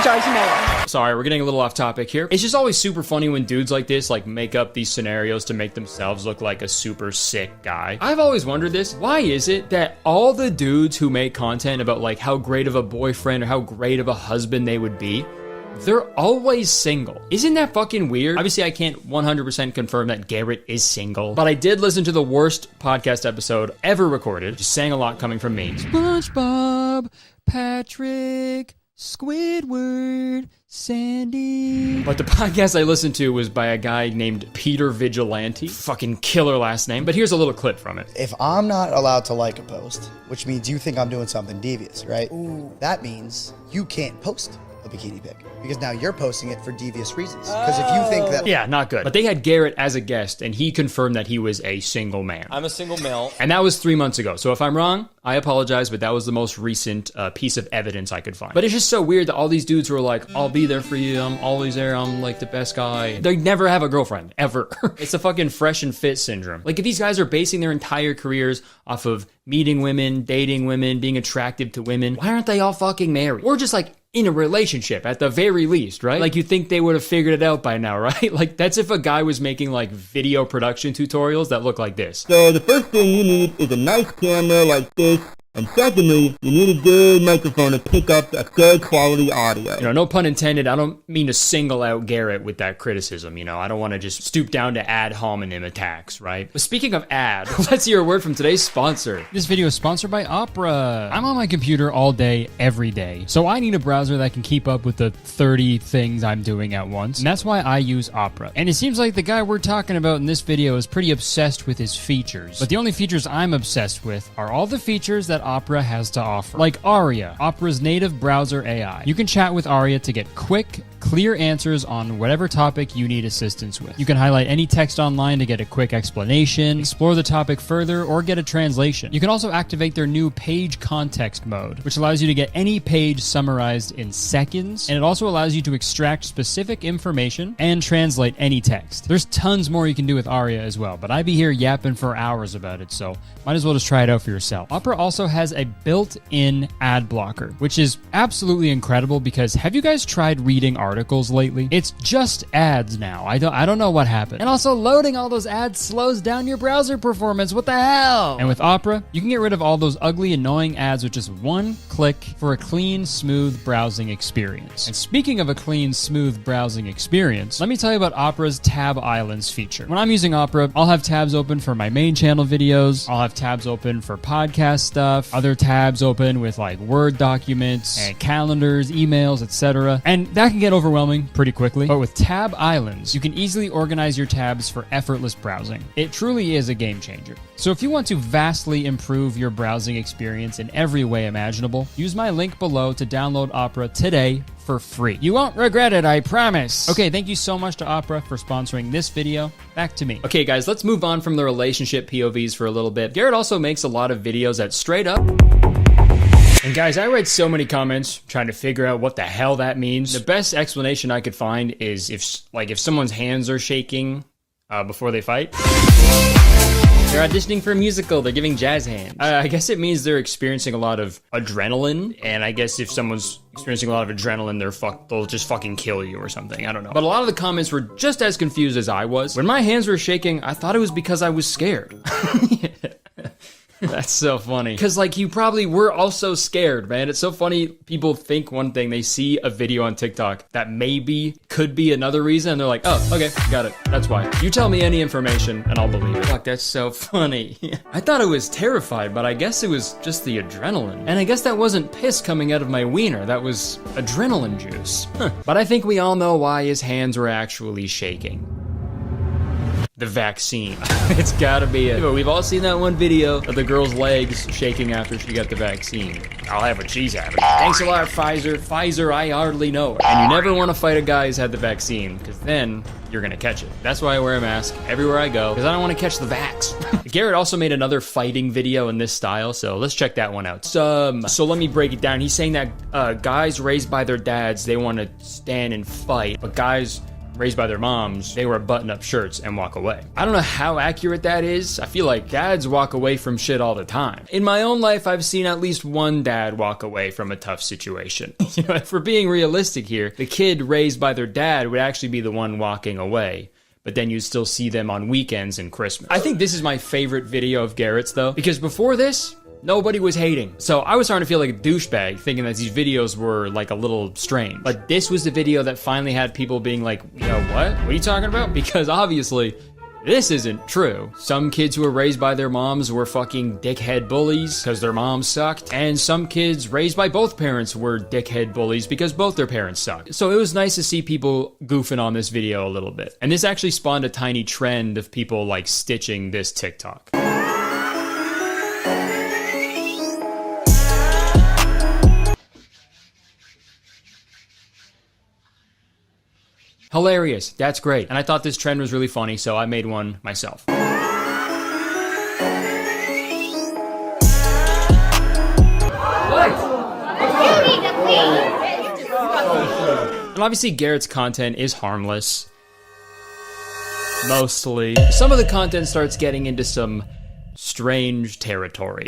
George Miller. Sorry, we're getting a little off topic here. It's just always super funny when dudes like this like make up these scenarios to make themselves look like a super sick guy. I've always wondered this. Why is it that all the dudes who make content about like how great of a boyfriend or how great of a husband they would be, they're always single? Isn't that fucking weird? Obviously, I can't 100% confirm that Garrett is single, but I did listen to the worst podcast episode ever recorded. Just saying a lot coming from me. SpongeBob, Patrick, Squidward, Sandy. But the podcast I listened to was by a guy named Peter Vigilante. Fucking killer last name. But here's a little clip from it. If I'm not allowed to like a post, which means you think I'm doing something devious, right? Ooh. That means you can't post a bikini pic because now you're posting it for devious reasons. Because if you think that... Yeah, not good. But they had Garrett as a guest and he confirmed that he was a single man. I'm a single male. And that was 3 months ago. So if I'm wrong, I apologize, but that was the most recent piece of evidence I could find. But it's just so weird that all these dudes who are like, I'll be there for you, I'm always there, I'm like the best guy. They never have a girlfriend, ever. It's a fucking fresh and fit syndrome. Like if these guys are basing their entire careers off of meeting women, dating women, being attractive to women, why aren't they all fucking married? Or just like in a relationship at the very least, right? Like you think they would have figured it out by now, right? Like that's if a guy was making like video production tutorials that look like this. So the first thing you need is a nice camera like this. And secondly, you need a good microphone to pick up a good quality audio. You know, no pun intended, I don't mean to single out Garrett with that criticism, you know, I don't want to just stoop down to ad hominem attacks, right? But speaking of ad, let's hear a word from today's sponsor. This video is sponsored by Opera. I'm on my computer all day, every day, so I need a browser that can keep up with the 30 things I'm doing at once, and that's why I use Opera. And it seems like the guy we're talking about in this video is pretty obsessed with his features, but the only features I'm obsessed with are all the features that Opera has to offer. Like Aria, Opera's native browser AI. You can chat with Aria to get quick, clear answers on whatever topic you need assistance with. You can highlight any text online to get a quick explanation, explore the topic further, or get a translation. You can also activate their new page context mode, which allows you to get any page summarized in seconds, and it also allows you to extract specific information and translate any text. There's tons more you can do with Aria as well, but I'd be here yapping for hours about it, so might as well just try it out for yourself. Opera also has a built-in ad blocker, which is absolutely incredible because have you guys tried reading articles articles lately. It's just ads now. I don't know what happened. And also loading all those ads slows down your browser performance. What the hell? And with Opera, you can get rid of all those ugly, annoying ads with just one click for a clean, smooth browsing experience. And speaking of a clean, smooth browsing experience, let me tell you about Opera's Tab Islands feature. When I'm using Opera, I'll have tabs open for my main channel videos. I'll have tabs open for podcast stuff, other tabs open with like Word documents and calendars, emails, etc. And that can get overwhelming pretty quickly. But with Tab Islands, you can easily organize your tabs for effortless browsing. It truly is a game changer. So if you want to vastly improve your browsing experience in every way imaginable, use my link below to download Opera today for free. You won't regret it, I promise. Okay, thank you so much to Opera for sponsoring this video. Back to me. Okay, guys, let's move on from the relationship POVs for a little bit. Garrett also makes a lot of videos that straight up... And guys, I read so many comments trying to figure out what the hell that means. The best explanation I could find is if someone's hands are shaking before they fight. They're auditioning for a musical. They're giving jazz hands. I guess it means they're experiencing a lot of adrenaline. And I guess if someone's experiencing a lot of adrenaline, they'll just fucking kill you or something. I don't know. But a lot of the comments were just as confused as I was. When my hands were shaking, I thought it was because I was scared. That's so funny. Because, like, you probably were also scared, man. It's so funny. People think one thing. They see a video on TikTok that maybe could be another reason. And they're like, oh, okay, got it. That's why. You tell me any information and I'll believe it. Fuck, that's so funny. I thought I was terrified, but I guess it was just the adrenaline. And I guess that wasn't piss coming out of my wiener. That was adrenaline juice. But I think we all know why his hands were actually shaking. The vaccine. It's gotta be it. We've all seen that one video of the girl's legs shaking after she got the vaccine. I'll have what she's having. Thanks a lot, Pfizer. Pfizer, I hardly know her. And you never want to fight a guy who's had the vaccine, because then you're gonna catch it. That's why I wear a mask everywhere I go, because I don't want to catch the vax. Garrett also made another fighting video in this style, so let's check that one out. So let me break it down. He's saying that guys raised by their dads, they want to stand and fight, but guys raised by their moms, they wear button-up shirts and walk away. I don't know how accurate that is. I feel like dads walk away from shit all the time. In my own life, I've seen at least one dad walk away from a tough situation. You know, if we're being realistic here, the kid raised by their dad would actually be the one walking away. But then you'd still see them on weekends and Christmas. I think this is my favorite video of Garrett's though, because before this, nobody was hating. So I was starting to feel like a douchebag, thinking that these videos were like a little strange. But this was the video that finally had people being like, you know what? What are you talking about? Because obviously, this isn't true. Some kids who were raised by their moms were fucking dickhead bullies because their moms sucked. And some kids raised by both parents were dickhead bullies because both their parents sucked. So it was nice to see people goofing on this video a little bit. And this actually spawned a tiny trend of people like stitching this TikTok. Hilarious, that's great. And I thought this trend was really funny, so I made one myself. And obviously Garrett's content is harmless. Mostly. Some of the content starts getting into some strange territory.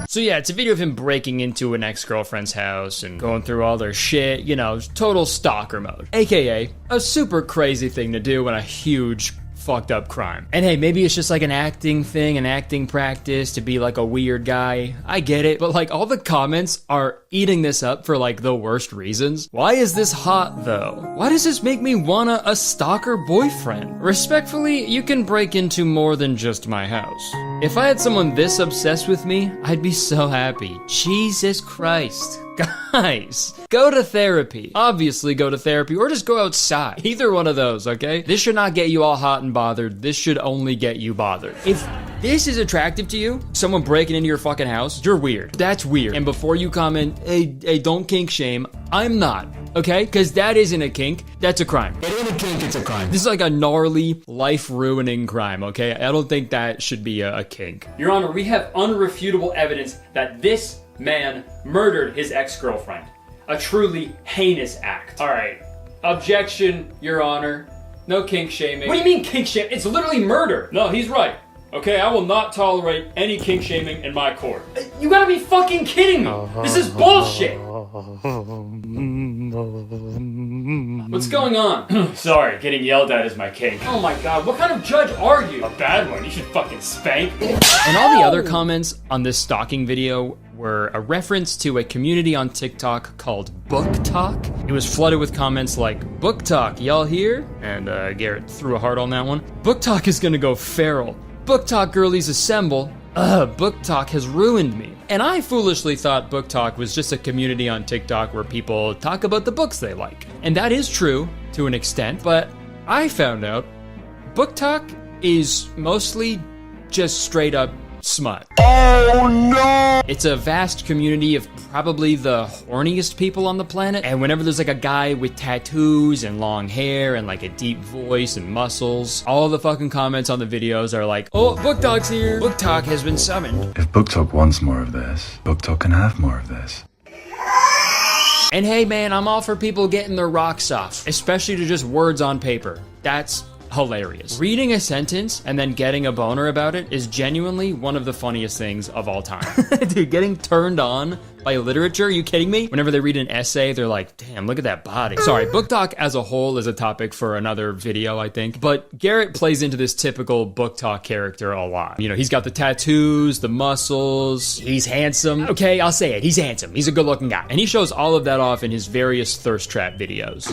So yeah, it's a video of him breaking into an ex-girlfriend's house and going through all their shit, you know, total stalker mode. AKA, a super crazy thing to do in a huge fucked up crime. And hey, maybe it's just like an acting thing, an acting practice to be like a weird guy. I get it, but like all the comments are eating this up for like the worst reasons. Why is this hot though? Why does this make me want a stalker boyfriend? Respectfully, you can break into more than just my house. If I had someone this obsessed with me, I'd be so happy. Jesus Christ. Guys, go to therapy. Obviously go to therapy or just go outside. Either one of those, okay? This should not get you all hot and bothered. This should only get you bothered. If this is attractive to you, someone breaking into your fucking house, you're weird. That's weird. And before you comment, hey, don't kink shame, I'm not, okay? Because that isn't a kink, that's a crime. It ain't a kink, it's a crime. This is like a gnarly, life-ruining crime, okay? I don't think that should be a kink. Your Honor, we have unrefutable evidence that this man murdered his ex-girlfriend. A truly heinous act. All right, objection, Your Honor. No kink shaming. What do you mean kink shaming? It's literally murder. No, he's right. Okay, I will not tolerate any kink shaming in my court. You gotta be fucking kidding me. This is bullshit. What's going on? Sorry, getting yelled at is my kink. Oh my god, what kind of judge are you? A bad one, you should fucking spank. And all the other comments on this stalking video were a reference to a community on TikTok called Book Talk. It was flooded with comments like, Book Talk, y'all here? And Garrett threw a heart on that one. Book Talk is gonna go feral. Book Talk girlies assemble. Book Talk has ruined me. And I foolishly thought Book Talk was just a community on TikTok where people talk about the books they like. And that is true to an extent, but I found out Book Talk is mostly just straight up smut. Oh no! It's a vast community of probably the horniest people on the planet, and whenever there's like a guy with tattoos and long hair and like a deep voice and muscles, all the fucking comments on the videos are like, oh, Book Talk's here! Book Talk has been summoned. If Book Talk wants more of this, Book Talk can have more of this. And hey man, I'm all for people getting their rocks off, especially to just words on paper. That's hilarious. Reading a sentence and then getting a boner about it is genuinely one of the funniest things of all time. Dude, getting turned on by literature, are you kidding me? Whenever they read an essay, they're like, damn, look at that body. Sorry, Book Talk as a whole is a topic for another video, I think. But Garrett plays into this typical Book Talk character a lot. You know, he's got the tattoos, the muscles, he's handsome. Okay, I'll say it, he's handsome. He's a good looking guy. And he shows all of that off in his various thirst trap videos.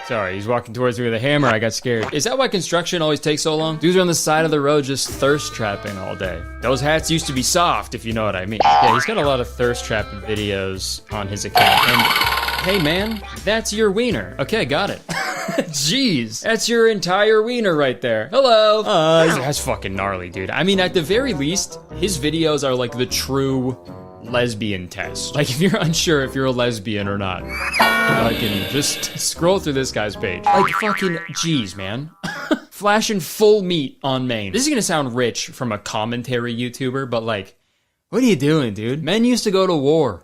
Sorry, he's walking towards me with a hammer. I got scared. Is that why construction always takes so long? Dudes are on the side of the road just thirst trapping all day. Those hats used to be soft, if you know what I mean. Yeah, he's got a lot of thirst trapping videos on his account. And hey man, that's your wiener. Okay, got it. Jeez, that's your entire wiener right there. Hello. That's fucking gnarly, dude. I mean, at the very least, his videos are like the true lesbian test. Like if you're unsure if you're a lesbian or not, I can just scroll through this guy's page. Like fucking jeez, man. Flashing full meat on main. This is gonna sound rich from a commentary YouTuber, but like, what are you doing, dude? Men used to go to war.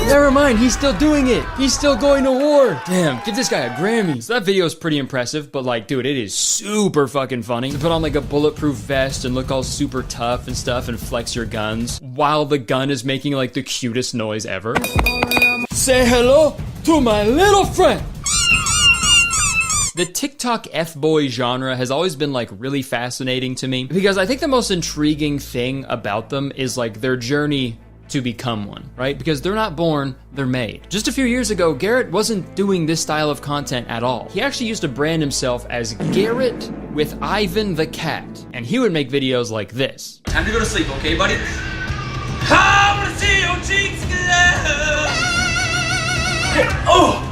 Never mind, he's still doing it. He's still going to war. Damn, give this guy a Grammy. So that video is pretty impressive, but like, dude, it is super fucking funny to put on like a bulletproof vest and look all super tough and stuff and flex your guns while the gun is making like the cutest noise ever. Say hello to my little friend. The TikTok F-boy genre has always been like really fascinating to me because I think the most intriguing thing about them is like their journey to become one, right? Because they're not born, they're made. Just a few years ago, Garrett wasn't doing this style of content at all. He actually used to brand himself as Garrett with Ivan the Cat, and he would make videos like this. Time to go to sleep, okay, buddy? I wanna see your cheeks glow. Oh!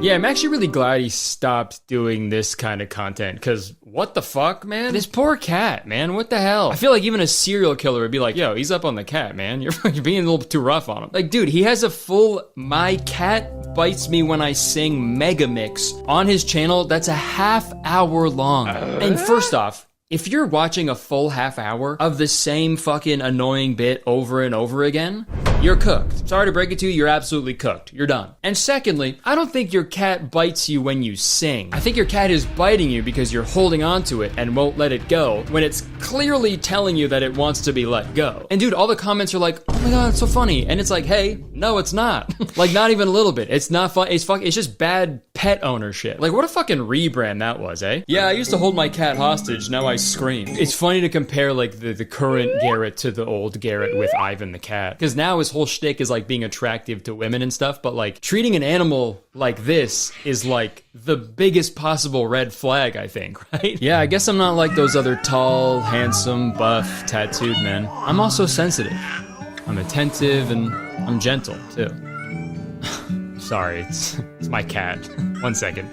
Yeah, I'm actually really glad he stopped doing this kind of content, because what the fuck, man? This poor cat, man, what the hell? I feel like even a serial killer would be like, yo, he's up on the cat, man. You're being a little too rough on him. Like, dude, he has a full My Cat Bites Me When I Sing mega mix on his channel that's a half-hour long. And first off, if you're watching a full half hour of the same fucking annoying bit over and over again, you're cooked. Sorry to break it to you, you're absolutely cooked. You're done. And secondly, I don't think your cat bites you when you sing. I think your cat is biting you because you're holding on to it and won't let it go when it's clearly telling you that it wants to be let go. And dude, all the comments are like, oh my god, it's so funny. And it's like, hey, no, it's not. Like, not even a little bit. It's not fun. It's just bad pet ownership. Like, what a fucking rebrand that was, eh? Yeah, I used to hold my cat hostage, now I scream. It's funny to compare like the current Garrett to the old Garrett with Ivan the cat, because now his whole shtick is like being attractive to women and stuff, but like treating an animal like this is like the biggest possible red flag, I think, right? Yeah, I guess I'm not like those other tall, handsome, buff, tattooed men. I'm also sensitive. I'm attentive and I'm gentle too. Sorry, it's my cat. 1 second.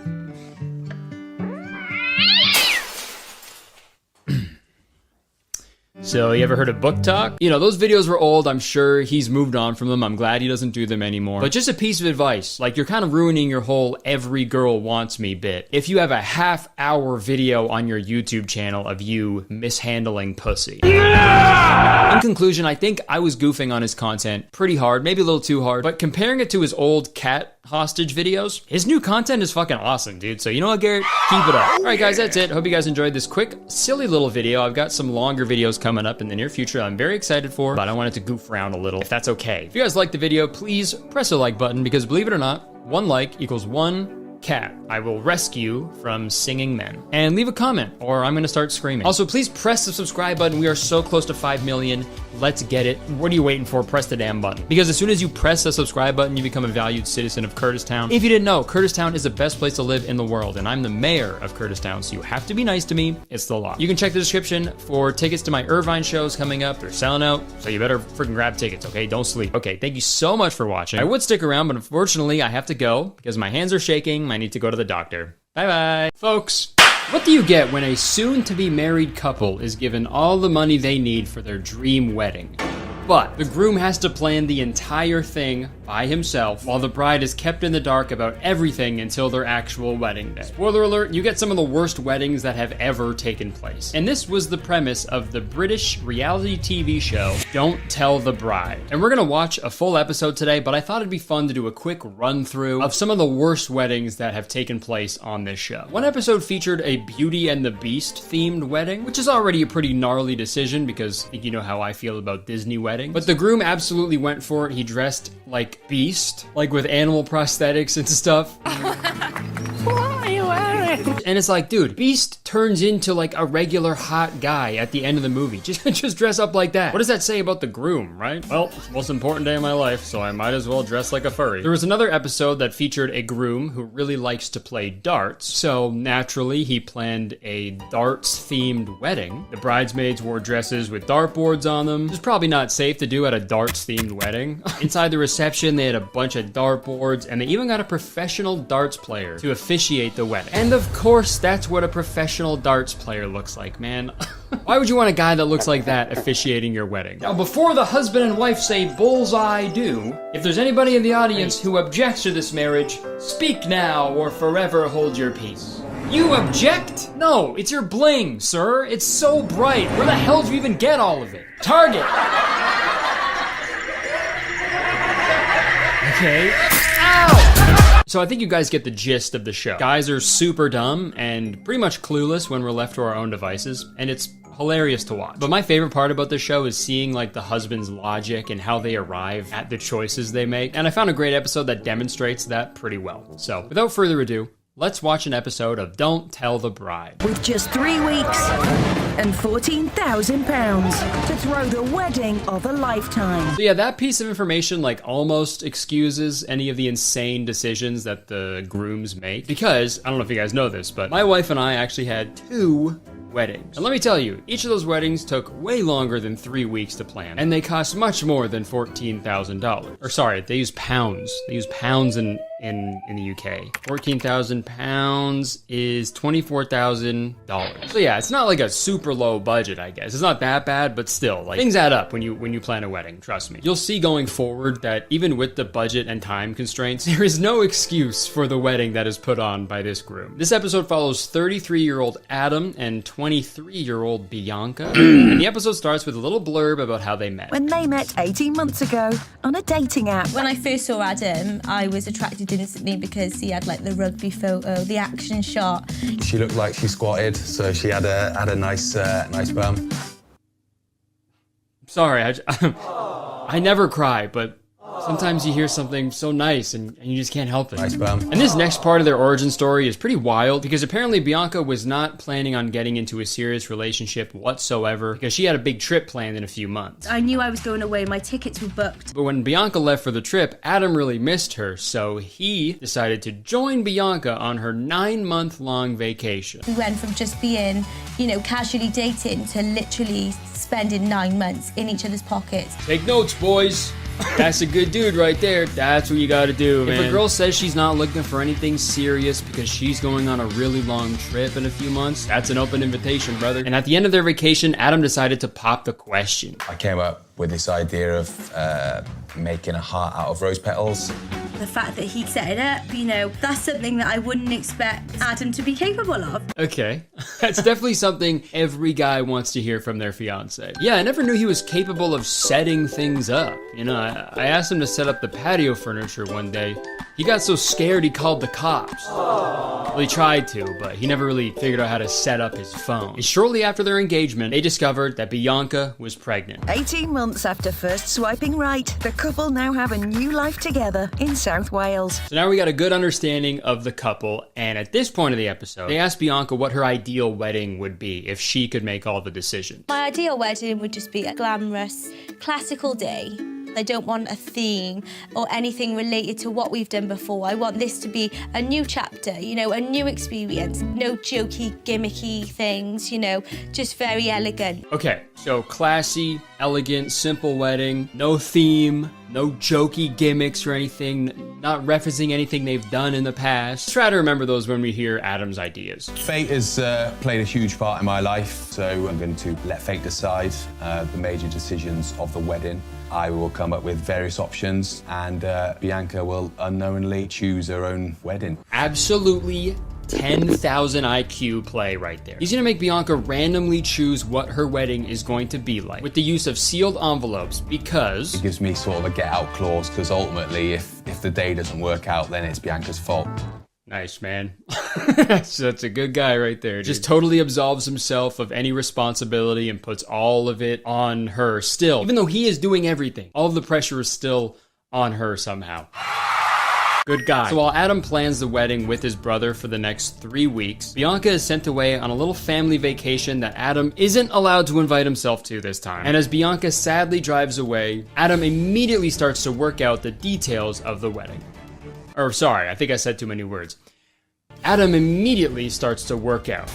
So, you ever heard of Book Talk? You know, those videos were old. I'm sure he's moved on from them. I'm glad he doesn't do them anymore. But just a piece of advice. Like, you're kind of ruining your whole every girl wants me bit. If you have a half-hour video on your YouTube channel of you mishandling pussy. Yeah! In conclusion, I think I was goofing on his content pretty hard, maybe a little too hard. But comparing it to his old cat hostage videos, his new content is fucking awesome, dude. So you know what, Garrett? Keep it up. All right, guys, that's it. Hope you guys enjoyed this quick, silly little video. I've got some longer videos coming up in the near future I'm very excited for, but I wanted to goof around a little, if that's okay. If you guys liked the video, please press the like button, because believe it or not, 1 like equals 1 cat I will rescue from singing men. And leave a comment, or I'm gonna start screaming. Also, please press the subscribe button. We are so close to 5 million. Let's get it. What are you waiting for? Press the damn button. Because as soon as you press the subscribe button, you become a valued citizen of Kurtistown. If you didn't know, Kurtistown is the best place to live in the world, and I'm the mayor of Kurtistown, so you have to be nice to me. It's the law. You can check the description for tickets to my Irvine shows coming up. They're selling out, so you better freaking grab tickets, okay? Don't sleep. Okay, thank you so much for watching. I would stick around, but unfortunately, I have to go because my hands are shaking. I need to go to the doctor. Bye-bye. Folks, what do you get when a soon-to-be married couple is given all the money they need for their dream wedding? But the groom has to plan the entire thing by himself, while the bride is kept in the dark about everything until their actual wedding day. Spoiler alert, you get some of the worst weddings that have ever taken place. And this was the premise of the British reality TV show, Don't Tell the Bride. And we're gonna watch a full episode today, but I thought it'd be fun to do a quick run through of some of the worst weddings that have taken place on this show. One episode featured a Beauty and the Beast themed wedding, which is already a pretty gnarly decision because I think you know how I feel about Disney weddings. But the groom absolutely went for it. He dressed like Beast, like with animal prosthetics and stuff. What are you wearing? And it's like, dude, Beast turns into like a regular hot guy at the end of the movie. Just dress up like that. What does that say about the groom, right? Well, it's the most important day of my life, so I might as well dress like a furry. There was another episode that featured a groom who really likes to play darts, so naturally he planned a darts-themed wedding. The bridesmaids wore dresses with dartboards on them. It's probably not safe to do at a darts-themed wedding. Inside the reception, they had a bunch of dartboards, and they even got a professional darts player to officiate the wedding. And of course, that's what a professional darts player looks like, man. Why would you want a guy that looks like that officiating your wedding? Now, before the husband and wife say bullseye do, if there's anybody in the audience who objects to this marriage, speak now or forever hold your peace. You object? No, it's your bling, sir. It's so bright. Where the hell do you even get all of it? Target. Okay. Ow! So I think you guys get the gist of the show. Guys are super dumb and pretty much clueless when we're left to our own devices, and it's hilarious to watch. But my favorite part about this show is seeing like the husband's logic and how they arrive at the choices they make. And I found a great episode that demonstrates that pretty well. So without further ado, let's watch an episode of Don't Tell the Bride. With just 3 weeks and £14,000 to throw the wedding of a lifetime. So yeah, that piece of information like almost excuses any of the insane decisions that the grooms make. Because, I don't know if you guys know this, but my wife and I actually had 2 weddings. And let me tell you, each of those weddings took way longer than 3 weeks to plan. And they cost much more than $14,000. Or sorry, they use pounds. They use pounds in the UK. 14,000 pounds is $24,000. So yeah, it's not like a super low budget, I guess. It's not that bad, but still, like, things add up when you plan a wedding, trust me. You'll see going forward that even with the budget and time constraints, there is no excuse for the wedding that is put on by this groom. This episode follows 33-year-old Adam and 23-year-old Bianca. And the episode starts with a little blurb about how they met. When they met 18 months ago on a dating app. When I first saw Adam, I was attracted instantly because he had like the rugby photo, the action shot. She looked like she squatted, so she had a nice bum. Sorry, I never cry, but sometimes you hear something so nice and you just can't help it. Nice bum. And this next part of their origin story is pretty wild because apparently Bianca was not planning on getting into a serious relationship whatsoever because she had a big trip planned in a few months. I knew I was going away, my tickets were booked. But when Bianca left for the trip, Adam really missed her, so he decided to join Bianca on her 9-month-long vacation. We went from just being, casually dating to literally spending 9 months in each other's pockets. Take notes, boys. That's a good dude right there. That's what you gotta do, man. If a girl says she's not looking for anything serious because she's going on a really long trip in a few months, that's an open invitation, brother. And at the end of their vacation, Adam decided to pop the question. I came up with this idea of making a heart out of rose petals. The fact that he set it up, you know, that's something that I wouldn't expect Adam to be capable of. Okay. That's definitely something every guy wants to hear from their fiance. Yeah, I never knew he was capable of setting things up. You know, I asked him to set up the patio furniture one day. He got so scared he called the cops. Well, he tried to, but he never really figured out how to set up his phone. And shortly after their engagement, they discovered that Bianca was pregnant. 18 months after first swiping right, the couple now have a new life together in South Wales. So now we got a good understanding of the couple, and at this point of the episode, they asked Bianca what her ideal wedding would be if she could make all the decisions. My ideal wedding would just be a glamorous, classical day. I don't want a theme or anything related to what we've done before. I want this to be a new chapter, you know, a new experience. No jokey, gimmicky things, you know, just very elegant. Okay, so classy, elegant, simple wedding, no theme, no jokey gimmicks or anything, not referencing anything they've done in the past. Try to remember those when we hear Adam's ideas. Fate has played a huge part in my life, so I'm going to let fate decide the major decisions of the wedding. I will come up with various options, and Bianca will unknowingly choose her own wedding. Absolutely 10,000 IQ play right there. He's gonna make Bianca randomly choose what her wedding is going to be like with the use of sealed envelopes because... It gives me sort of a get out clause, because ultimately if the day doesn't work out, then it's Bianca's fault. Nice, man. That's a good guy right there, dude. Just totally absolves himself of any responsibility and puts all of it on her still. Even though he is doing everything, all of the pressure is still on her somehow. Good guy. So while Adam plans the wedding with his brother for the next 3 weeks, Bianca is sent away on a little family vacation that Adam isn't allowed to invite himself to this time. And as Bianca sadly drives away, Adam immediately starts to work out the details of the wedding. Or sorry, I think I said too many words. Adam immediately starts to work out.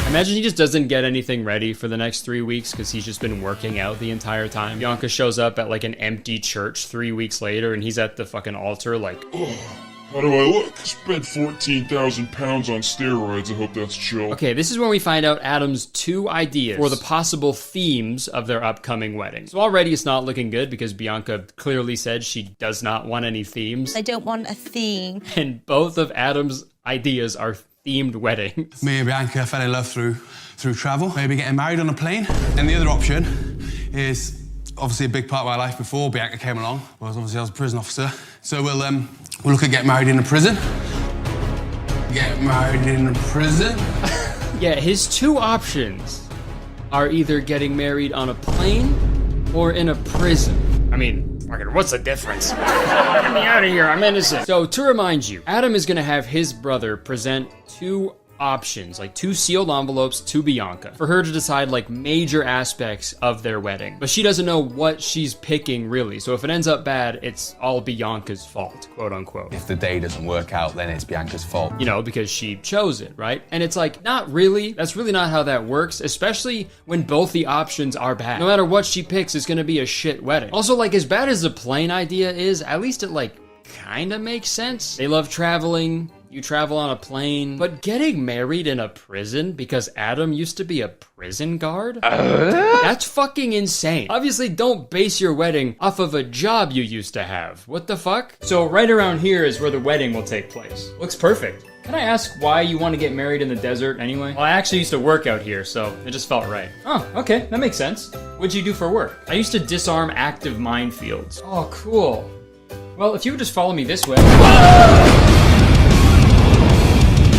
Imagine he just doesn't get anything ready for the next 3 weeks because he's just been working out the entire time. Bianca shows up at like an empty church 3 weeks later and he's at the fucking altar like, oh, how do I look? Spent 14,000 pounds on steroids. I hope that's chill. Okay, this is when we find out Adam's 2 ideas for the possible themes of their upcoming wedding. So already it's not looking good because Bianca clearly said she does not want any themes. I don't want a theme. And both of Adam's ideas are themed weddings. Me and Bianca fell in love through travel, maybe getting married on a plane. And the other option is obviously a big part of my life before Bianca came along. Well, obviously I was a prison officer. So we'll look at getting married in a prison. Get married in a prison. Yeah, his 2 options are either getting married on a plane or in a prison. I mean, what's the difference? Get me out of here, I'm innocent. So to remind you, Adam is gonna have his brother present 2 options, like 2 sealed envelopes to Bianca for her to decide like major aspects of their wedding. But she doesn't know what she's picking really. So if it ends up bad, it's all Bianca's fault, quote unquote. If the day doesn't work out, then it's Bianca's fault. You know, because she chose it, right? And it's like, not really. That's really not how that works, especially when both the options are bad. No matter what she picks, it's gonna be a shit wedding. Also, like, as bad as the plane idea is, at least it like kinda makes sense. They love traveling. You travel on a plane, but getting married in a prison because Adam used to be a prison guard? That's fucking insane. Obviously, don't base your wedding off of a job you used to have. What the fuck? So right around here is where the wedding will take place. Looks perfect. Can I ask why you want to get married in the desert anyway? Well, I actually used to work out here, so it just felt right. Oh, okay, that makes sense. What'd you do for work? I used to disarm active minefields. Oh, cool. Well, if you would just follow me this way.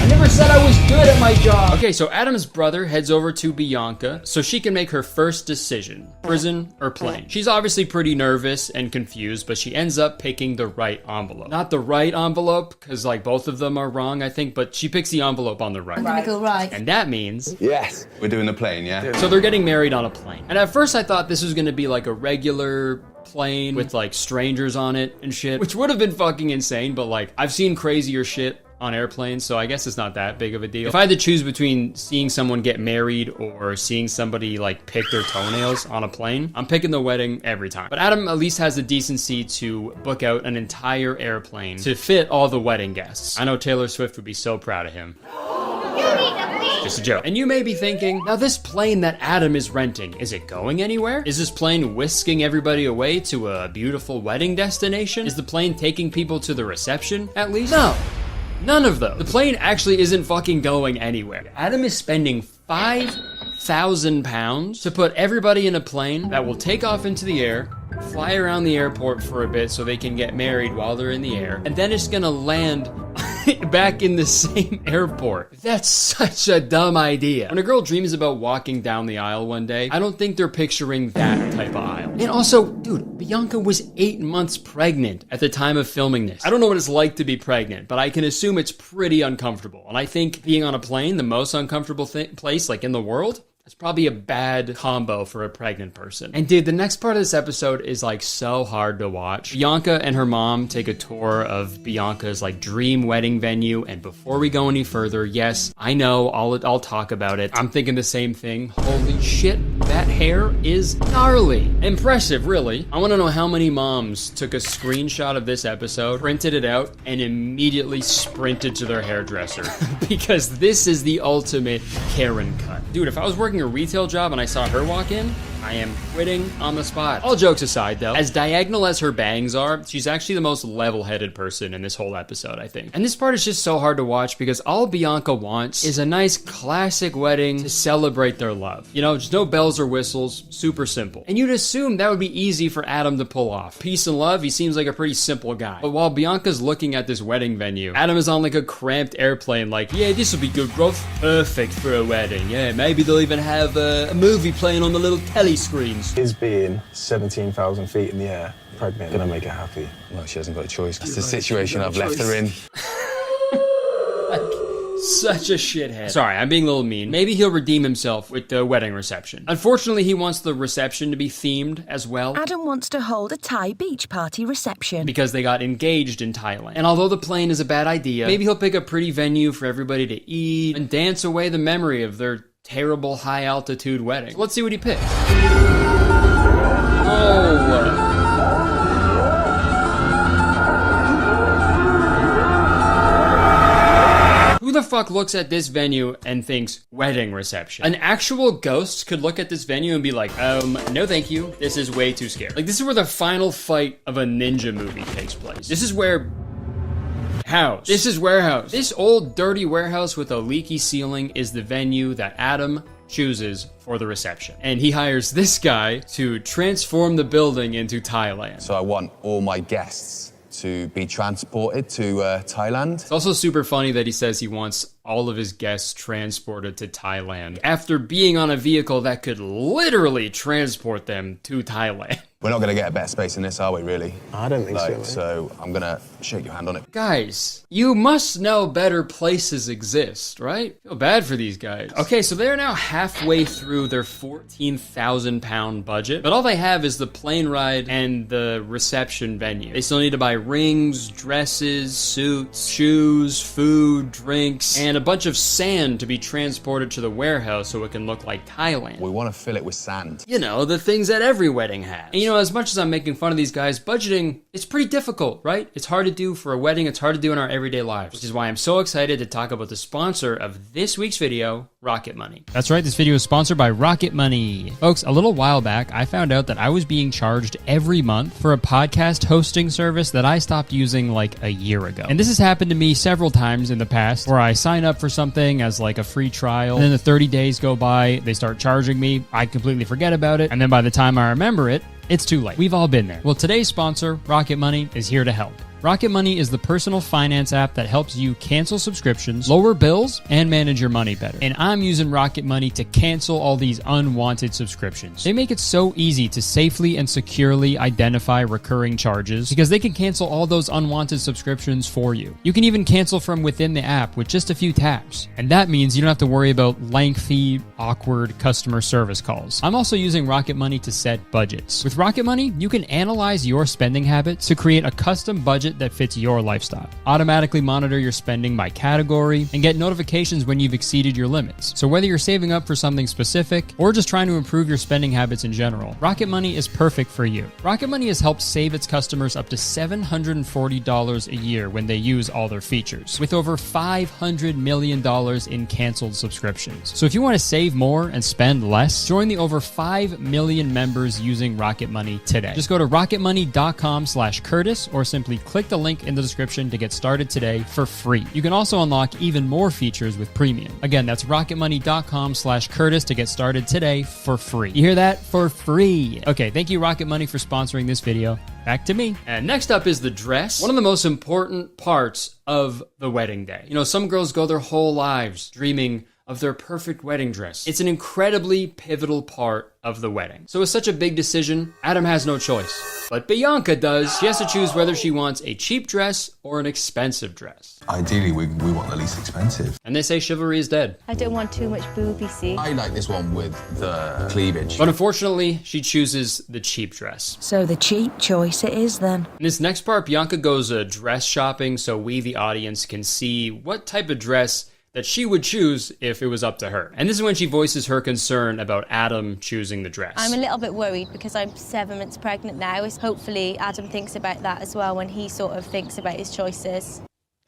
Never said I was good at my job. Okay, so Adam's brother heads over to Bianca so she can make her first decision, prison or plane. She's obviously pretty nervous and confused, but she ends up picking the right envelope. Not the right envelope, because like both of them are wrong, I think, but she picks the envelope on the right. I'm gonna go right. And that means... Yes. We're doing the plane, yeah? So they're getting married on a plane. And at first I thought this was gonna be like a regular plane with like strangers on it and shit, which would have been fucking insane, but like I've seen crazier shit on airplanes, so I guess it's not that big of a deal. If I had to choose between seeing someone get married or seeing somebody like pick their toenails on a plane, I'm picking the wedding every time. But Adam at least has the decency to book out an entire airplane to fit all the wedding guests. I know Taylor Swift would be so proud of him. Just a joke. And you may be thinking, now this plane that Adam is renting, is it going anywhere? Is this plane whisking everybody away to a beautiful wedding destination? Is the plane taking people to the reception, at least? No. None of those. The plane actually isn't fucking going anywhere. Adam is spending £5,000 to put everybody in a plane that will take off into the air, fly around the airport for a bit so they can get married while they're in the air, and then it's gonna land back in the same airport. That's such a dumb idea. When a girl dreams about walking down the aisle one day, I don't think they're picturing that type of aisle. And also, dude, Bianca was 8 months pregnant at the time of filming this. I don't know what it's like to be pregnant, but I can assume it's pretty uncomfortable. And I think being on a plane, the most uncomfortable place like in the world, it's probably a bad combo for a pregnant person. And dude, the next part of this episode is like so hard to watch. Bianca and her mom take a tour of Bianca's like dream wedding venue. And before we go any further, yes, I know, I'll talk about it. I'm thinking the same thing. Holy shit, that hair is gnarly. Impressive, really. I want to know how many moms took a screenshot of this episode, printed it out, and immediately sprinted to their hairdresser. Because this is the ultimate Karen cut. Dude, if I was working a retail job and I saw her walk in, I am quitting on the spot. All jokes aside though, as diagonal as her bangs are, she's actually the most level-headed person in this whole episode, I think. And this part is just so hard to watch because all Bianca wants is a nice classic wedding to celebrate their love. You know, just no bells or whistles, super simple. And you'd assume that would be easy for Adam to pull off. Peace and love, he seems like a pretty simple guy. But while Bianca's looking at this wedding venue, Adam is on like a cramped airplane like, yeah, this will be good, bro. Perfect for a wedding. Yeah, maybe they'll even have a movie playing on the little telly screens. Is being 17,000 feet in the air pregnant gonna make her happy? Well, she hasn't got a choice. That's the situation I've left her in. Such a shithead. Sorry, I'm being a little mean. Maybe he'll redeem himself with the wedding reception. Unfortunately, he wants the reception to be themed as well. Adam wants to hold a Thai beach party reception. Because they got engaged in Thailand. And although the plane is a bad idea, maybe he'll pick a pretty venue for everybody to eat and dance away the memory of their terrible high-altitude wedding. Let's see what he picks. Oh. Who the fuck looks at this venue and thinks wedding reception? An actual ghost could look at this venue and be like, no thank you. This is way too scary. Like, this is where the final fight of a ninja movie takes place. This is where... House. This is warehouse. This old dirty warehouse with a leaky ceiling is the venue that Adam chooses for the reception. And he hires this guy to transform the building into Thailand. So I want all my guests to be transported to Thailand. It's also super funny that he says he wants all of his guests transported to Thailand after being on a vehicle that could literally transport them to Thailand. We're not going to get a better space than this, are we, really? I don't think so. So I'm going to shake your hand on it. Guys, you must know better places exist, right? Feel bad for these guys. Okay, so they're now halfway through their £14,000 budget, but all they have is the plane ride and the reception venue. They still need to buy rings, dresses, suits, shoes, food, drinks, and a bunch of sand to be transported to the warehouse so it can look like Thailand. We want to fill it with sand. You know, the things that every wedding has. And you know, as much as I'm making fun of these guys, budgeting, it's pretty difficult, right? It's hard to do for a wedding. It's hard to do in our everyday lives, which is why I'm so excited to talk about the sponsor of this week's video, Rocket Money. That's right, this video is sponsored by Rocket Money. Folks, a little while back, I found out that I was being charged every month for a podcast hosting service that I stopped using like a year ago. And this has happened to me several times in the past, where I sign up for something as like a free trial, and then the 30 days go by, they start charging me, I completely forget about it, and then by the time I remember it, it's too late. We've all been there. Well, today's sponsor, Rocket Money, is here to help. Rocket Money is the personal finance app that helps you cancel subscriptions, lower bills, and manage your money better. And I'm using Rocket Money to cancel all these unwanted subscriptions. They make it so easy to safely and securely identify recurring charges because they can cancel all those unwanted subscriptions for you. You can even cancel from within the app with just a few taps. And that means you don't have to worry about lengthy, awkward customer service calls. I'm also using Rocket Money to set budgets. With Rocket Money, you can analyze your spending habits to create a custom budget budget that fits your lifestyle. Automatically monitor your spending by category and get notifications when you've exceeded your limits. So whether you're saving up for something specific or just trying to improve your spending habits in general, Rocket Money is perfect for you. Rocket Money has helped save its customers up to $740 a year when they use all their features, with over $500 million in canceled subscriptions. So if you want to save more and spend less, join the over 5 million members using Rocket Money today. Just go to rocketmoney.com/Curtis or simply click the link in the description to get started today for free. You can also unlock even more features with premium. Again, that's rocketmoney.com/Curtis to get started today for free. You hear that? For free. Okay, thank you Rocket Money for sponsoring this video. Back to me. And next up is the dress. One of the most important parts of the wedding day. You know, some girls go their whole lives dreaming of their perfect wedding dress. It's an incredibly pivotal part of the wedding. So it's such a big decision, Adam has no choice. But Bianca does. She has to choose whether she wants a cheap dress or an expensive dress. Ideally, we want the least expensive. And they say chivalry is dead. I don't want too much booby, see? I like this one with the cleavage. But unfortunately, she chooses the cheap dress. So the cheap choice it is then. In this next part, Bianca goes dress shopping so we, the audience, can see what type of dress that she would choose if it was up to her. And this is when she voices her concern about Adam choosing the dress. I'm a little bit worried because I'm 7 months pregnant now. Hopefully Adam thinks about that as well when he sort of thinks about his choices.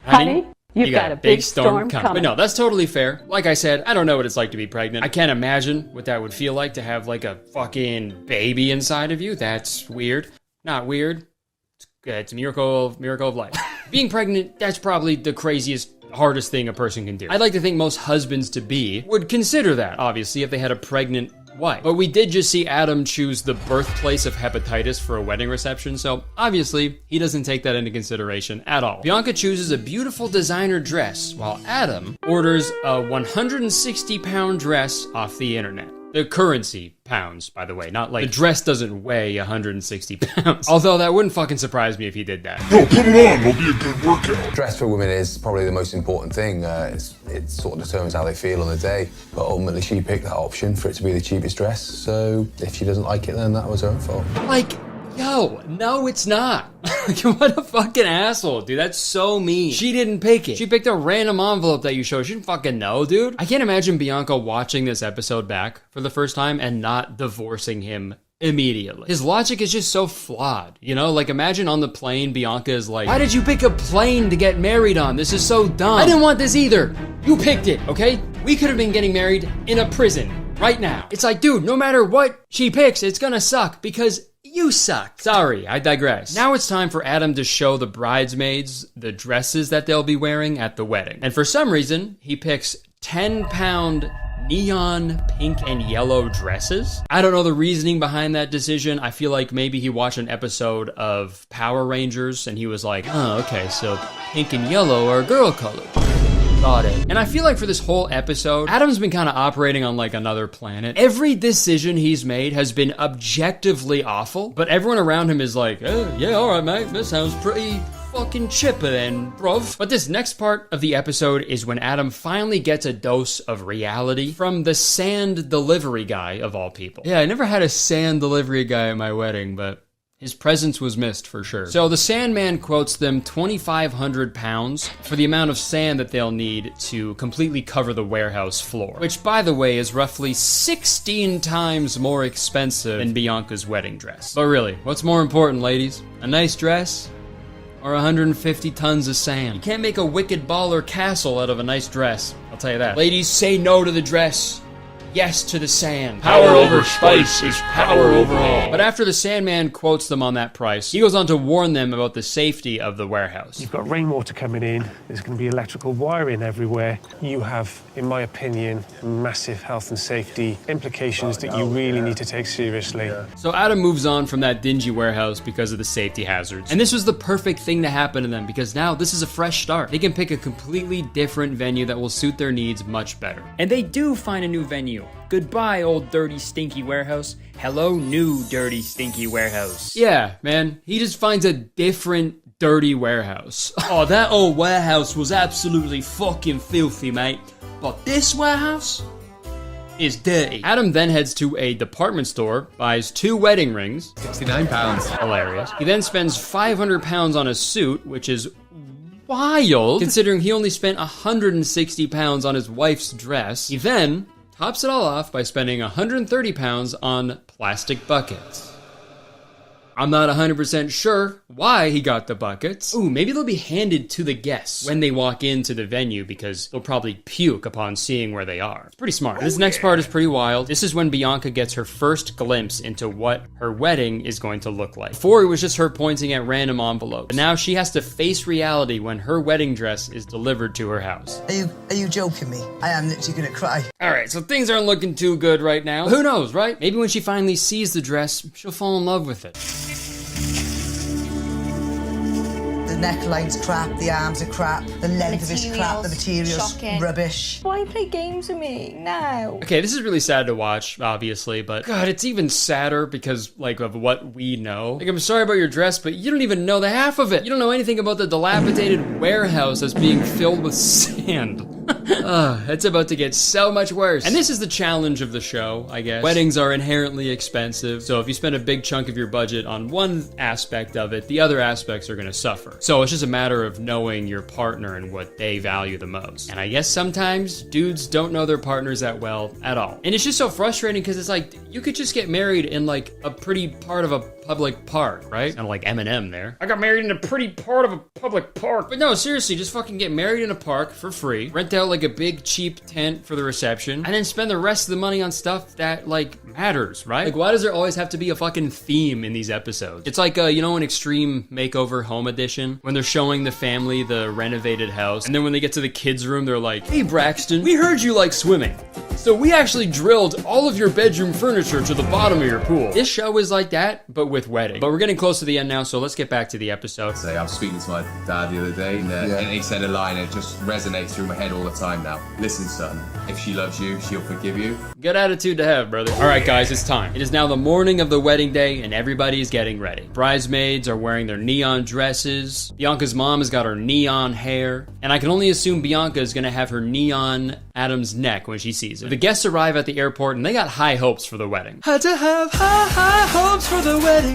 Honey, you've got a big storm coming. But no, that's totally fair. Like I said, I don't know what it's like to be pregnant. I can't imagine what that would feel like to have like a fucking baby inside of you. That's weird. Not weird. It's a miracle of life. Being pregnant, that's probably the craziest, hardest thing a person can do. I'd like to think most husbands-to-be would consider that, obviously, if they had a pregnant wife. But we did just see Adam choose the birthplace of hepatitis for a wedding reception, so obviously, he doesn't take that into consideration at all. Bianca chooses a beautiful designer dress, while Adam orders a 160-pound dress off the internet. The currency pounds, by the way, not like the dress doesn't weigh 160 pounds. Although that wouldn't fucking surprise me if he did that. No, put it on, it'll be a good workout. Dress for women is probably the most important thing. It sort of determines how they feel on the day. But ultimately, she picked that option for it to be the cheapest dress. So if she doesn't like it, then that was her fault. Like, yo, no, it's not. What a fucking asshole, dude. That's so mean. She didn't pick it. She picked a random envelope that you showed. She didn't fucking know, dude. I can't imagine Bianca watching this episode back for the first time and not divorcing him immediately. His logic is just so flawed, you know? Like, imagine on the plane, Bianca is like, why did you pick a plane to get married on? This is so dumb. I didn't want this either. You picked it, okay? We could have been getting married in a prison right now. It's like, dude, no matter what she picks, it's gonna suck because you suck. Sorry, I digress. Now it's time for Adam to show the bridesmaids the dresses that they'll be wearing at the wedding. And for some reason, he picks 10-pound neon pink and yellow dresses. I don't know the reasoning behind that decision. I feel like maybe he watched an episode of Power Rangers and he was like, oh, okay, so pink and yellow are girl colors. Got it. And I feel like for this whole episode, Adam's been kind of operating on like another planet. Every decision he's made has been objectively awful, but everyone around him is like, oh, yeah, all right, mate, this sounds pretty fucking chipper then, bruv. But this next part of the episode is when Adam finally gets a dose of reality from the sand delivery guy of all people. Yeah, I never had a sand delivery guy at my wedding, but his presence was missed for sure. So the Sandman quotes them 2,500 pounds for the amount of sand that they'll need to completely cover the warehouse floor, which by the way is roughly 16 times more expensive than Bianca's wedding dress. But really, what's more important, ladies? A nice dress or 150 tons of sand? You can't make a wicked baller castle out of a nice dress, I'll tell you that. Ladies, say no to the dress. Yes to the sand. Power over spice is power over all. But after the Sandman quotes them on that price, he goes on to warn them about the safety of the warehouse. You've got rainwater coming in, there's going to be electrical wiring everywhere. You have, in my opinion, massive health and safety implications that you really need to take seriously. So Adam moves on from that dingy warehouse because of the safety hazards. And this was the perfect thing to happen to them because now this is a fresh start. They can pick a completely different venue that will suit their needs much better. And they do find a new venue. Goodbye, old dirty, stinky warehouse. Hello, new dirty, stinky warehouse. Yeah, man, he just finds a different dirty warehouse. Oh, that old warehouse was absolutely fucking filthy, mate. But this warehouse? is dirty. Adam then heads to a department store, buys 2 wedding rings. £69. Hilarious. He then spends £500 on a suit, which is wild, considering he only spent £160 on his wife's dress. He then tops it all off by spending £130 on plastic buckets. I'm not 100% sure why he got the buckets. Ooh, maybe they'll be handed to the guests when they walk into the venue because they'll probably puke upon seeing where they are. It's pretty smart. This next part is pretty wild. This is when Bianca gets her first glimpse into what her wedding is going to look like. Before, it was just her pointing at random envelopes. But now she has to face reality when her wedding dress is delivered to her house. Are you joking me? I am literally gonna cry. All right, so things aren't looking too good right now. Who knows, right? Maybe when she finally sees the dress, she'll fall in love with it. The neckline's crap, the arms are crap, the length of it's crap, the material's shocking. rubbish. Why play games with me now? Okay, this is really sad to watch, obviously, but God, it's even sadder because, like, of what we know. Like, I'm sorry about your dress, but you don't even know the half of it. You don't know anything about the dilapidated warehouse that's being filled with sand. It's about to get so much worse. And this is the challenge of the show, I guess. Weddings are inherently expensive, so if you spend a big chunk of your budget on one aspect of it, the other aspects are gonna suffer. So it's just a matter of knowing your partner and what they value the most. And I guess sometimes dudes don't know their partners that well at all. And it's just so frustrating because it's like, you could just get married in like a pretty part of a public park, right? Kind of like Eminem there. I got married in a pretty part of a public park. But no, seriously, just fucking get married in a park for free. Rent out like a big cheap tent for the reception. And then spend the rest of the money on stuff that like matters, right? Like, why does there always have to be a fucking theme in these episodes? It's like, you know, an Extreme Makeover Home Edition when they're showing the family the renovated house. And then when they get to the kids' room, they're like, hey Braxton, we heard you like swimming. So we actually drilled all of your bedroom furniture to the bottom of your pool. This show is like that, but with wedding. But we're getting close to the end now, so let's get back to the episode. I was speaking to my dad the other day, and he said a line that just resonates through my head all the time now. Listen, son, if she loves you, she'll forgive you. Good attitude to have, brother. All right, guys, it's time. It is now the morning of the wedding day, and everybody is getting ready. Bridesmaids are wearing their neon dresses. Bianca's mom has got her neon hair, and I can only assume Bianca is gonna have her neon Adam's neck when she sees it. The guests arrive at the airport, and they got high hopes for the wedding. Had to have high hopes for the wedding.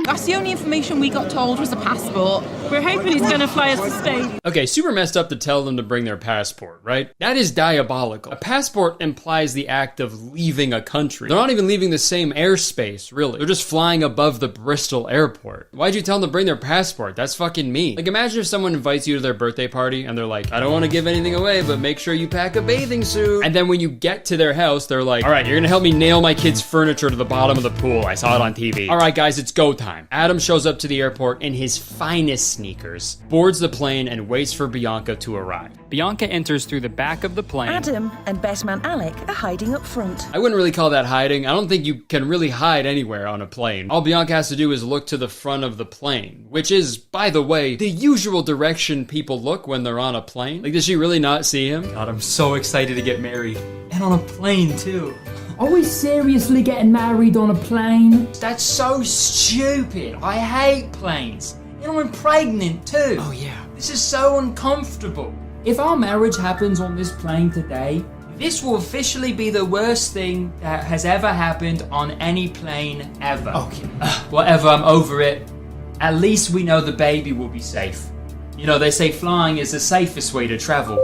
That's the only information we got told was a passport. We're hoping he's going to fly us to Spain. Okay, super messed up to tell them to bring their passport, right? That is diabolical. A passport implies the act of leaving a country. They're not even leaving the same airspace, really. They're just flying above the Bristol airport. Why'd you tell them to bring their passport? That's fucking mean. Like, imagine if someone invites you to their birthday party and they're like, I don't want to give anything away, but make sure you pack a bathing suit. And then when you get to their house, they're like, all right, you're gonna help me nail my kid's furniture to the bottom of the pool. I saw it on TV. All right, guys, it's go time. Adam shows up to the airport in his finest sneakers, boards the plane, and waits for Bianca to arrive. Bianca enters through the back of the plane. Adam and best man Alec are hiding up front. I wouldn't really call that hiding. I don't think you can really hide anywhere on a plane. All Bianca has to do is look to the front of the plane, which is, by the way, the usual direction people look when they're on a plane. Like, does she really not see him? God, I'm so excited to get married. And on a plane, too. Are we seriously getting married on a plane? That's so stupid. I hate planes. You know, I'm pregnant too. Oh yeah. This is so uncomfortable. If our marriage happens on this plane today, This will officially be the worst thing that has ever happened on any plane ever. Okay. Whatever, I'm over it. At least we know the baby will be safe. You know, they say flying is the safest way to travel.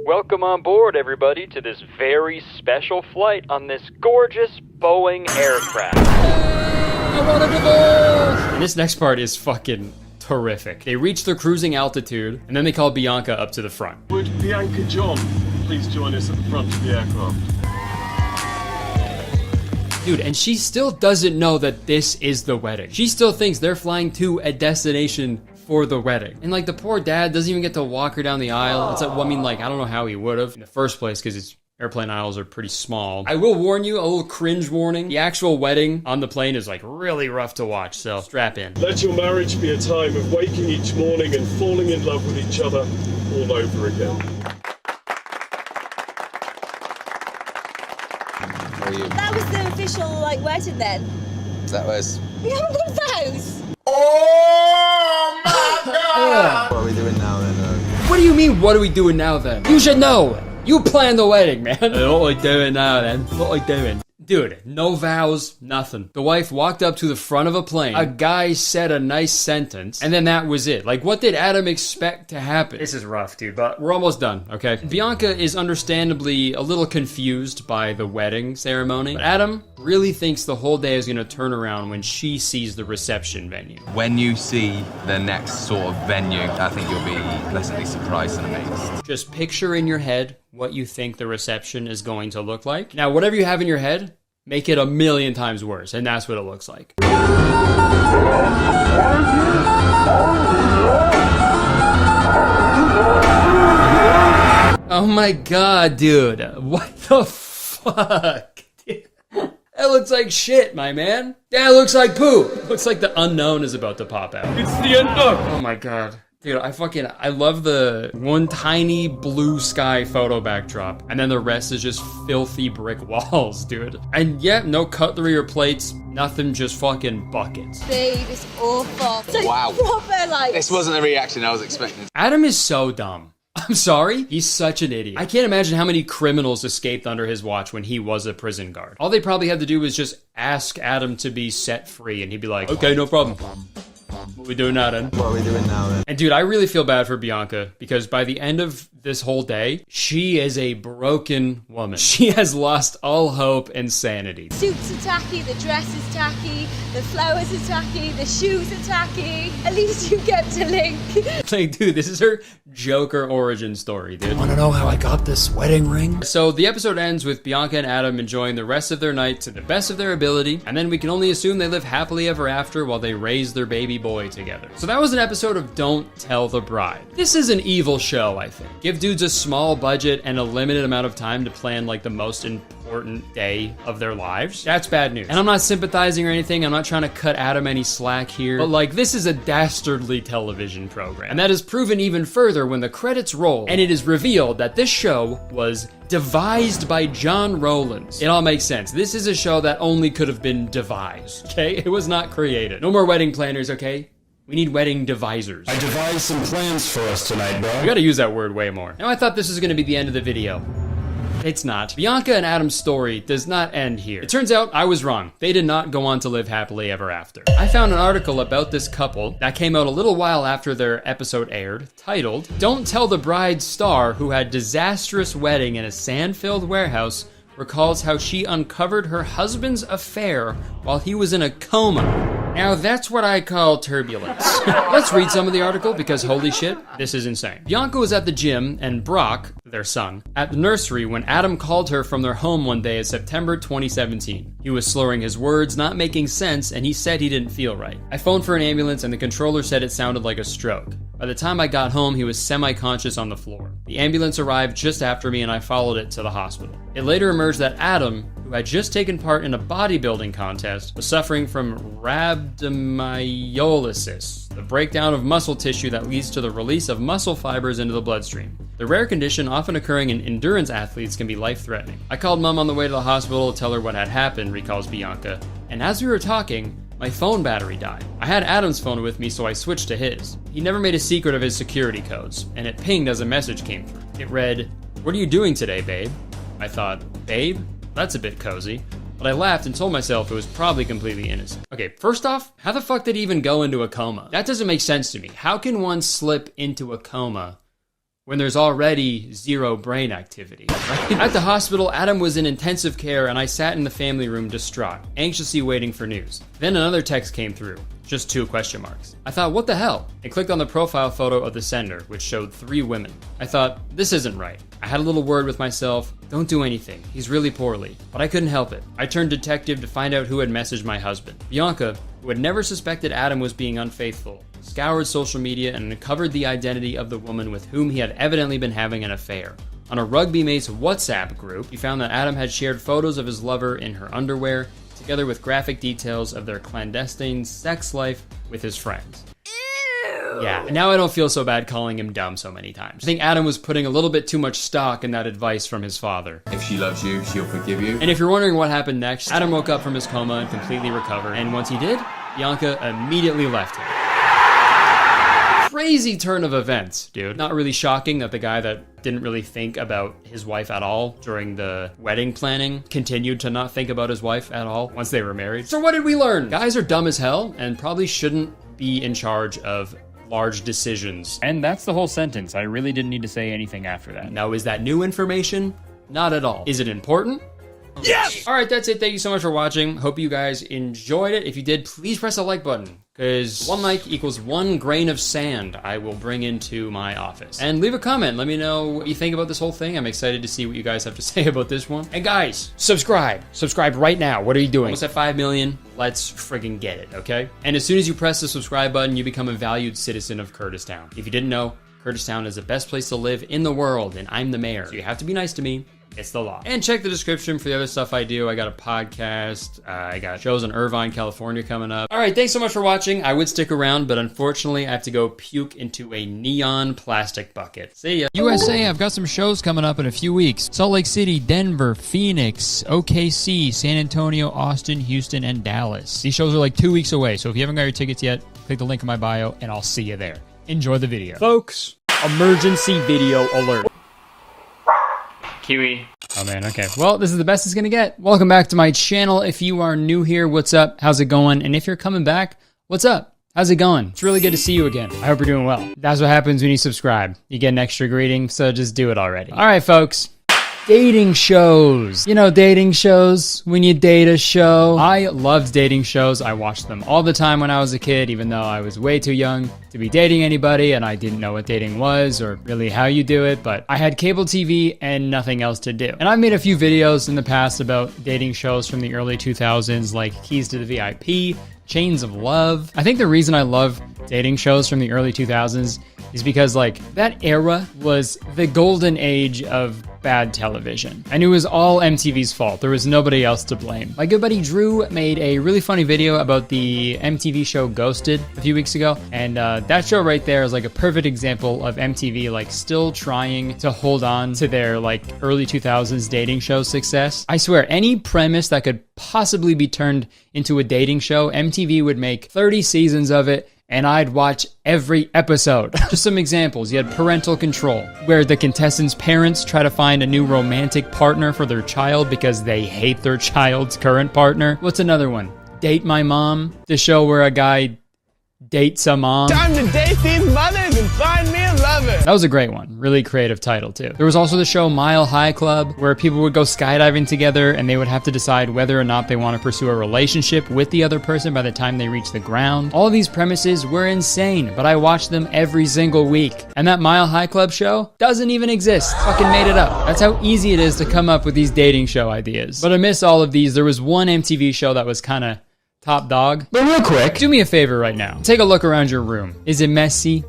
Welcome on board, everybody, to this very special flight on this gorgeous Boeing aircraft. I want a divorce! And this next part is fucking terrific. They reach their cruising altitude, and then they call Bianca up to the front. Would Bianca John please join us at the front of the aircraft? Dude, and she still doesn't know that this is the wedding. She still thinks they're flying to a destination for the wedding. And like the poor dad doesn't even get to walk her down the aisle. It's like, well, I mean, like, I don't know how he would have in the first place because his airplane aisles are pretty small. I will warn you, a little cringe warning. The actual wedding on the plane is like really rough to watch, so strap in. Let your marriage be a time of waking each morning and falling in love with each other all over again. That was the official, like, wedding then? That was... We haven't got those! Oh my god! What are we doing now then? What do you mean, what are we doing now then? You should know! You planned the wedding, man. What are we doing now, then? What are we doing? Dude, no vows, nothing. The wife walked up to the front of a plane. A guy said a nice sentence, and then that was it. Like, what did Adam expect to happen? This is rough, dude, but we're almost done, okay? Bianca is understandably a little confused by the wedding ceremony, but Adam really thinks the whole day is gonna turn around when she sees the reception venue. When you see the next sort of venue, I think you'll be pleasantly surprised and amazed. Just picture in your head what you think the reception is going to look like. Now, whatever you have in your head, make it 1,000,000 times worse, and that's what it looks like. Oh my god, dude. What the fuck? That looks like shit, my man. That looks like poop. Looks like the unknown is about to pop out. It's the unknown. Oh my god. Dude, I love the one tiny blue sky photo backdrop, and then the rest is just filthy brick walls, dude. And yeah, no cutlery or plates, nothing, just fucking buckets. Babe, it's awful. It's like Wow. proper, like... This wasn't the reaction I was expecting. Adam is so dumb. I'm sorry, he's such an idiot. I can't imagine how many criminals escaped under his watch when he was a prison guard. All they probably had to do was just ask Adam to be set free, and he'd be like, okay, no problem. What are we doing now, then? What are we doing now, then? And dude, I really feel bad for Bianca, because by the end of this whole day, she is a broken woman. She has lost all hope and sanity. Suits are tacky, the dress is tacky, the flowers are tacky, the shoes are tacky. At least you get to link. Like, dude, this is her Joker origin story, dude. Wanna know how I got this wedding ring? So the episode ends with Bianca and Adam enjoying the rest of their night to the best of their ability, and then we can only assume they live happily ever after while they raise their baby boy together. So that was an episode of Don't Tell the Bride. This is an evil show, I think. Give dudes a small budget and a limited amount of time to plan like the most important day of their lives. That's bad news. And I'm not sympathizing or anything. I'm not trying to cut Adam any slack here. But like, this is a dastardly television program. And that is proven even further when the credits roll and it is revealed that this show was devised by John Rowlands. It all makes sense. This is a show that only could have been devised, okay? It was not created. No more wedding planners, okay? We need wedding devisers. I devised some plans for us tonight, bro. We gotta use that word way more. Now, I thought this was gonna be the end of the video. It's not. Bianca and Adam's story does not end here. It turns out I was wrong. They did not go on to live happily ever after. I found an article about this couple that came out a little while after their episode aired, titled, "Don't Tell the Bride star who had disastrous wedding in a sand-filled warehouse recalls how she uncovered her husband's affair while he was in a coma." Now that's what I call turbulence. Let's read some of the article because holy shit, this is insane. Bianca was at the gym and Brock, their son, at the nursery when Adam called her from their home one day in September 2017. He was slurring his words, not making sense, and he said he didn't feel right. I phoned for an ambulance and the controller said it sounded like a stroke. By the time I got home, he was semi-conscious on the floor. The ambulance arrived just after me and I followed it to the hospital. It later emerged that Adam, who had just taken part in a bodybuilding contest, was suffering from rhabdomyolysis, the breakdown of muscle tissue that leads to the release of muscle fibers into the bloodstream. The rare condition, often occurring in endurance athletes, can be life-threatening. I called Mom on the way to the hospital to tell her what had happened, recalls Bianca, and as we were talking, my phone battery died. I had Adam's phone with me, so I switched to his. He never made a secret of his security codes, and it pinged as a message came through. It read, "What are you doing today, babe?" I thought, babe? That's a bit cozy. But I laughed and told myself it was probably completely innocent. Okay, first off, how the fuck did he even go into a coma? That doesn't make sense to me. How can one slip into a coma when there's already zero brain activity, right? At the hospital, Adam was in intensive care and I sat in the family room distraught, anxiously waiting for news. Then another text came through, just 2 question marks. I thought, what the hell? I clicked on the profile photo of the sender, which showed 3 women. I thought, this isn't right. I had a little word with myself, don't do anything, he's really poorly. But I couldn't help it. I turned detective to find out who had messaged my husband. Bianca, who had never suspected Adam was being unfaithful, scoured social media and uncovered the identity of the woman with whom he had evidently been having an affair. On a Rugby Mates WhatsApp group, he found that Adam had shared photos of his lover in her underwear, together with graphic details of their clandestine sex life with his friends. Yeah, and now I don't feel so bad calling him dumb so many times. I think Adam was putting a little bit too much stock in that advice from his father. If she loves you, she'll forgive you. And if you're wondering what happened next, Adam woke up from his coma and completely recovered. And once he did, Bianca immediately left him. Crazy turn of events, dude. Not really shocking that the guy that didn't really think about his wife at all during the wedding planning, continued to not think about his wife at all once they were married. So what did we learn? Guys are dumb as hell and probably shouldn't be in charge of large decisions. And that's the whole sentence. I really didn't need to say anything after that. Now, is that new information? Not at all. Is it important? Yes! All right, that's it. Thank you so much for watching. Hope you guys enjoyed it. If you did, please press the like button, because 1 like equals 1 grain of sand I will bring into my office. And leave a comment. Let me know what you think about this whole thing. I'm excited to see what you guys have to say about this one. And guys, subscribe. Subscribe right now. What are you doing? Almost at 5 million. Let's friggin' get it, okay? And as soon as you press the subscribe button, you become a valued citizen of Kurtistown. If you didn't know, Kurtistown is the best place to live in the world, and I'm the mayor. So you have to be nice to me. It's the law. And check the description for the other stuff I do. I got a podcast. I got shows in Irvine, California coming up. All right, thanks so much for watching. I would stick around, but unfortunately, I have to go puke into a neon plastic bucket. See ya. USA, I've got some shows coming up in a few weeks. Salt Lake City, Denver, Phoenix, OKC, San Antonio, Austin, Houston, and Dallas. These shows are like 2 weeks away, so if you haven't got your tickets yet, click the link in my bio, and I'll see you there. Enjoy the video. Folks, emergency video alert. Kiwi. Oh man, okay. Well, this is the best it's gonna get. Welcome back to my channel. If you are new here, what's up? How's it going? And if you're coming back, what's up? How's it going? It's really good to see you again. I hope you're doing well. That's what happens when you subscribe. You get an extra greeting, so just do it already. All right, folks. Dating shows. You know, dating shows, when you date a show. I loved dating shows. I watched them all the time when I was a kid, even though I was way too young to be dating anybody and I didn't know what dating was or really how you do it, but I had cable TV and nothing else to do. And I've made a few videos in the past about dating shows from the early 2000s, like Keys to the VIP, Chains of Love. I think the reason I love dating shows from the early 2000s is because, like, that era was the golden age of bad television. And it was all MTV's fault. There was nobody else to blame. My good buddy Drew made a really funny video about the MTV show Ghosted a few weeks ago. And that show right there is like a perfect example of MTV like still trying to hold on to their like early 2000s dating show success. I swear, any premise that could possibly be turned into a dating show, MTV would make 30 seasons of it, and I'd watch every episode. Just some examples. You had Parental Control, where the contestants' parents try to find a new romantic partner for their child because they hate their child's current partner. What's another one? Date My Mom, the show where a guy dates a mom. Time to date these mothers and find me a lover. That was a great one. Really creative title, too. There was also the show Mile High Club, where people would go skydiving together and they would have to decide whether or not they want to pursue a relationship with the other person by the time they reach the ground. All of these premises were insane, but I watched them every single week. And that Mile High Club show doesn't even exist. Fucking made it up. That's how easy it is to come up with these dating show ideas. But amidst all of these, there was one MTV show that was kind of top dog. But real quick, do me a favor right now. Take a look around your room. Is it messy?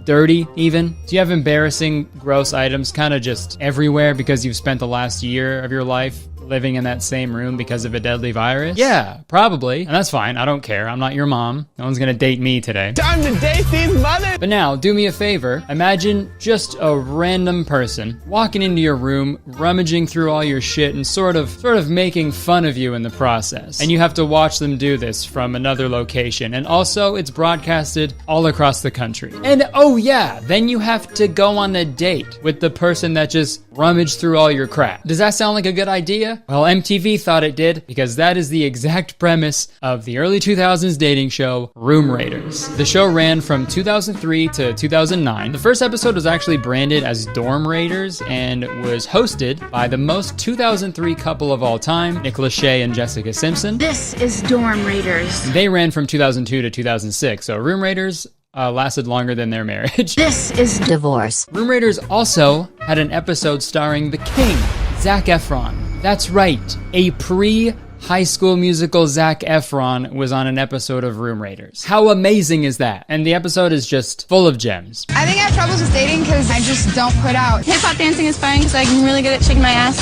Dirty, even? Do you have embarrassing, gross items kind of just everywhere because you've spent the last year of your life living in that same room because of a deadly virus? Yeah, probably. And that's fine. I don't care. I'm not your mom. No one's gonna date me today. Time to date these mothers. But now, do me a favor. Imagine just a random person walking into your room, rummaging through all your shit and sort of making fun of you in the process. And you have to watch them do this from another location. And also, it's broadcasted all across the country. And oh yeah, then you have to go on a date with the person that just rummaged through all your crap. Does that sound like a good idea? Well, MTV thought it did, because that is the exact premise of the early 2000s dating show, Room Raiders. The show ran from 2003 to 2009. The first episode was actually branded as Dorm Raiders and was hosted by the most 2003 couple of all time, Nick Lachey and Jessica Simpson. This is Dorm Raiders. They ran from 2002 to 2006, so Room Raiders lasted longer than their marriage. This is divorce. Room Raiders also had an episode starring the king, Zac Efron. That's right, a pre-High School Musical Zac Efron was on an episode of Room Raiders. How amazing is that? And the episode is just full of gems. I think I have troubles with dating because I just don't put out. Hip-hop dancing is fine because I'm really good at shaking my ass.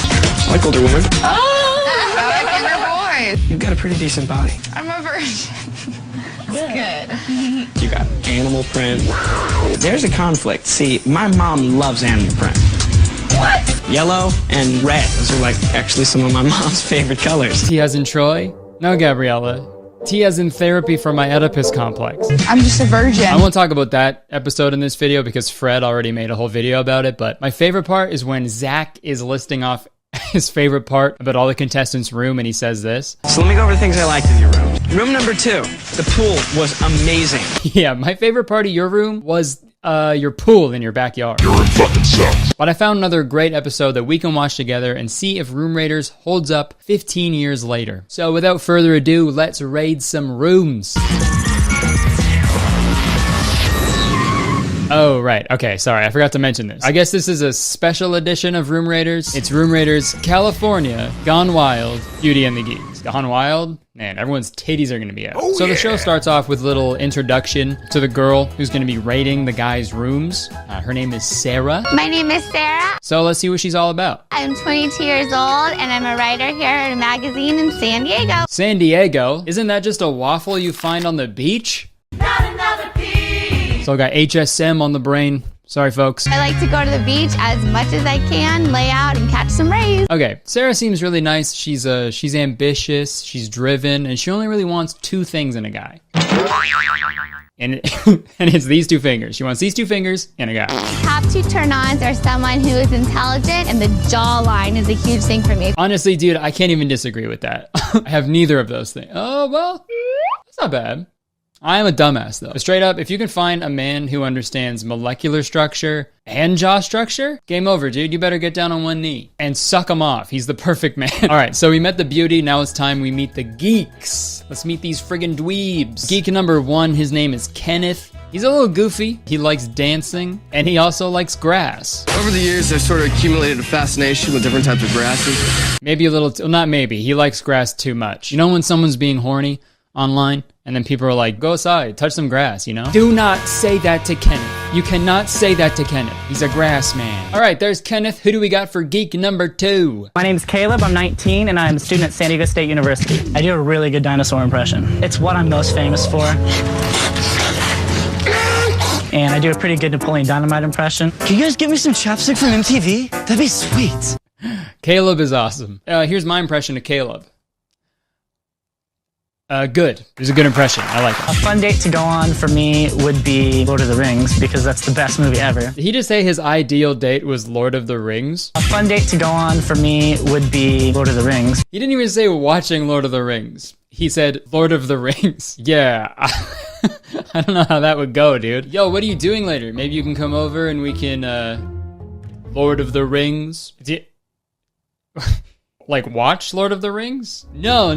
I like older women. Oh! I like younger boys. You've got a pretty decent body. I'm a virgin. It's good. You got animal print. There's a conflict. See, my mom loves animal print. What? Yellow and red. Those are like actually some of my mom's favorite colors. Tiaz and Troy? No, Gabriella. T as in therapy for my Oedipus complex. I'm just a virgin. I won't talk about that episode in this video because Fred already made a whole video about it, but my favorite part is when Zach is listing off his favorite part about all the contestants' room, and he says this. So let me go over the things I liked in your room. Room number 2, the pool was amazing. Yeah, my favorite part of your room was your pool in your backyard. Your room fucking sucks. But I found another great episode that we can watch together and see if Room Raiders holds up 15 years later. So without further ado, let's raid some rooms. Oh, right. Okay, sorry. I forgot to mention this. I guess this is a special edition of Room Raiders. It's Room Raiders California, Gone Wild, Beauty and the Geeks. Gone Wild? Man, everyone's titties are going to be out. Oh, so the show starts off with a little introduction to the girl who's going to be raiding the guy's rooms. Her name is Sarah. My name is Sarah. So let's see what she's all about. I'm 22 years old, and I'm a writer here at a magazine in San Diego. San Diego? Isn't that just a waffle you find on the beach? So I got HSM on the brain. Sorry, folks. I like to go to the beach as much as I can, lay out and catch some rays. Okay, Sarah seems really nice. She's ambitious, she's driven, and she only really wants 2 things in a guy. And it's these 2 fingers. She wants these 2 fingers and a guy. Top 2 turn-ons are someone who is intelligent, and the jawline is a huge thing for me. Honestly, dude, I can't even disagree with that. I have neither of those things. Oh, well, that's not bad. I am a dumbass, though. Straight up, if you can find a man who understands molecular structure and jaw structure, game over, dude. You better get down on one knee and suck him off. He's the perfect man. All right, so we met the beauty. Now it's time we meet the geeks. Let's meet these friggin' dweebs. Geek number 1, his name is Kenneth. He's a little goofy. He likes dancing, and he also likes grass. Over the years, I've sort of accumulated a fascination with different types of grasses. Maybe a little, not maybe. He likes grass too much. You know when someone's being horny online? And then people are like, go outside, touch some grass, you know? Do not say that to Kenneth. You cannot say that to Kenneth. He's a grass man. All right, there's Kenneth. Who do we got for geek number 2? My name's Caleb. I'm 19, and I'm a student at San Diego State University. I do a really good dinosaur impression. It's what I'm most famous for. And I do a pretty good Napoleon Dynamite impression. Can you guys give me some chapstick from MTV? That'd be sweet. Caleb is awesome. Here's my impression of Caleb. Good. It was a good impression. I like it. A fun date to go on for me would be Lord of the Rings, because that's the best movie ever. Did he just say his ideal date was Lord of the Rings? A fun date to go on for me would be Lord of the Rings. He didn't even say watching Lord of the Rings. He said Lord of the Rings. Yeah. I don't know how that would go, dude. Yo, what are you doing later? Maybe you can come over and we can, Lord of the Rings? Like, watch Lord of the Rings? No.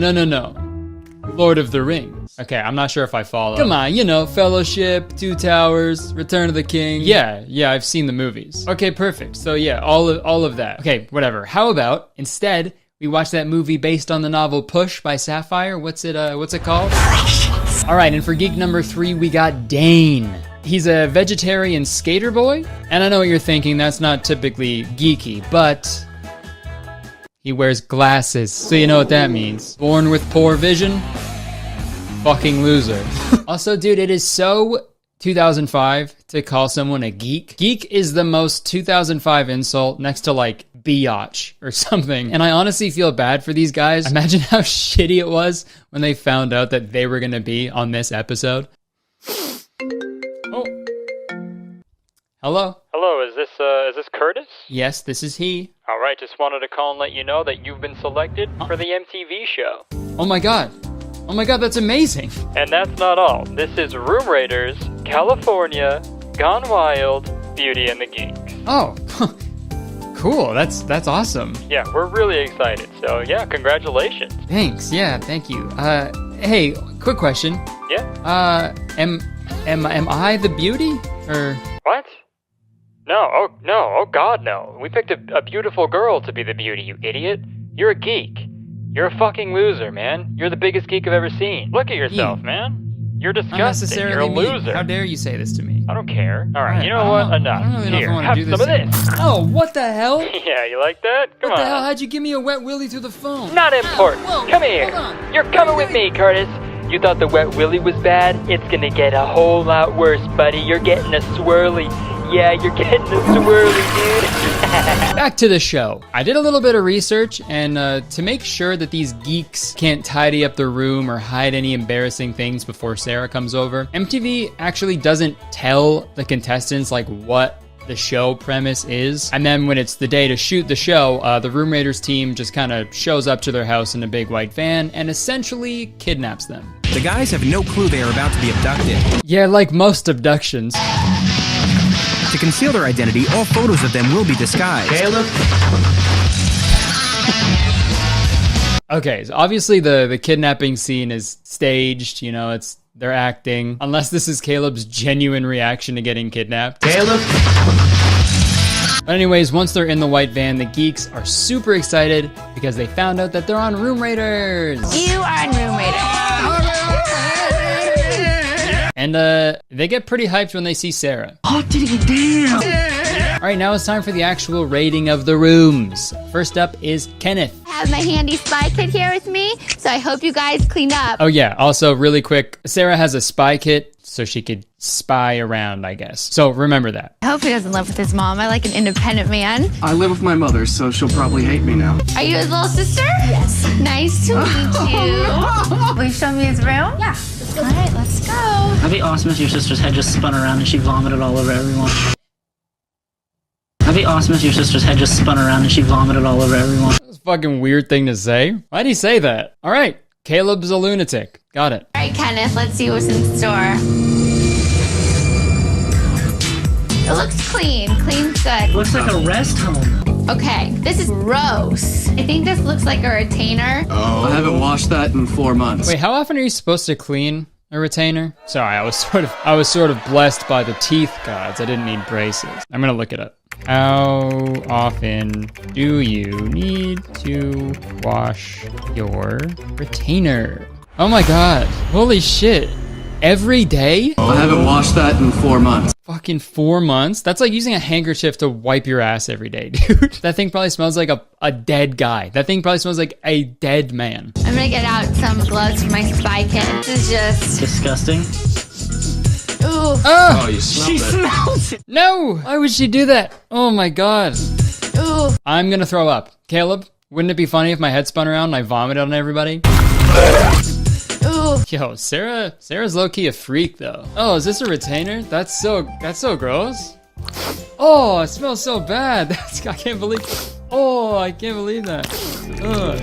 Lord of the Rings. Okay, I'm not sure if I follow. Come on, you know, Fellowship, Two Towers, Return of the King. Yeah, I've seen the movies. Okay, perfect. So yeah, all of that. Okay, whatever. How about instead we watch that movie based on the novel Push by Sapphire? What's it called? All right, and for geek number 3, we got Dane. He's a vegetarian skater boy, and I know what you're thinking. That's not typically geeky, but he wears glasses, so you know what that means. Born with poor vision? Fucking loser. Also, dude, it is so 2005 to call someone a geek. Geek is the most 2005 insult next to like biatch or something. And I honestly feel bad for these guys. Imagine how shitty it was when they found out that they were gonna be on this episode. Oh. Hello? Hello, is this Kurtis? Yes, this is he. All right, just wanted to call and let you know that you've been selected for the MTV show. Oh my god, that's amazing. And that's not all. This is Room Raiders, California, Gone Wild, Beauty and the Geeks. Oh, cool, that's awesome. Yeah, we're really excited, so yeah, congratulations. Thanks, yeah, thank you. Hey, quick question. Yeah? Am I the beauty, or? What? No, oh god, no. We picked a beautiful girl to be the beauty, you idiot. You're a geek. You're a fucking loser, man. You're the biggest geek I've ever seen. Look at yourself, man. You're disgusting. You're a loser. How dare you say this to me? I don't care. Alright, you know what? Enough. I don't really know if I want to do this. Have some of this. Oh, what the hell? Yeah, you like that? Come on. What the hell? How'd you give me a wet willy through the phone? Not important. Whoa, come here. You're coming with me, Kurtis. You thought the wet willy was bad? It's gonna get a whole lot worse, buddy. You're getting a swirly. Yeah, you're getting us too early, dude. Back to the show. I did a little bit of research, and to make sure that these geeks can't tidy up their room or hide any embarrassing things before Sarah comes over, MTV actually doesn't tell the contestants like what the show premise is. And then when it's the day to shoot the show, the Room Raiders team just kind of shows up to their house in a big white van and essentially kidnaps them. The guys have no clue they are about to be abducted. Yeah, like most abductions. To conceal their identity, all photos of them will be disguised. Caleb? Okay, so obviously the kidnapping scene is staged, you know, they're acting. Unless this is Caleb's genuine reaction to getting kidnapped. Caleb? But anyways, once they're in the white van, the geeks are super excited because they found out that they're on Room Raiders. You are on Room Raiders. And they get pretty hyped when they see Sarah. Oh, damn. All right, now it's time for the actual rating of the rooms. First up is Kenneth. I have my handy spy kit here with me, so I hope you guys clean up. Oh yeah, also really quick, Sarah has a spy kit so she could spy around, I guess. So remember that. I hope he doesn't live with his mom. I like an independent man. I live with my mother, so she'll probably hate me now. Are you his little sister? Yes. Nice to meet you. Will you show me his room? Yeah. All right, let's go. That'd be awesome if your sister's head just spun around and she vomited all over everyone. That'd be awesome if your sister's head just spun around and she vomited all over everyone. That's a fucking weird thing to say. Why'd he say that? All right, Caleb's a lunatic. Got it. All right, Kenneth, let's see what's in store. It looks clean. Clean's good. Looks like a rest home. Okay, this is gross. I think this looks like a retainer. Oh. I haven't washed that in 4 months. Wait, how often are you supposed to clean a retainer? Sorry, I was sort of blessed by the teeth gods. I didn't need braces. I'm gonna look it up. How often do you need to wash your retainer? Oh my god. Holy shit. Every day? I haven't washed that in 4 months. Fucking 4 months? That's like using a handkerchief to wipe your ass every day, dude. That thing probably smells like a dead guy. That thing probably smells like a dead man. I'm gonna get out some gloves for my spy kit. This is just disgusting. Ooh. Oh, you smelled she it. smells it. No! Why would she do that? Oh my god. Ooh. I'm gonna throw up. Caleb, wouldn't it be funny if my head spun around and I vomited on everybody? Ooh. Yo, Sarah's low-key a freak though. Oh, is this a retainer? That's so gross. Oh, it smells so bad. I can't believe that. Ugh.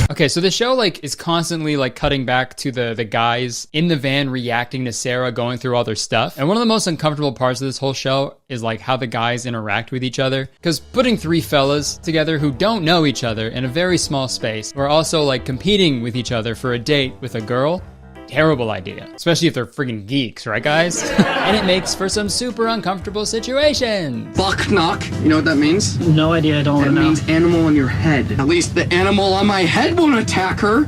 Okay, so the show like is constantly like cutting back to the guys in the van reacting to Sarah going through all their stuff. And one of the most uncomfortable parts of this whole show is like how the guys interact with each other. Because putting 3 fellas together who don't know each other in a very small space, who are also like competing with each other for a date with a girl, terrible idea. Especially if they're friggin' geeks, right guys? And it makes for some super uncomfortable situations. Buck knock. You know what that means? No idea, I don't want to know. It means animal on your head. At least the animal on my head won't attack her.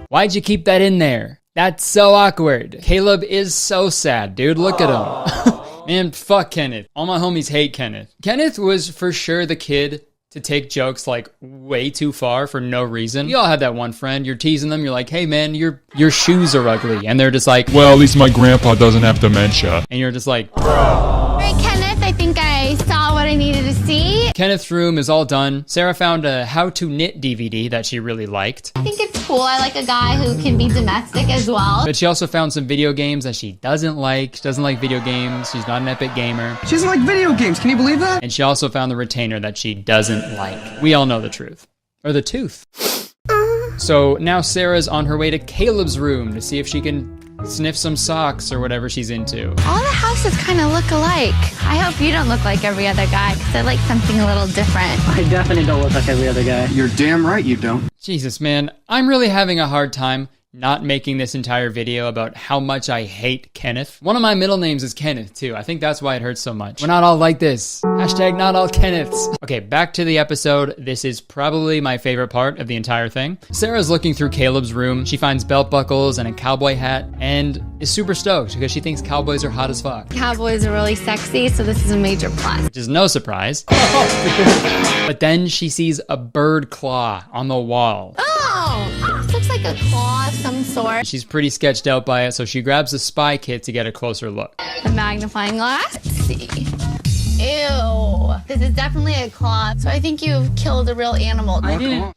Why'd you keep that in there? That's so awkward. Caleb is so sad, dude. Look at him. Man, fuck Kenneth. All my homies hate Kenneth. Kenneth was for sure the kid to take jokes like way too far for no reason. You all had that one friend, you're teasing them, you're like, hey man, your shoes are ugly. And they're just like, well, at least my grandpa doesn't have dementia. And you're just like, All right, Kenneth, I think I saw what I needed to see. Kenneth's room is all done. Sarah found a how to knit DVD that she really liked. I think it's cool. I like a guy who can be domestic as well. But she also found some video games that she doesn't like. She doesn't like video games. She's not an epic gamer. She doesn't like video games. Can you believe that? And she also found the retainer that she doesn't like. We all know the truth. Or the tooth. So now Sarah's on her way to Caleb's room to see if she can sniff some socks or whatever she's into. All the houses kind of look alike. I hope you don't look like every other guy, because I like something a little different. I definitely don't look like every other guy. You're damn right you don't. Jesus, man. I'm really having a hard time not making this entire video about how much I hate Kenneth. One of my middle names is Kenneth, too. I think that's why it hurts so much. We're not all like this. Hashtag not all Kenneths. Okay, back to the episode. This is probably my favorite part of the entire thing. Sarah's looking through Caleb's room. She finds belt buckles and a cowboy hat and is super stoked because she thinks cowboys are hot as fuck. Cowboys are really sexy, so this is a major plus. Which is no surprise. But then she sees a bird claw on the wall. Oh, looks like like a claw of some sort. She's pretty sketched out by it, so she grabs the spy kit to get a closer look. The magnifying glass. Let's see. Ew. This is definitely a claw. So I think you've killed a real animal. I didn't.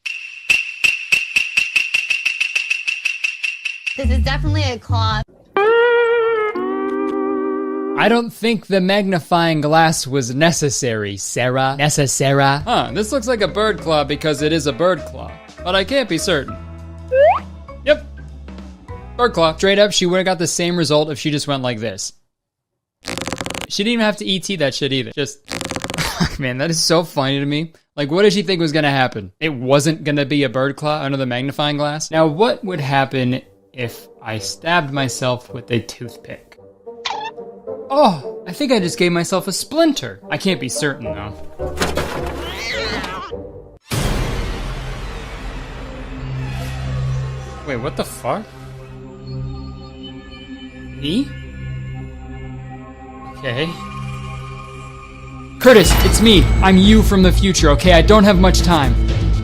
This is definitely a claw. I don't think the magnifying glass was necessary, Sarah. Necessara. Huh, this looks like a bird claw because it is a bird claw, but I can't be certain. Yep. Bird claw. Straight up, she would have got the same result if she just went like this. She didn't even have to ET that shit either. Just, man, that is so funny to me. Like, what did she think was gonna happen? It wasn't gonna be a bird claw under the magnifying glass? Now, what would happen if I stabbed myself with a toothpick? Oh, I think I just gave myself a splinter. I can't be certain though. Wait, what the fuck? Me? Okay. Kurtis, it's me. I'm you from the future, okay? I don't have much time.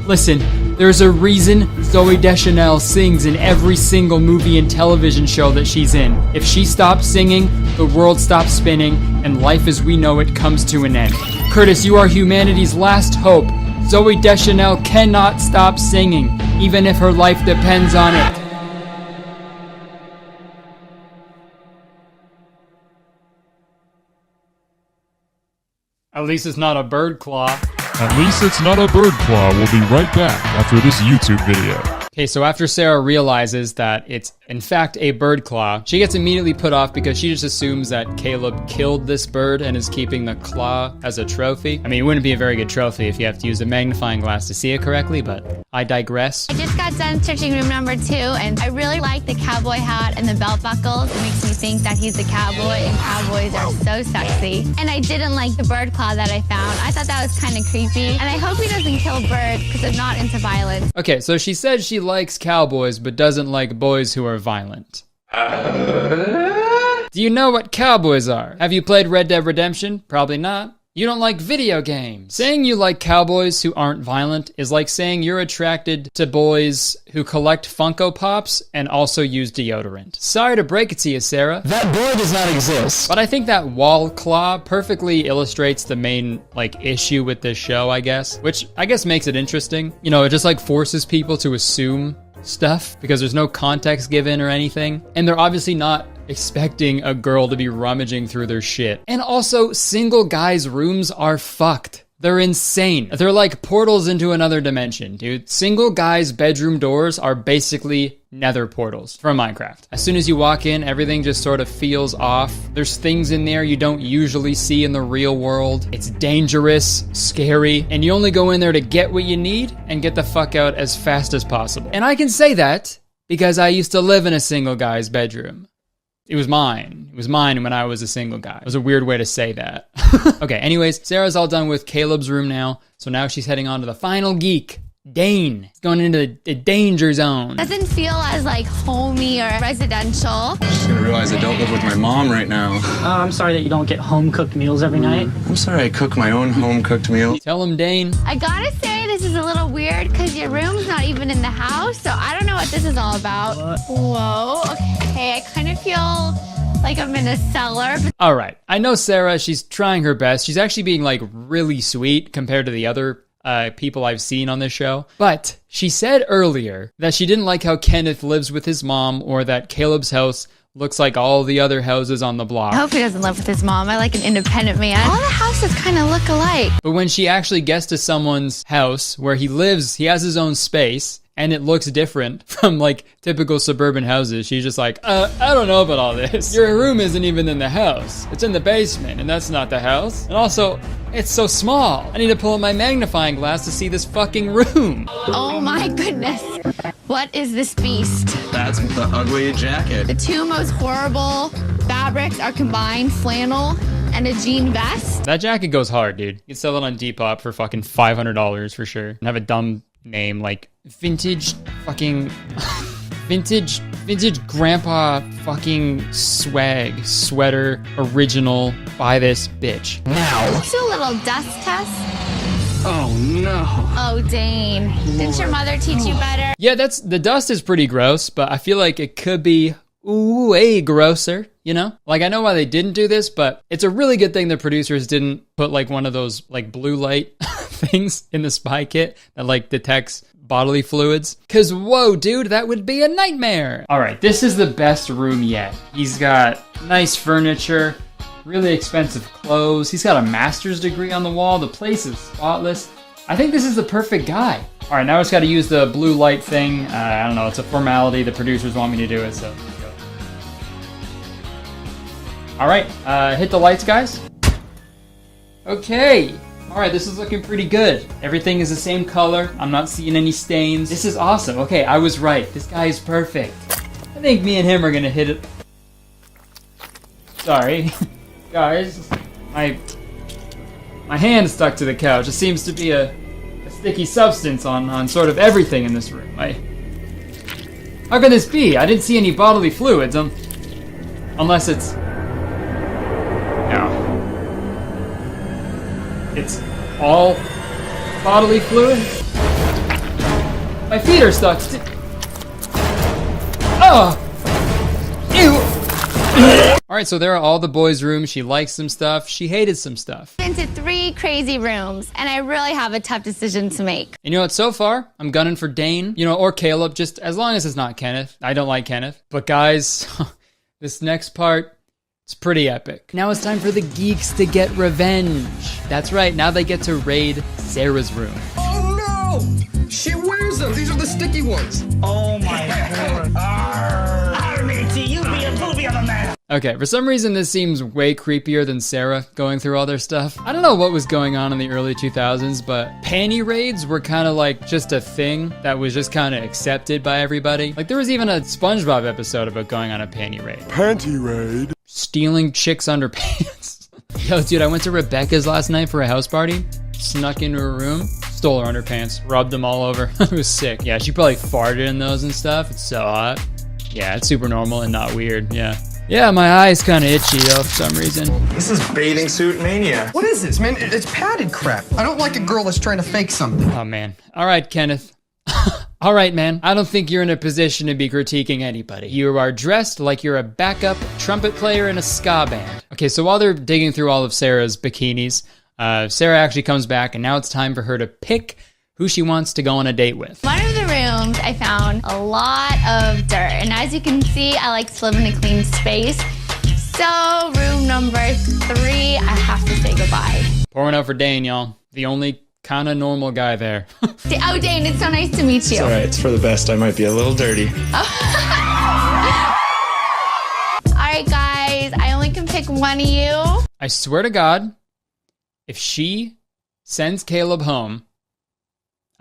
Listen, there's a reason Zooey Deschanel sings in every single movie and television show that she's in. If she stops singing, the world stops spinning, and life as we know it comes to an end. Kurtis, you are humanity's last hope. Zooey Deschanel cannot stop singing, even if her life depends on it. At least it's not a bird claw. At least it's not a bird claw. We'll be right back after this YouTube video. Okay, so after Sarah realizes that it's in fact a bird claw, she gets immediately put off because she just assumes that Caleb killed this bird and is keeping the claw as a trophy. I mean, it wouldn't be a very good trophy if you have to use a magnifying glass to see it correctly, but I digress. I just got done searching room number 2, and I really like the cowboy hat and the belt buckles. It makes me think that he's a cowboy, and cowboys are so sexy. And I didn't like the bird claw that I found. I thought that was kind of creepy, and I hope he doesn't kill birds because I'm not into violence. Okay, so she said she likes cowboys but doesn't like boys who are violent. Do you know what cowboys are? Have you played Red Dead Redemption? Probably not. You don't like video games. Saying you like cowboys who aren't violent is like saying you're attracted to boys who collect Funko Pops and also use deodorant. Sorry to break it to you, Sarah. That boy does not exist. But I think that wall claw perfectly illustrates the main, issue with this show, I guess. Which I guess makes it interesting. You know, it just, forces people to assume stuff because there's no context given or anything. And they're obviously not expecting a girl to be rummaging through their shit. And also, single guys' rooms are fucked. They're insane. They're like portals into another dimension, dude. Single guys' bedroom doors are basically nether portals from Minecraft. As soon as you walk in, everything just sort of feels off. There's things in there you don't usually see in the real world. It's dangerous, scary, and you only go in there to get what you need and get the fuck out as fast as possible. And I can say that because I used to live in a single guy's bedroom. It was mine. It was mine when I was a single guy. It was a weird way to say that. Okay, anyways, Sarah's all done with Caleb's room now. So now she's heading on to the final geek, Dane. He's going into the danger zone. Doesn't feel as homey or residential. I'm just gonna realize I don't live with my mom right now. I'm sorry that you don't get home-cooked meals every night. I'm sorry I cook my own home-cooked meal. Tell him, Dane. I gotta say, this is a little weird because your room's not even in the house, so I don't know what this is all about. What? Whoa, okay, I kind of feel like I'm in a cellar. All right, I know Sarah, she's trying her best. She's actually being really sweet compared to the other people I've seen on this show. But she said earlier that she didn't like how Kenneth lives with his mom or that Caleb's house looks like all the other houses on the block. I hope he doesn't live with his mom. I like an independent man. All the houses kind of look alike. But when she actually gets to someone's house where he lives, he has his own space, and it looks different from typical suburban houses, she's just like, I don't know about all this. Your room isn't even in the house. It's in the basement, and that's not the house. And also, it's so small. I need to pull out my magnifying glass to see this fucking room. Oh my goodness. What is this beast? That's the ugly jacket. The two most horrible fabrics are combined, flannel and a jean vest. That jacket goes hard, dude. You can sell it on Depop for fucking $500 for sure. And have a dumb name like vintage fucking vintage grandpa fucking swag sweater original. Buy this bitch now. Let's do a little dust test. Oh no. Oh, Dane. Didn't your mother teach you better? Yeah, the dust is pretty gross, but I feel like it could be way grosser, you know? Like, I know why they didn't do this, but it's a really good thing the producers didn't put like one of those like blue light things in the spy kit that like detects bodily fluids. Cause whoa, dude, that would be a nightmare. All right, this is the best room yet. He's got nice furniture, really expensive clothes. He's got a master's degree on the wall. The place is spotless. I think this is the perfect guy. All right, now I just got to use the blue light thing. I don't know, it's a formality. The producers want me to do it, so let's go. All right, hit the lights, guys. Okay. All right, this is looking pretty good. Everything is the same color. I'm not seeing any stains. This is awesome. Okay, I was right. This guy is perfect. I think me and him are gonna hit it. Sorry. Guys, my hand stuck to the couch. It seems to be a sticky substance on sort of everything in this room. How could this be? I didn't see any bodily fluids. Unless it's... No. It's all bodily fluid? My feet are stuck. Oh! Ew! Alright, so there are all the boys' rooms. She liked some stuff. She hated some stuff. Into 3 crazy rooms, and I really have a tough decision to make. And you know what? So far, I'm gunning for Dane, or Caleb, just as long as it's not Kenneth. I don't like Kenneth. But guys, this next part, it's pretty epic. Now it's time for the geeks to get revenge. That's right, now they get to raid Sarah's room. Oh no! She wears them! These are the sticky ones! Oh my god. Arr, matey, you be a booby on a man! Okay, for some reason this seems way creepier than Sarah going through all their stuff. I don't know what was going on in the early 2000s, but panty raids were kind of like just a thing that was just kind of accepted by everybody. Like there was even a SpongeBob episode about going on a panty raid. Panty raid? Stealing chicks' underpants. Yo, dude, I went to Rebecca's last night for a house party. Snuck into her room, stole her underpants, rubbed them all over. It was sick. Yeah, she probably farted in those and stuff. It's so hot. Yeah, it's super normal and not weird. Yeah. Yeah, my eye's kind of itchy though for some reason. This is bathing suit mania. What is this, man? It's padded crap. I don't like a girl that's trying to fake something. Oh, man. All right, Kenneth. All right, man. I don't think you're in a position to be critiquing anybody. You are dressed like you're a backup trumpet player in a ska band. Okay, so while they're digging through all of Sarah's bikinis, Sarah actually comes back, and now it's time for her to pick who she wants to go on a date with. One of the rooms, I found a lot of dirt. And as you can see, I like to live in a clean space. So room number 3, I have to say goodbye. Pouring out for Dane, y'all. The only kind of normal guy there. Oh, Dane, it's so nice to meet you. It's all right. It's for the best. I might be a little dirty. All right, guys. I only can pick one of you. I swear to God, if she sends Caleb home,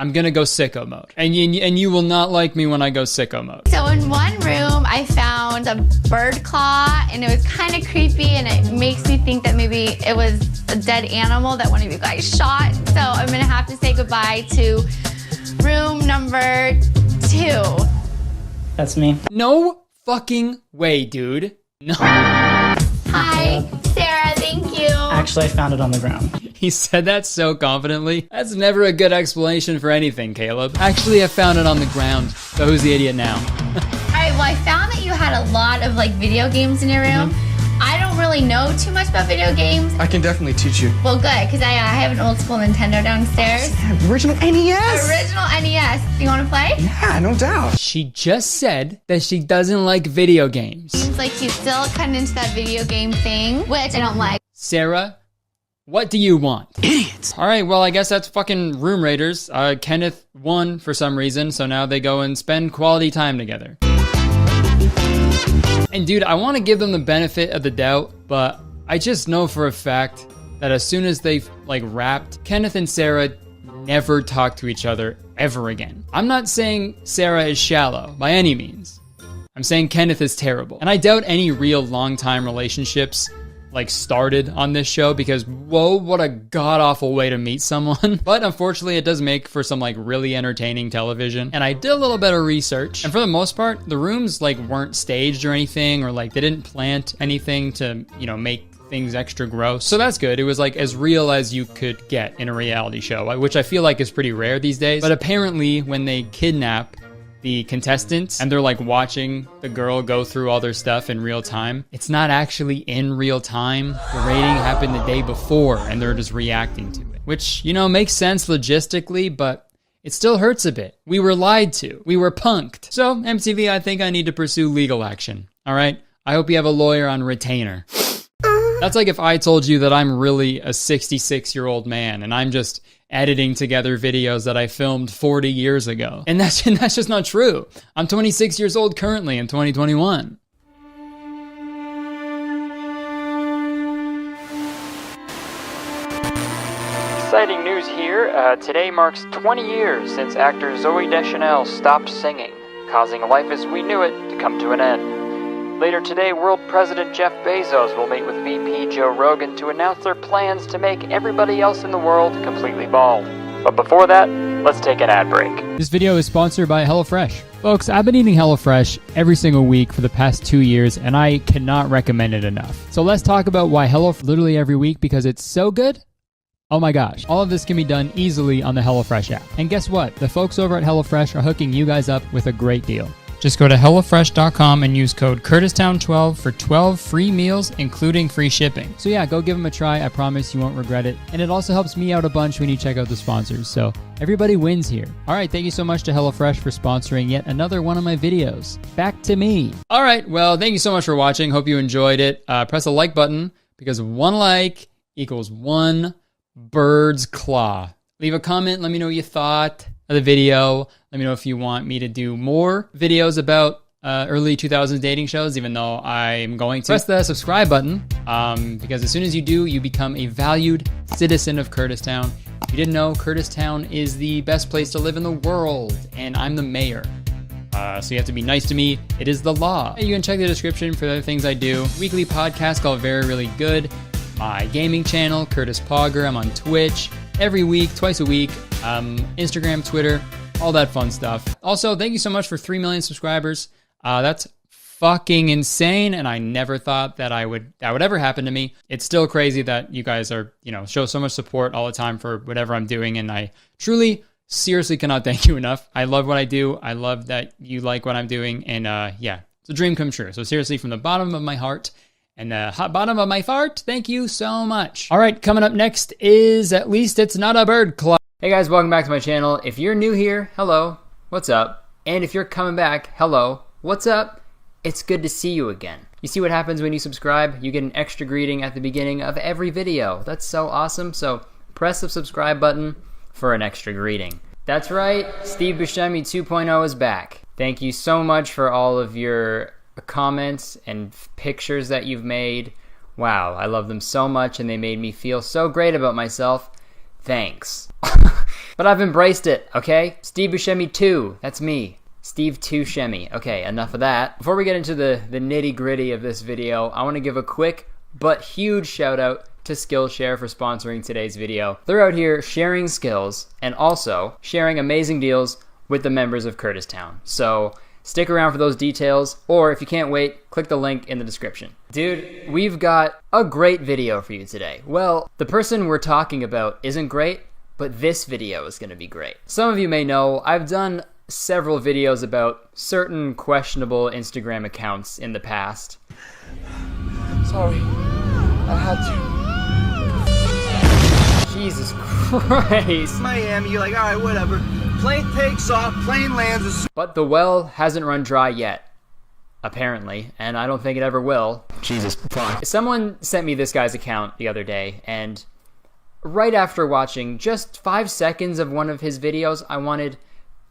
I'm gonna go sicko mode. And you will not like me when I go sicko mode. So in one room, I found a bird claw, and it was kind of creepy, and it makes me think that maybe it was a dead animal that one of you guys shot. So I'm gonna have to say goodbye to room number 2. That's me. No fucking way, dude. No. Hi, Sarah, thank you. Actually, I found it on the ground. He said that so confidently. That's never a good explanation for anything, Caleb. Actually, I found it on the ground. So who's the idiot now? All right, well, I found that you had a lot of video games in your room. I don't really know too much about video games. I can definitely teach you. Well, good, because I have an old school Nintendo downstairs. Original NES? Original NES. Do you want to play? Yeah, no doubt. She just said that she doesn't like video games. Seems like he's still kind of into that video game thing, which I don't like. Sarah, what do you want? Idiots. All right, well, I guess that's fucking room raiders. Kenneth won for some reason, so now they go and spend quality time together. And dude, I want to give them the benefit of the doubt, but I just know for a fact that as soon as they wrapped, Kenneth and Sarah never talked to each other ever again. I'm not saying Sarah is shallow by any means. I'm saying Kenneth is terrible. And I doubt any real long-time relationships started on this show, because whoa, what a god-awful way to meet someone. But unfortunately, it does make for some really entertaining television. And I did a little bit of research, and for the most part, the rooms weren't staged or anything, or they didn't plant anything to make things extra gross. So that's good. It was like as real as you could get in a reality show, which I feel like is pretty rare these days. But apparently when they kidnap the contestants and they're like watching the girl go through all their stuff in real time, it's not actually in real time. The rating happened the day before and they're just reacting to it, which, you know, makes sense logistically, but it still hurts a bit. We were lied to. We were punked. So MTV, I think I need to pursue legal action. All right? I hope you have a lawyer on retainer. That's like if I told you that I'm really a 66-year-old man and I'm just editing together videos that I filmed 40 years ago. And that's just not true. I'm 26 years old currently in 2021. Exciting news here. Today marks 20 years since actor Zooey Deschanel stopped singing, causing life as we knew it to come to an end. Later today, World President Jeff Bezos will meet with VP Joe Rogan to announce their plans to make everybody else in the world completely bald. But before that, let's take an ad break. This video is sponsored by HelloFresh. Folks, I've been eating HelloFresh every single week for the past 2 years, and I cannot recommend it enough. So let's talk about why HelloFresh literally every week, because it's so good. Oh my gosh. All of this can be done easily on the HelloFresh app. And guess what? The folks over at HelloFresh are hooking you guys up with a great deal. Just go to HelloFresh.com and use code KurtisTown12 for 12 free meals, including free shipping. So yeah, go give them a try. I promise you won't regret it. And it also helps me out a bunch when you check out the sponsors. So everybody wins here. All right, thank you so much to HelloFresh for sponsoring yet another one of my videos. Back to me. All right, well, thank you so much for watching. Hope you enjoyed it. Press the like button because 1 like equals 1 bird's claw. Leave a comment. Let me know what you thought of the video. Let me know if you want me to do more videos about early 2000s dating shows, even though I'm going to. Press the subscribe button because as soon as you do, you become a valued citizen of Kurtistown. If you didn't know, Kurtistown is the best place to live in the world, and I'm the mayor. So you have to be nice to me. It is the law. You can check the description for the other things I do. Weekly podcast called Very Really Good. My gaming channel, Kurtis Pogger. I'm on Twitch every week, twice a week. Instagram, Twitter, all that fun stuff. Also, thank you so much for 3 million subscribers. That's fucking insane, and I never thought that would ever happen to me. It's still crazy that you guys are, show so much support all the time for whatever I'm doing, and I truly, seriously cannot thank you enough. I love what I do. I love that you like what I'm doing, and yeah, it's a dream come true. So seriously, from the bottom of my heart and the hot bottom of my fart, thank you so much. All right, coming up next is At Least It's Not a Bird Club. Hey guys, welcome back to my channel. If you're new here, hello, what's up? And if you're coming back, hello, what's up? It's good to see you again. You see what happens when you subscribe? You get an extra greeting at the beginning of every video. That's so awesome. So press the subscribe button for an extra greeting. That's right, Steve Buscemi 2.0 is back. Thank you so much for all of your comments and pictures that you've made. Wow, I love them so much and they made me feel so great about myself. Thanks. But I've embraced it, okay? Steve Buscemi 2, that's me. Steve 2 Shemi. Okay, enough of that. Before we get into the nitty gritty of this video, I want to give a quick but huge shout out to Skillshare for sponsoring today's video. They're out here sharing skills and also sharing amazing deals with the members of Kurtistown. So stick around for those details, or if you can't wait, click the link in the description. Dude, we've got a great video for you today. Well, the person we're talking about isn't great, but this video is going to be great. Some of you may know I've done several videos about certain questionable Instagram accounts in the past. Sorry, I had to. Jesus Christ. Miami, you're like, all right, whatever. Plane takes off, plane lands. But the well hasn't run dry yet, apparently, and I don't think it ever will. Jesus fuck. Someone sent me this guy's account the other day, and right after watching just 5 seconds of one of his videos, I wanted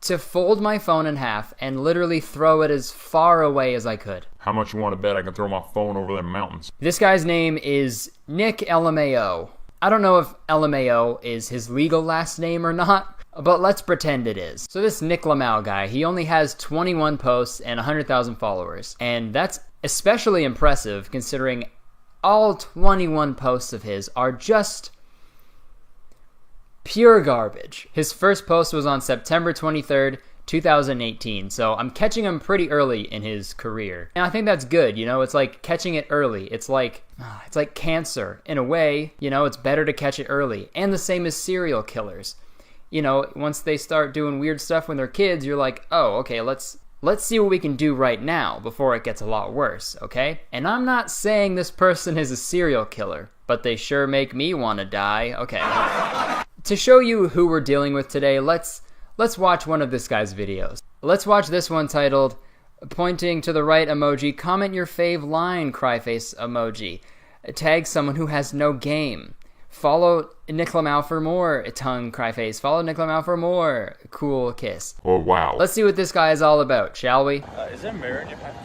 to fold my phone in half and literally throw it as far away as I could. How much you want to bet I can throw my phone over them mountains? This guy's name is Nick LMAO. I don't know if LMAO is his legal last name or not, but let's pretend it is. So this Nick LMAO guy, he only has 21 posts and 100,000 followers. And that's especially impressive considering all 21 posts of his are just pure garbage. His first post was on September 23rd, 2018. So I'm catching him pretty early in his career. And I think that's good, you know? It's like catching it early. It's like cancer. In a way, you know, it's better to catch it early. And the same as serial killers. You know, once they start doing weird stuff when they're kids, you're like, oh, okay, let's see what we can do right now before it gets a lot worse, okay? And I'm not saying this person is a serial killer, but they sure make me want to die. Okay. To show you who we're dealing with today, let's watch one of this guy's videos. Let's watch this one titled, pointing to the right emoji, comment your fave line, cry face emoji. Tag someone who has no game. Follow Nick Lamau for more, tongue cry face. Follow Nick Lamau for more, cool kiss. Oh, wow. Let's see what this guy is all about, shall we? Is there a mirror in your pants?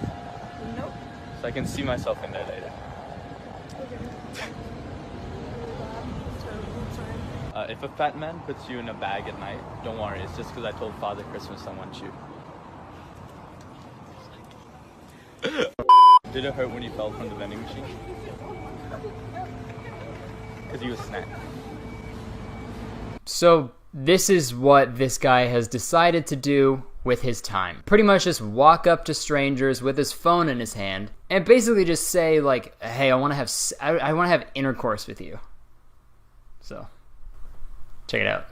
No. So I can see myself in there later. If a fat man puts you in a bag at night, don't worry, it's just because I told Father Christmas I want you. Did it hurt when you fell from the vending machine? Because you was snack. So this is what this guy has decided to do with his time. Pretty much just walk up to strangers with his phone in his hand and basically just say like, hey, I want to have intercourse with you. So check it out.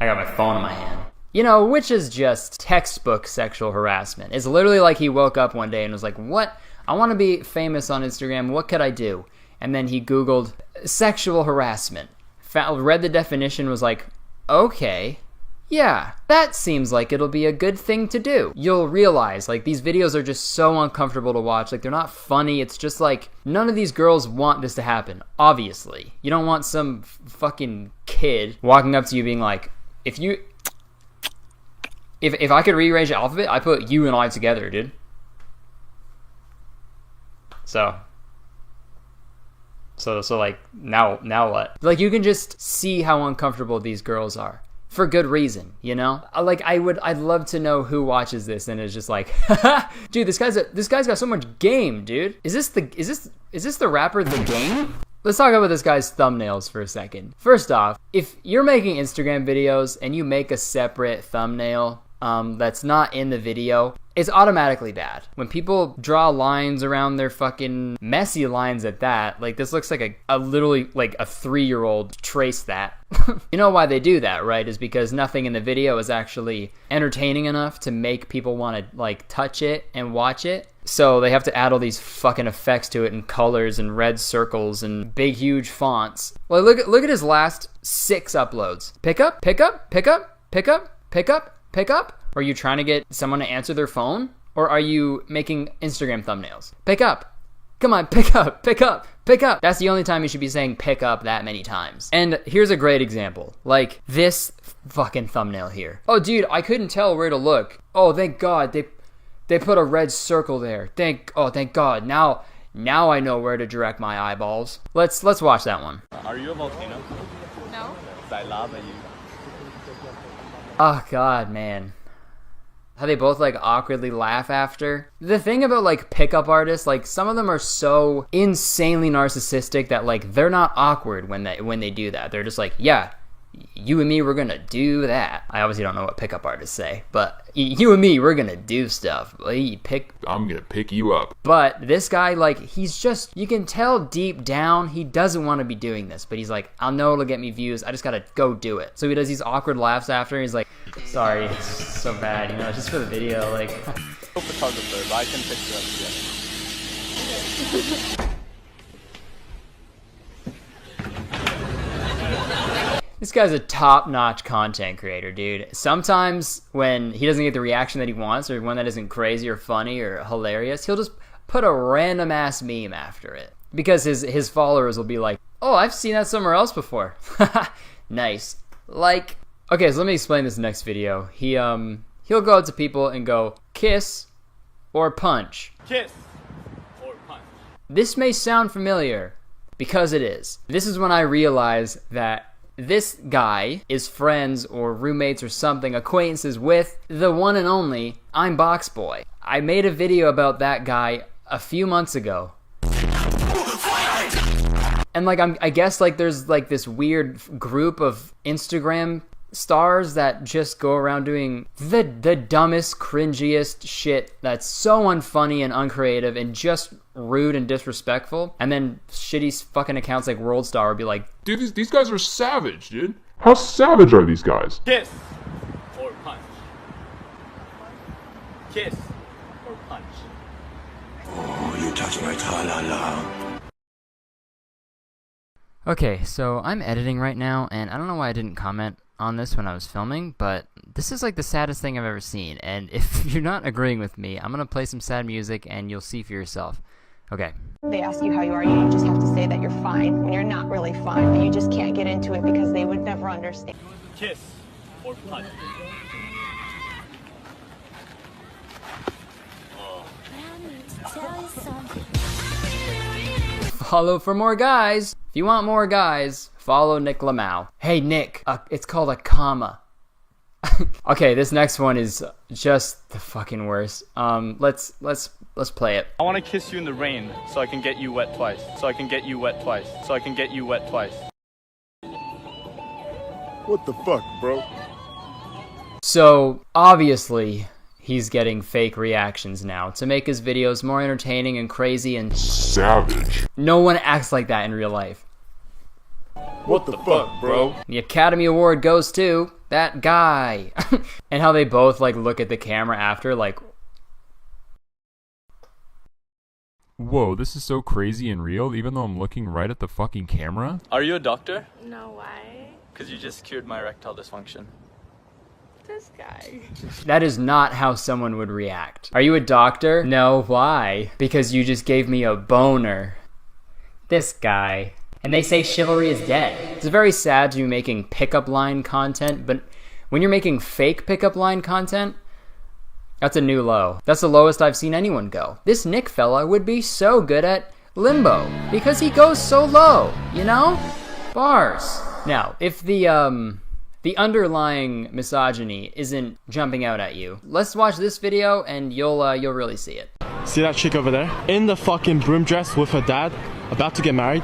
I got my phone in my hand. You know, which is just textbook sexual harassment. It's literally like he woke up one day and was like, what? I want to be famous on Instagram. What could I do? And then he Googled sexual harassment. Read the definition, was like, okay, yeah, that seems like it'll be a good thing to do. You'll realize, like, these videos are just so uncomfortable to watch. Like, they're not funny. It's just like, none of these girls want this to happen, obviously. You don't want some fucking kid walking up to you being like, if I could rearrange the alphabet, I put you and I together, dude. So like, now what? Like, you can just see how uncomfortable these girls are. For good reason, you know? Like, I'd love to know who watches this and is just like, dude, this guy's got so much game, dude. Is this the rapper The Game? Let's talk about this guy's thumbnails for a second. First off, if you're making Instagram videos and you make a separate thumbnail that's not in the video, it's automatically bad. When people draw lines around their fucking messy lines at that, like, this looks like a literally like a 3-year-old traced that. You know why they do that, right? Is because nothing in the video is actually entertaining enough to make people want to like touch it and watch it. So they have to add all these fucking effects to it and colors and red circles and big huge fonts. Well, look at his last 6 uploads. Pick up, pick up, pick up, pick up, pick up, pick up. Are you trying to get someone to answer their phone? Or are you making Instagram thumbnails? Pick up. Come on, pick up, pick up, pick up. That's the only time you should be saying pick up that many times. And here's a great example. Like this fucking thumbnail here. Oh, dude, I couldn't tell where to look. Oh, thank God. They put a red circle there. Thank God. Now I know where to direct my eyeballs. Let's watch that one. Are you a volcano? No. Is I lava you? Oh, God, man. How they both like awkwardly laugh after. The thing about like pickup artists, like some of them are so insanely narcissistic that like they're not awkward when they do that. They're just like, yeah, you and me, we're gonna do that. I obviously don't know what pickup artists say, but you and me, we're gonna do stuff. I'm gonna pick you up. But this guy, like, he's just, you can tell deep down he doesn't want to be doing this, but he's like, I'll know it'll get me views, I just gotta go do it. So he does these awkward laughs after, and he's like, sorry, it's so bad, you know, it's just for the video, like. I'm a photographer, but I can pick you up together. This guy's a top-notch content creator, dude. Sometimes when he doesn't get the reaction that he wants, or one that isn't crazy or funny or hilarious, he'll just put a random-ass meme after it. Because his followers will be like, oh, I've seen that somewhere else before. Nice. Like, okay, so let me explain this next video. He'll go up to people and go, kiss or punch. Kiss or punch. This may sound familiar, because it is. This is when I realized that this guy is friends or roommates or something, acquaintances with the one and only I'm Box Boy. I made a video about that guy a few months ago. And like I guess like there's like this weird group of Instagram stars that just go around doing the dumbest, cringiest shit that's so unfunny and uncreative and just rude and disrespectful, and then shitty fucking accounts like World Star would be like, dude, these guys are savage, dude. How savage are these guys? Kiss or punch. Kiss or punch. Oh, you touch my tra-la-la. Okay, so I'm editing right now, and I don't know why I didn't comment on this when I was filming, but this is like the saddest thing I've ever seen, and if you're not agreeing with me, I'm gonna play some sad music and you'll see for yourself. Okay. They ask you how you are, you just have to say that you're fine when you're not really fine, but you just can't get into it because they would never understand. Kiss or punch. Follow for more guys. If you want more guys, follow Nick Lamau. Hey Nick, it's called a comma. Okay, this next one is just the fucking worst. Let's play it. I want to kiss you in the rain so I can get you wet twice. So I can get you wet twice. So I can get you wet twice. What the fuck, bro? So, obviously, he's getting fake reactions now to make his videos more entertaining and crazy and savage. No one acts like that in real life. What the fuck, bro? The Academy Award goes to that guy. And how they both like look at the camera after like, whoa, this is so crazy and real even though I'm looking right at the fucking camera? Are you a doctor? No, why? Because you just cured my erectile dysfunction. This guy. that is not how someone would react. Are you a doctor? No, why? Because you just gave me a boner. This guy. And they say chivalry is dead. It's very sad to be making pickup line content, but when you're making fake pickup line content, that's a new low. That's the lowest I've seen anyone go. This Nick fella would be so good at limbo because he goes so low, you know? Bars. Now, if the underlying misogyny isn't jumping out at you, let's watch this video and you'll really see it. See that chick over there? In the fucking broom dress with her dad, about to get married?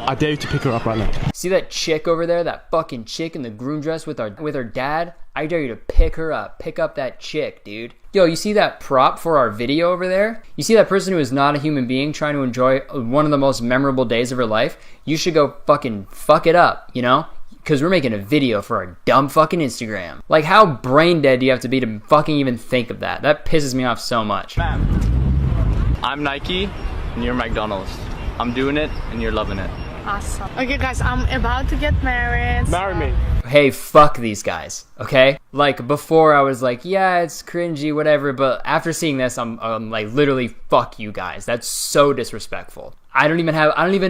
I dare you to pick her up right now. See that chick over there? That fucking chick in the groom dress with her dad? I dare you to pick her up. Pick up that chick, dude. Yo, you see that prop for our video over there? You see that person who is not a human being trying to enjoy one of the most memorable days of her life? You should go fucking fuck it up, you know? Because we're making a video for our dumb fucking Instagram. Like, how brain dead do you have to be to fucking even think of that? That pisses me off so much. Ma'am, I'm Nike and you're McDonald's. I'm doing it and you're loving it. Awesome. Okay, guys, I'm about to get married. Marry me. Hey, fuck these guys, okay? Like, before I was like, yeah, it's cringy, whatever, but after seeing this, I'm like, literally, fuck you guys. That's so disrespectful. I don't even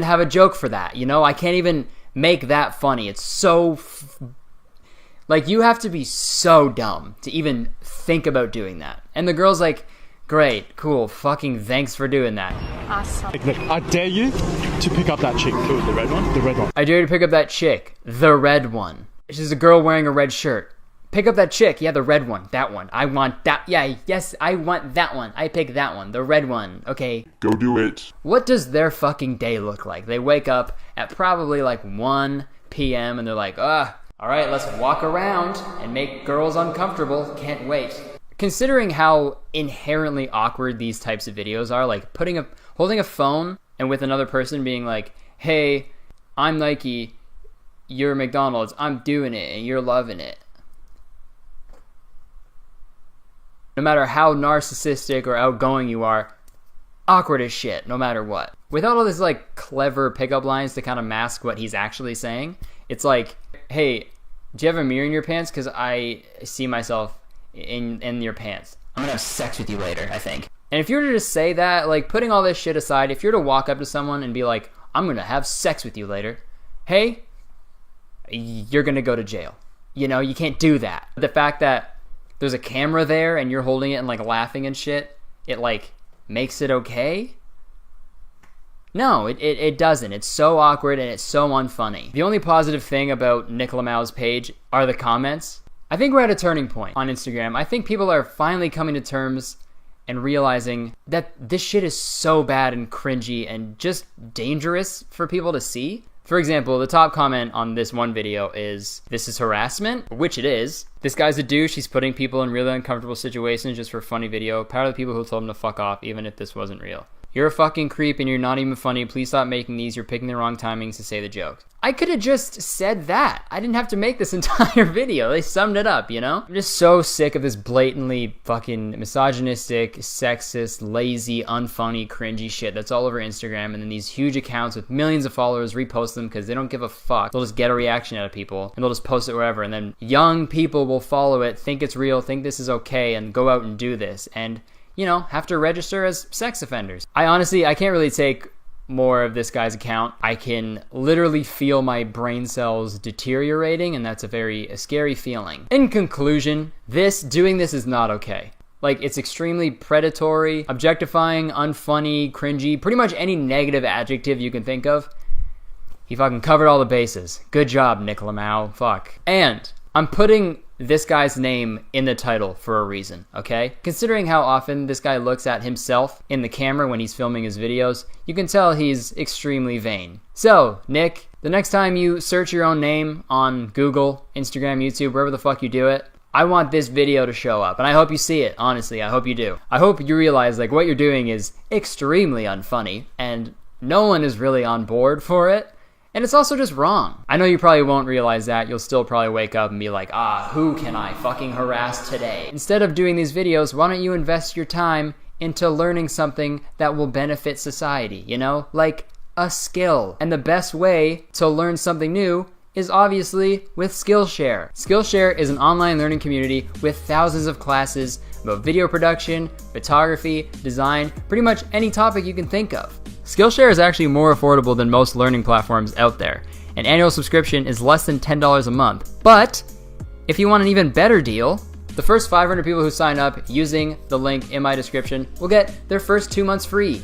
have a joke for that, you know? I can't even make that funny. It's so like, you have to be so dumb to even think about doing that. And the girl's like, great, cool, fucking thanks for doing that. Awesome. Nick, I dare you to pick up that chick. Who, the red one? The red one. I dare you to pick up that chick. The red one. She's a girl wearing a red shirt. Pick up that chick. Yeah, the red one. That one. I want that. Yeah, yes, I want that one. I pick that one. The red one. Okay. Go do it. What does their fucking day look like? They wake up at probably like 1 p.m. and they're like, all right, let's walk around and make girls uncomfortable. Can't wait. Considering how inherently awkward these types of videos are, like holding a phone and with another person being like, hey, I'm Nike, you're McDonald's, I'm doing it and you're loving it. No matter how narcissistic or outgoing you are, awkward as shit, no matter what. Without all this like clever pickup lines to kind of mask what he's actually saying, it's like, hey, do you have a mirror in your pants? Because I see myself in your pants. I'm gonna have sex with you later, I think. And if you were to just say that, like putting all this shit aside, if you were to walk up to someone and be like, I'm gonna have sex with you later, hey, you're gonna go to jail. You know, you can't do that. The fact that there's a camera there and you're holding it and like laughing and shit, it like makes it okay? No, it doesn't. It's so awkward and it's so unfunny. The only positive thing about Nick Lamau's page are the comments. I think we're at a turning point on Instagram. I think people are finally coming to terms and realizing that this shit is so bad and cringy and just dangerous for people to see For example, the top comment on this one video is, "This is harassment," which it is. "This guy's a douche. He's putting people in really uncomfortable situations just for a funny video. Proud of the people who told him to fuck off, even if this wasn't real. You're a fucking creep and you're not even funny. Please stop making these. You're picking the wrong timings to say the jokes." I could have just said that. I didn't have to make this entire video. They summed it up, you know? I'm just so sick of this blatantly fucking misogynistic, sexist, lazy, unfunny, cringy shit that's all over Instagram, and then these huge accounts with millions of followers repost them because they don't give a fuck. They'll just get a reaction out of people and they'll just post it wherever, and then young people will follow it, think it's real, think this is okay, and go out and do this, and, you know, have to register as sex offenders. I can't really take more of this guy's account. I can literally feel my brain cells deteriorating, and that's a very scary feeling. In conclusion, doing this is not okay. Like, it's extremely predatory, objectifying, unfunny, cringy, pretty much any negative adjective you can think of. He fucking covered all the bases. Good job, Nick Lamau. Fuck. And I'm putting this guy's name in the title for a reason, okay? Considering how often this guy looks at himself in the camera when he's filming his videos, you can tell he's extremely vain. So, Nick, the next time you search your own name on Google, Instagram, YouTube, wherever the fuck you do it, I want this video to show up, and I hope you see it, honestly. I hope you do. I hope you realize, like, what you're doing is extremely unfunny, and no one is really on board for it. And it's also just wrong. I know you probably won't realize that. You'll still probably wake up and be like, who can I fucking harass today? Instead of doing these videos, why don't you invest your time into learning something that will benefit society, you know? Like a skill. And the best way to learn something new is obviously with Skillshare. Skillshare is an online learning community with thousands of classes about video production, photography, design, pretty much any topic you can think of. Skillshare is actually more affordable than most learning platforms out there. An annual subscription is less than $10 a month. But if you want an even better deal, the first 500 people who sign up using the link in my description will get their first 2 months free.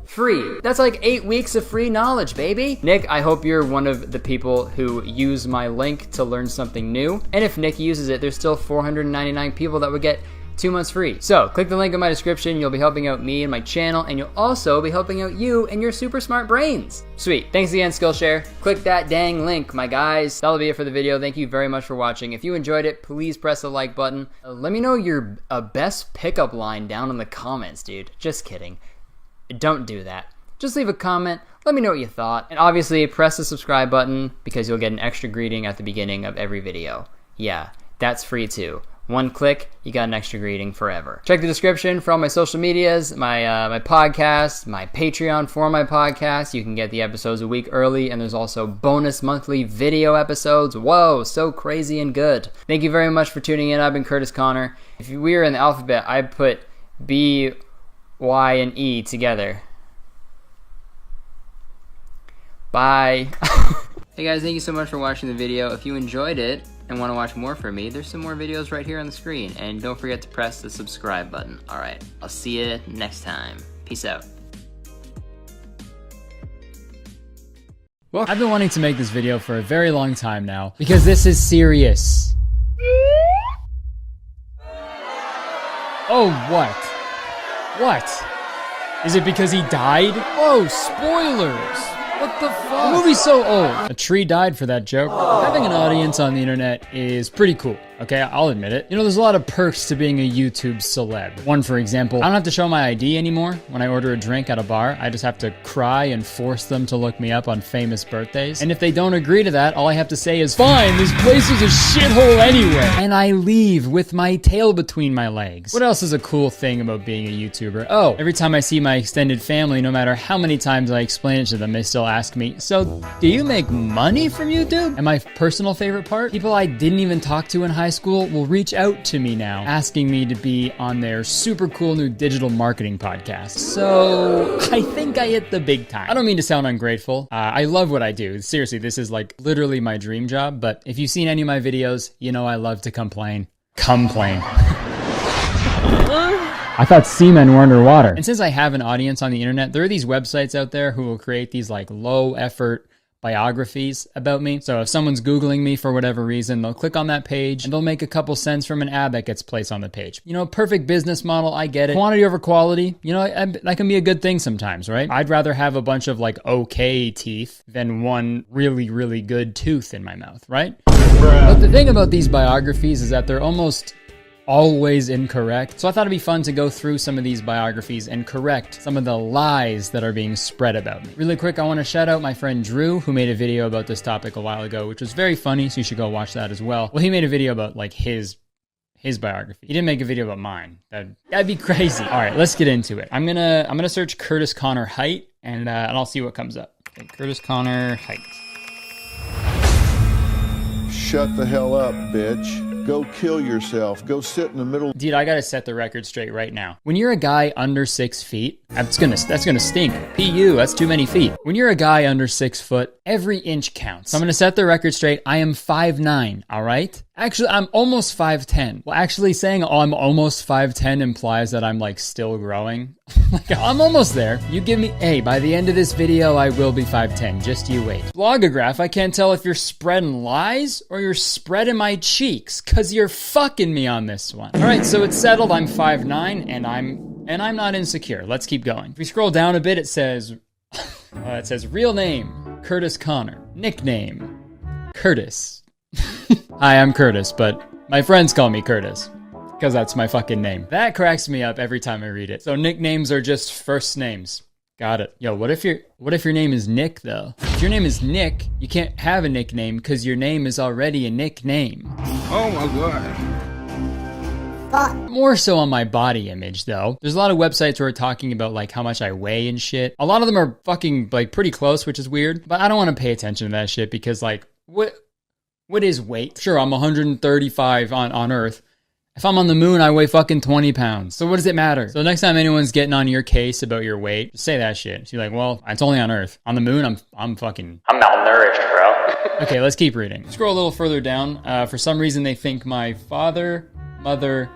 Free. That's like 8 weeks of free knowledge, baby. Nick, I hope you're one of the people who use my link to learn something new. And if Nick uses it, there's still 499 people that would get 2 months free. So click the link in my description. You'll be helping out me and my channel, and you'll also be helping out you and your super smart brains. Sweet. Thanks again, Skillshare. Click that dang link, my guys. That'll be it for the video. Thank you very much for watching. If you enjoyed it, please press the like button. Let me know your best pickup line down in the comments, dude. Just kidding. Don't do that. Just leave a comment. Let me know what you thought. And obviously, press the subscribe button because you'll get an extra greeting at the beginning of every video. Yeah, that's free too. One click, you got an extra greeting forever. Check the description for all my social medias, my podcast, my Patreon for my podcast. You can get the episodes a week early, and there's also bonus monthly video episodes. Whoa, so crazy and good. Thank you very much for tuning in. I've been Kurtis Conner. If we were in the alphabet, I'd put B, Y, and E together. Bye. Hey guys, thank you so much for watching the video. If you enjoyed it and want to watch more from me, there's some more videos right here on the screen. And don't forget to press the subscribe button. Alright, I'll see you next time. Peace out. Well, I've been wanting to make this video for a very long time now, because this is serious. Oh, what? What? Is it because he died? Oh, spoilers! What the fuck? The movie's so old. A tree died for that joke. Having an audience on the internet is pretty cool. Okay, I'll admit it. You know, there's a lot of perks to being a YouTube celeb. One, for example, I don't have to show my ID anymore when I order a drink at a bar. I just have to cry and force them to look me up on famous birthdays. And if they don't agree to that, all I have to say is, fine, this place is a shithole anyway. And I leave with my tail between my legs. What else is a cool thing about being a YouTuber? Oh, every time I see my extended family, no matter how many times I explain it to them, they still ask me, so do you make money from YouTube? And my personal favorite part, people I didn't even talk to in high school will reach out to me now, asking me to be on their super cool new digital marketing podcast. So I think I hit the big time. I don't mean to sound ungrateful. I love what I do. Seriously, this is like literally my dream job. But if you've seen any of my videos, you know I love to complain. Complain. I thought seamen were underwater. And since I have an audience on the internet, there are these websites out there who will create these like low effort biographies about me. So if someone's Googling me for whatever reason, they'll click on that page and they'll make a couple cents from an ad that gets placed on the page. You know, perfect business model, I get it. Quantity over quality, you know, that can be a good thing sometimes, right? I'd rather have a bunch of like okay teeth than one really, really good tooth in my mouth, right? But the thing about these biographies is that they're almost always incorrect. So I thought it'd be fun to go through some of these biographies and correct some of the lies that are being spread about me. Really quick, I want to shout out my friend Drew, who made a video about this topic a while ago, which was very funny, so you should go watch that as well. Well, he made a video about like his biography. He didn't make a video about mine. That'd be crazy. All right, let's get into it. I'm gonna search Kurtis Conner height and I'll see what comes up. Okay, Kurtis Conner height. Shut the hell up, bitch. Go kill yourself. Go sit in the middle. Dude, I gotta set the record straight right now. When you're a guy under 6 feet, that's gonna stink. PU, that's too many feet. When you're a guy under 6 foot, every inch counts. So I'm gonna set the record straight. I am 5'9", all right? Actually, I'm almost 5'10". Well, actually saying I'm almost 5'10" implies that I'm like still growing. Like, I'm almost there. You give me, hey, by the end of this video, I will be 5'10". Just you wait. Blogograph, I can't tell if you're spreading lies or you're spreading my cheeks, cause you're fucking me on this one. All right, so it's settled. I'm 5'9", and I'm not insecure. Let's keep going. If we scroll down a bit, it says real name, Kurtis Conner. Nickname, Kurtis. Hi, I'm Kurtis, but my friends call me Kurtis because that's my fucking name. That cracks me up every time I read it. So nicknames are just first names. Got it. Yo, what if your name is Nick though? If your name is Nick, you can't have a nickname because your name is already a nickname. Oh my god. More so on my body image though. There's a lot of websites where we're talking about like how much I weigh and shit. A lot of them are fucking like pretty close, which is weird, but I don't want to pay attention to that shit because like what is weight? Sure, I'm 135 on Earth. If I'm on the moon, I weigh fucking 20 pounds. So what does it matter? So next time anyone's getting on your case about your weight, just say that shit. She's like, well, it's only on Earth. On the moon, I'm malnourished, bro. Okay, let's keep reading. Scroll a little further down. For some reason, they think my father, mother,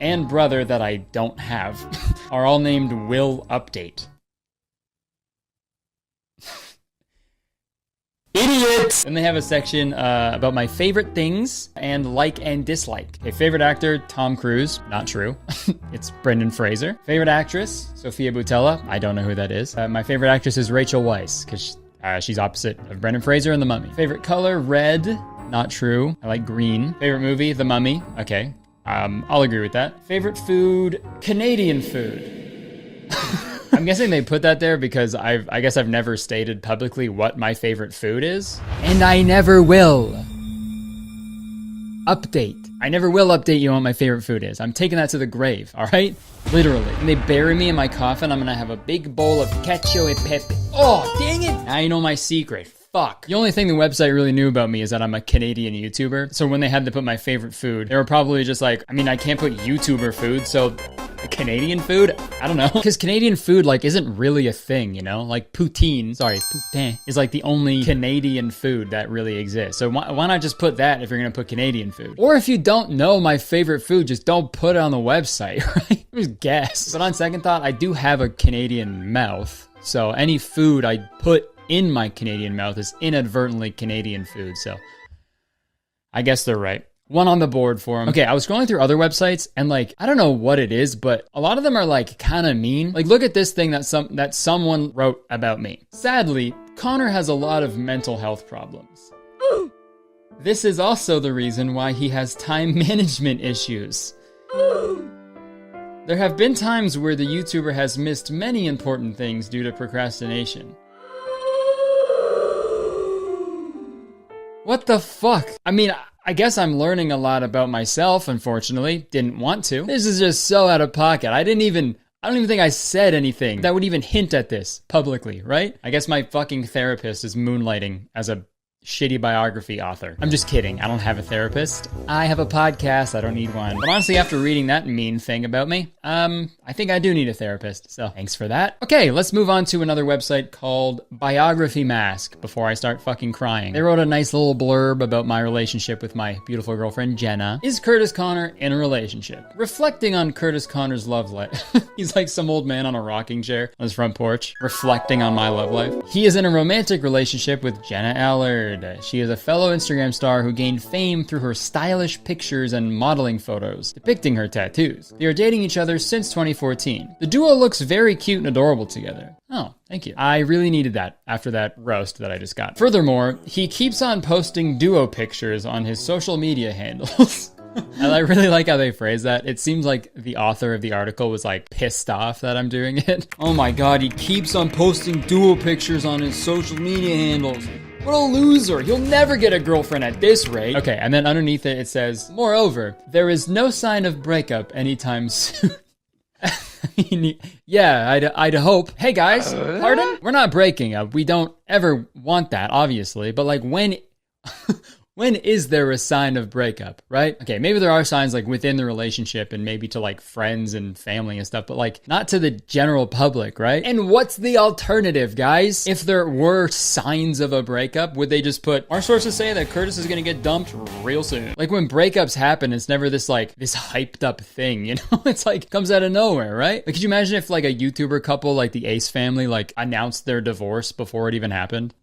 and brother that I don't have are all named Will Update. Idiots! Then they have a section about my favorite things and like and dislike. Okay, favorite actor, Tom Cruise. Not true. It's Brendan Fraser. Favorite actress, Sophia Boutella. I don't know who that is. My favorite actress is Rachel Weisz because she's opposite of Brendan Fraser in The Mummy. Favorite color, red. Not true. I like green. Favorite movie, The Mummy. Okay. I'll agree with that. Favorite food, Canadian food. I'm guessing they put that there because I guess I've never stated publicly what my favorite food is. And I never will. Update. I never will update you on what my favorite food is. I'm taking that to the grave, all right? Literally. When they bury me in my coffin, I'm gonna have a big bowl of cacio e pepe. Oh, dang it! Now you know my secret. Fuck. The only thing the website really knew about me is that I'm a Canadian YouTuber. So when they had to put my favorite food, they were probably just like, I mean, I can't put YouTuber food, so Canadian food? I don't know. Because Canadian food, like, isn't really a thing, you know? Like, poutine is like the only Canadian food that really exists. So why not just put that if you're gonna put Canadian food? Or if you don't know my favorite food, just don't put it on the website, right? Just guess. But on second thought, I do have a Canadian mouth. So any food I put in my Canadian mouth is inadvertently Canadian food. So I guess they're right. One on the board for them. Okay, I was scrolling through other websites and like, I don't know what it is, but a lot of them are like kind of mean. Like, look at this thing that someone wrote about me. Sadly, Connor has a lot of mental health problems. This is also the reason why he has time management issues. There have been times where the YouTuber has missed many important things due to procrastination. What the fuck? I mean, I guess I'm learning a lot about myself, unfortunately. Didn't want to. This is just so out of pocket. I don't even think I said anything that would even hint at this publicly, right? I guess my fucking therapist is moonlighting as a shitty biography author. I'm just kidding. I don't have a therapist. I have a podcast. I don't need one. But honestly, after reading that mean thing about me, I think I do need a therapist. So thanks for that. Okay, let's move on to another website called Biography Mask before I start fucking crying. They wrote a nice little blurb about my relationship with my beautiful girlfriend, Jenna. Is Kurtis Conner in a relationship? Reflecting on Kurtis Conner's love life. He's like some old man on a rocking chair on his front porch, reflecting on my love life. He is in a romantic relationship with Jenna Allard. She is a fellow Instagram star who gained fame through her stylish pictures and modeling photos depicting her tattoos. They are dating each other since 2014. The duo looks very cute and adorable together. Oh, thank you. I really needed that after that roast that I just got. Furthermore, he keeps on posting duo pictures on his social media handles. And I really like how they phrase that. It seems like the author of the article was like pissed off that I'm doing it. Oh my god, he keeps on posting duo pictures on his social media handles. What a loser. He'll never get a girlfriend at this rate. Okay, and then underneath it, it says, moreover, there is no sign of breakup anytime soon. Yeah, I'd hope. Hey guys, pardon? We're not breaking up. We don't ever want that, obviously. But like when is there a sign of breakup, right? Okay, maybe there are signs like within the relationship and maybe to like friends and family and stuff, but like not to the general public, right? And what's the alternative, guys? If there were signs of a breakup, would they just put, our sources say that Kurtis is gonna get dumped real soon? Like when breakups happen, it's never this like, this hyped up thing, you know? It's like, comes out of nowhere, right? Like could you imagine if like a YouTuber couple like the Ace family like announced their divorce before it even happened?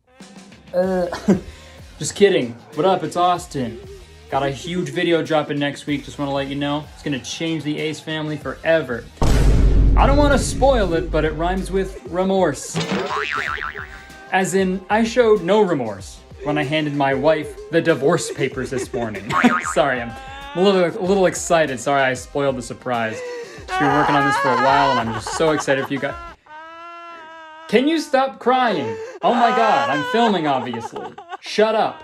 Just kidding. What up? It's Austin. Got a huge video dropping next week. Just want to let you know. It's going to change the Ace family forever. I don't want to spoil it, but it rhymes with remorse. As in, I showed no remorse when I handed my wife the divorce papers this morning. Sorry, I'm a little excited. Sorry I spoiled the surprise. Just been working on this for a while, and I'm just so excited for you guys. Can you stop crying? Oh my god, I'm filming, obviously. Shut up.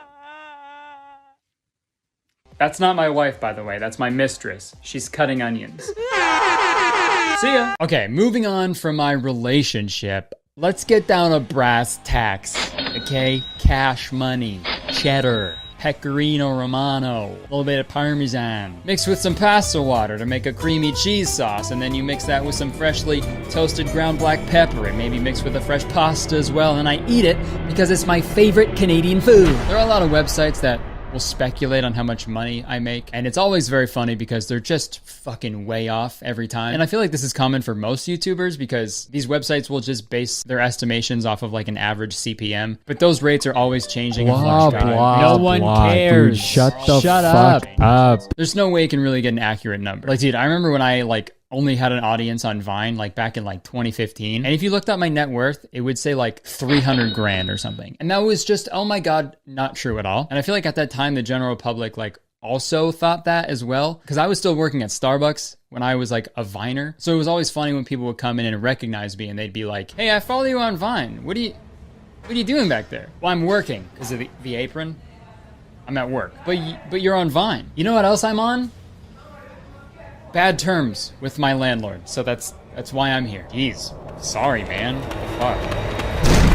That's not my wife, by the way. That's my mistress. She's cutting onions. See ya. Okay, moving on from my relationship. Let's get down to brass tacks, okay? Cash money, cheddar, pecorino romano, a little bit of parmesan, mixed with some pasta water to make a creamy cheese sauce, and then you mix that with some freshly toasted ground black pepper and maybe mixed with a fresh pasta as well, and I eat it because it's my favorite Canadian food. There are a lot of websites that will speculate on how much money I make, and it's always very funny because they're just fucking way off every time. And I feel like this is common for most YouTubers because these websites will just base their estimations off of like an average CPM, but those rates are always changing. Blah, blah, no one cares. Dude, shut up. There's no way you can really get an accurate number. Like, dude, I remember when I like only had an audience on Vine like back in like 2015, and if you looked up my net worth, it would say like 300 grand or something, and that was just, oh my god, not true at all. And I feel like at that time the general public like also thought that as well, because I was still working at Starbucks when I was like a Viner, so it was always funny when people would come in and recognize me and they'd be like, hey, I follow you on Vine, what are you doing back there? Well, I'm working because of the apron. I'm at work. But you're on Vine. You know what else I'm on? Bad terms with my landlord, so that's why I'm here. Jeez, sorry, man. Fuck.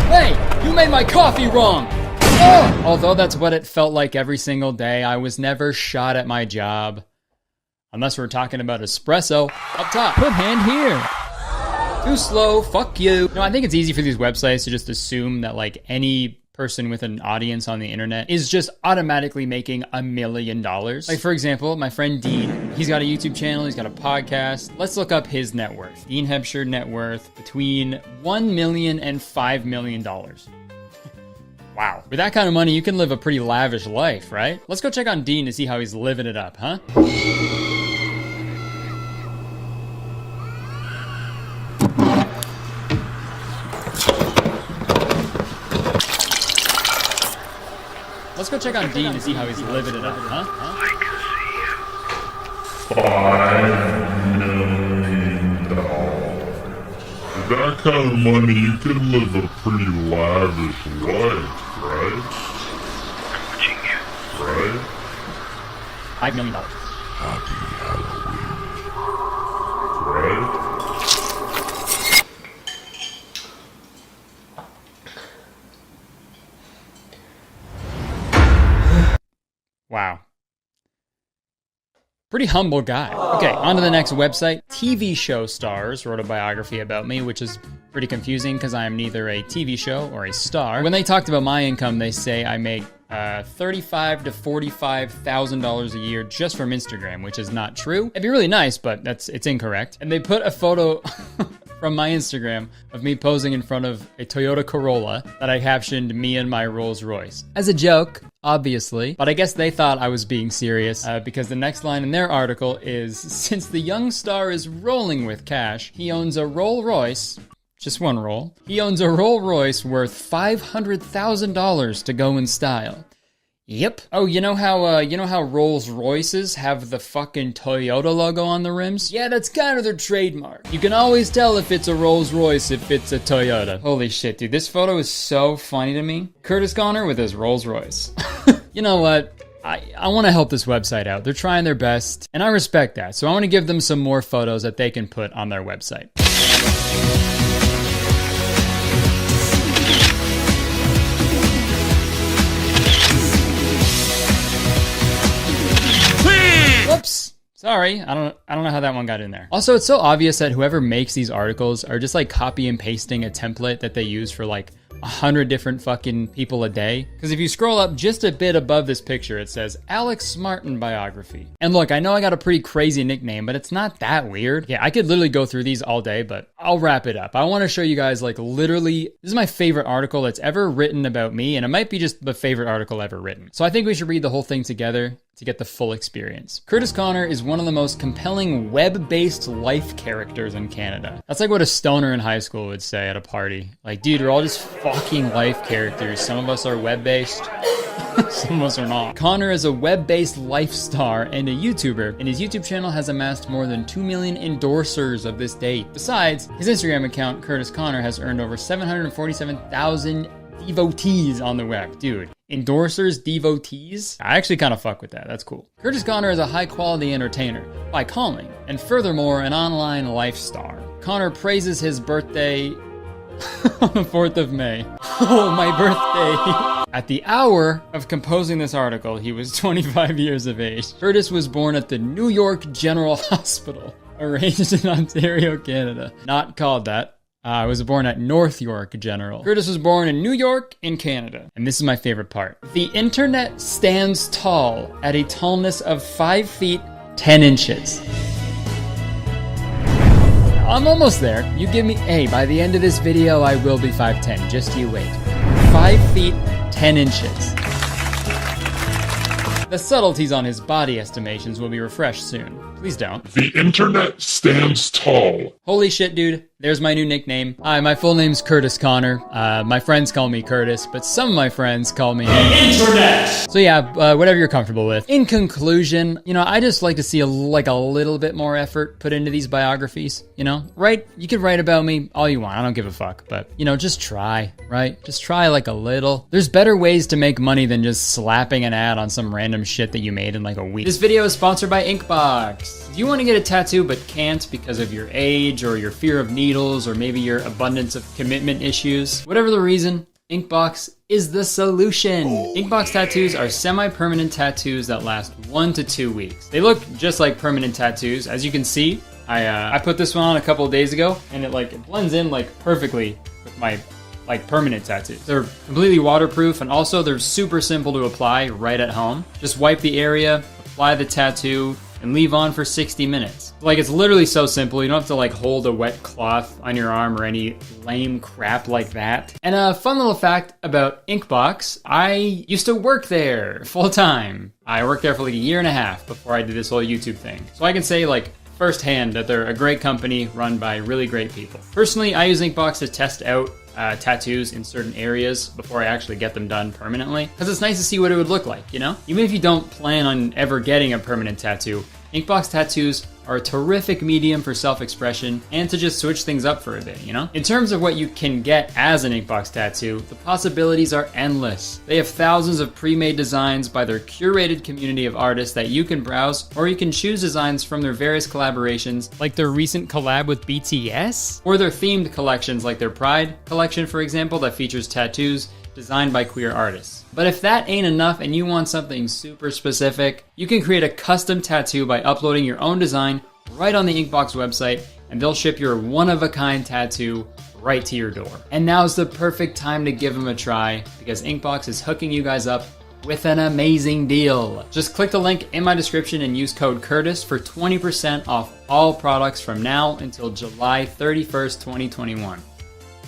Hey, you made my coffee wrong! Oh! Although that's what it felt like every single day, I was never shot at my job. Unless we're talking about espresso. Up top. Put hand here. Too slow, fuck you. No, I think it's easy for these websites to just assume that like any person with an audience on the internet is just automatically making $1 million. Like for example, my friend Dean, he's got a YouTube channel, he's got a podcast. Let's look up his net worth. Dean Hebshire net worth between $1 million and $5 million. Wow. With that kind of money, you can live a pretty lavish life, right? Let's go check on Dean to see how he's living it up, huh? Let's go check on Dean to see how he's living it up, huh? $5 million. With that kind of money, you can live a pretty lavish life, right? Right? $5 million. Happy Halloween. Right? Wow. Pretty humble guy. Okay, on to the next website. TV show stars wrote a biography about me, which is pretty confusing because I am neither a TV show or a star. When they talked about my income, they say I make $35,000 to $45,000 a year just from Instagram, which is not true. It'd be really nice, but it's incorrect. And they put a photo from my Instagram of me posing in front of a Toyota Corolla that I captioned "me and my Rolls Royce" as a joke, obviously, but I guess they thought I was being serious because the next line in their article is, since the young star is rolling with cash, he owns a Rolls Royce. Just one roll. He owns a Rolls Royce worth $500,000 to go in style. Yep. Oh, you know how Rolls Royces have the fucking Toyota logo on the rims? Yeah, that's kind of their trademark. You can always tell if it's a Rolls Royce if it's a Toyota. Holy shit, dude, this photo is so funny to me. Kurtis Conner with his Rolls Royce. You know what? I want to help this website out. They're trying their best, and I respect that. So I want to give them some more photos that they can put on their website. Whoops. Sorry, I don't know how that one got in there. Also, it's so obvious that whoever makes these articles are just like copy and pasting a template that they use for like 100 different fucking people a day. Because if you scroll up just a bit above this picture, it says Alex Martin biography. And look, I know I got a pretty crazy nickname, but it's not that weird. Yeah, I could literally go through these all day, but I'll wrap it up. I want to show you guys like literally, this is my favorite article that's ever written about me, and it might be just the favorite article ever written. So I think we should read the whole thing together to get the full experience. Kurtis Conner is one of the most compelling web-based life characters in Canada. That's like what a stoner in high school would say at a party. Like, dude, we're all just fucking life characters. Some of us are web-based, some of us are not. Conner is a web-based life star and a YouTuber, and his YouTube channel has amassed more than 2 million endorsers of this date. Besides, his Instagram account, Kurtis Conner, has earned over 747,000 devotees on the web. Dude, endorsers, devotees? I actually kind of fuck with that. That's cool. Kurtis Conner is a high-quality entertainer by calling, and furthermore, an online life star. Conner praises his birthday on the 4th of May. Oh, my birthday. At the hour of composing this article, he was 25 years of age. Kurtis was born at the New York General Hospital, arranged in Ontario, Canada. Not called that. I was born at North York General. Kurtis was born in New York, in Canada. And this is my favorite part. The internet stands tall at a tallness of 5 feet, 10 inches. I'm almost there. You give me, hey, by the end of this video, I will be 5'10". Just you wait. 5 feet, 10 inches. The subtleties on his body estimations will be refreshed soon. Please don't. The internet stands tall. Holy shit, dude. There's my new nickname. Hi, my full name's Kurtis Conner. My friends call me Kurtis, but some of my friends call me Internet. So yeah, whatever you're comfortable with. In conclusion, you know, I just like to see a little bit more effort put into these biographies, you know? Right? You could write about me all you want. I don't give a fuck, but, you know, just try, right? Just try like a little. There's better ways to make money than just slapping an ad on some random shit that you made in like a week. This video is sponsored by Inkbox. If you want to get a tattoo but can't because of your age or your fear of needles or maybe your abundance of commitment issues, whatever the reason, Inkbox is the solution. Inkbox tattoos are semi-permanent tattoos that last 1 to 2 weeks. They look just like permanent tattoos. As you can see, I put this one on a couple of days ago and it blends in like perfectly with my permanent tattoos. They're completely waterproof and also they're super simple to apply right at home. Just wipe the area, apply the tattoo, and leave on for 60 minutes. Like, it's literally so simple. You don't have to like hold a wet cloth on your arm or any lame crap like that. And a fun little fact about Inkbox, I used to work there full time. I worked there for like 1.5 years before I did this whole YouTube thing. So I can say like firsthand that they're a great company run by really great people. Personally, I use Inkbox to test out tattoos in certain areas before I actually get them done permanently, because it's nice to see what it would look like, you know? Even if you don't plan on ever getting a permanent tattoo, Inkbox tattoos are a terrific medium for self-expression and to just switch things up for a bit, you know? In terms of what you can get as an Inkbox tattoo, the possibilities are endless. They have thousands of pre-made designs by their curated community of artists that you can browse, or you can choose designs from their various collaborations, like their recent collab with BTS, or their themed collections like their Pride collection, for example, that features tattoos designed by queer artists. But if that ain't enough and you want something super specific, you can create a custom tattoo by uploading your own design right on the Inkbox website, and they'll ship your one-of-a-kind tattoo right to your door. And now's the perfect time to give them a try, because Inkbox is hooking you guys up with an amazing deal. Just click the link in my description and use code Kurtis for 20% off all products from now until July 31st, 2021.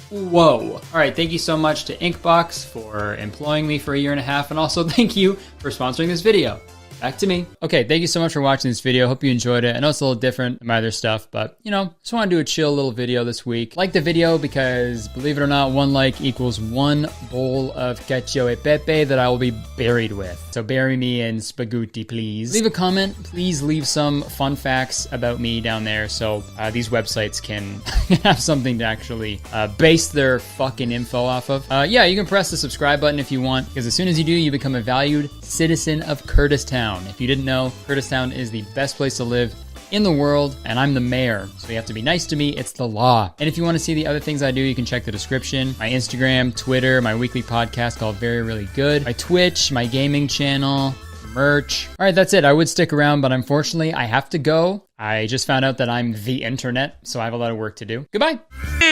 Whoa. All right, thank you so much to Inkbox for employing me for a year and a half, and also thank you for sponsoring this video. Back to me. Okay, thank you so much for watching this video. Hope you enjoyed it. I know it's a little different than my other stuff, but you know, just want to do a chill little video this week. Like the video because, believe it or not, 1 like equals 1 bowl of cacio e pepe that I will be buried with. So bury me in spaghetti, please. Leave a comment. Please leave some fun facts about me down there so these websites can have something to actually base their fucking info off of. Yeah, you can press the subscribe button if you want, because as soon as you do, you become a valued citizen of Kurtis Town. If you didn't know, Kurtis Town is the best place to live in the world, and I'm the mayor, so you have to be nice to me. It's the law. And if you want to see the other things I do, you can check the description. My Instagram, Twitter, my weekly podcast called Very Really Good, my Twitch, my gaming channel, merch. All right, that's it. I would stick around, but unfortunately, I have to go. I just found out that I'm the internet, so I have a lot of work to do. Goodbye.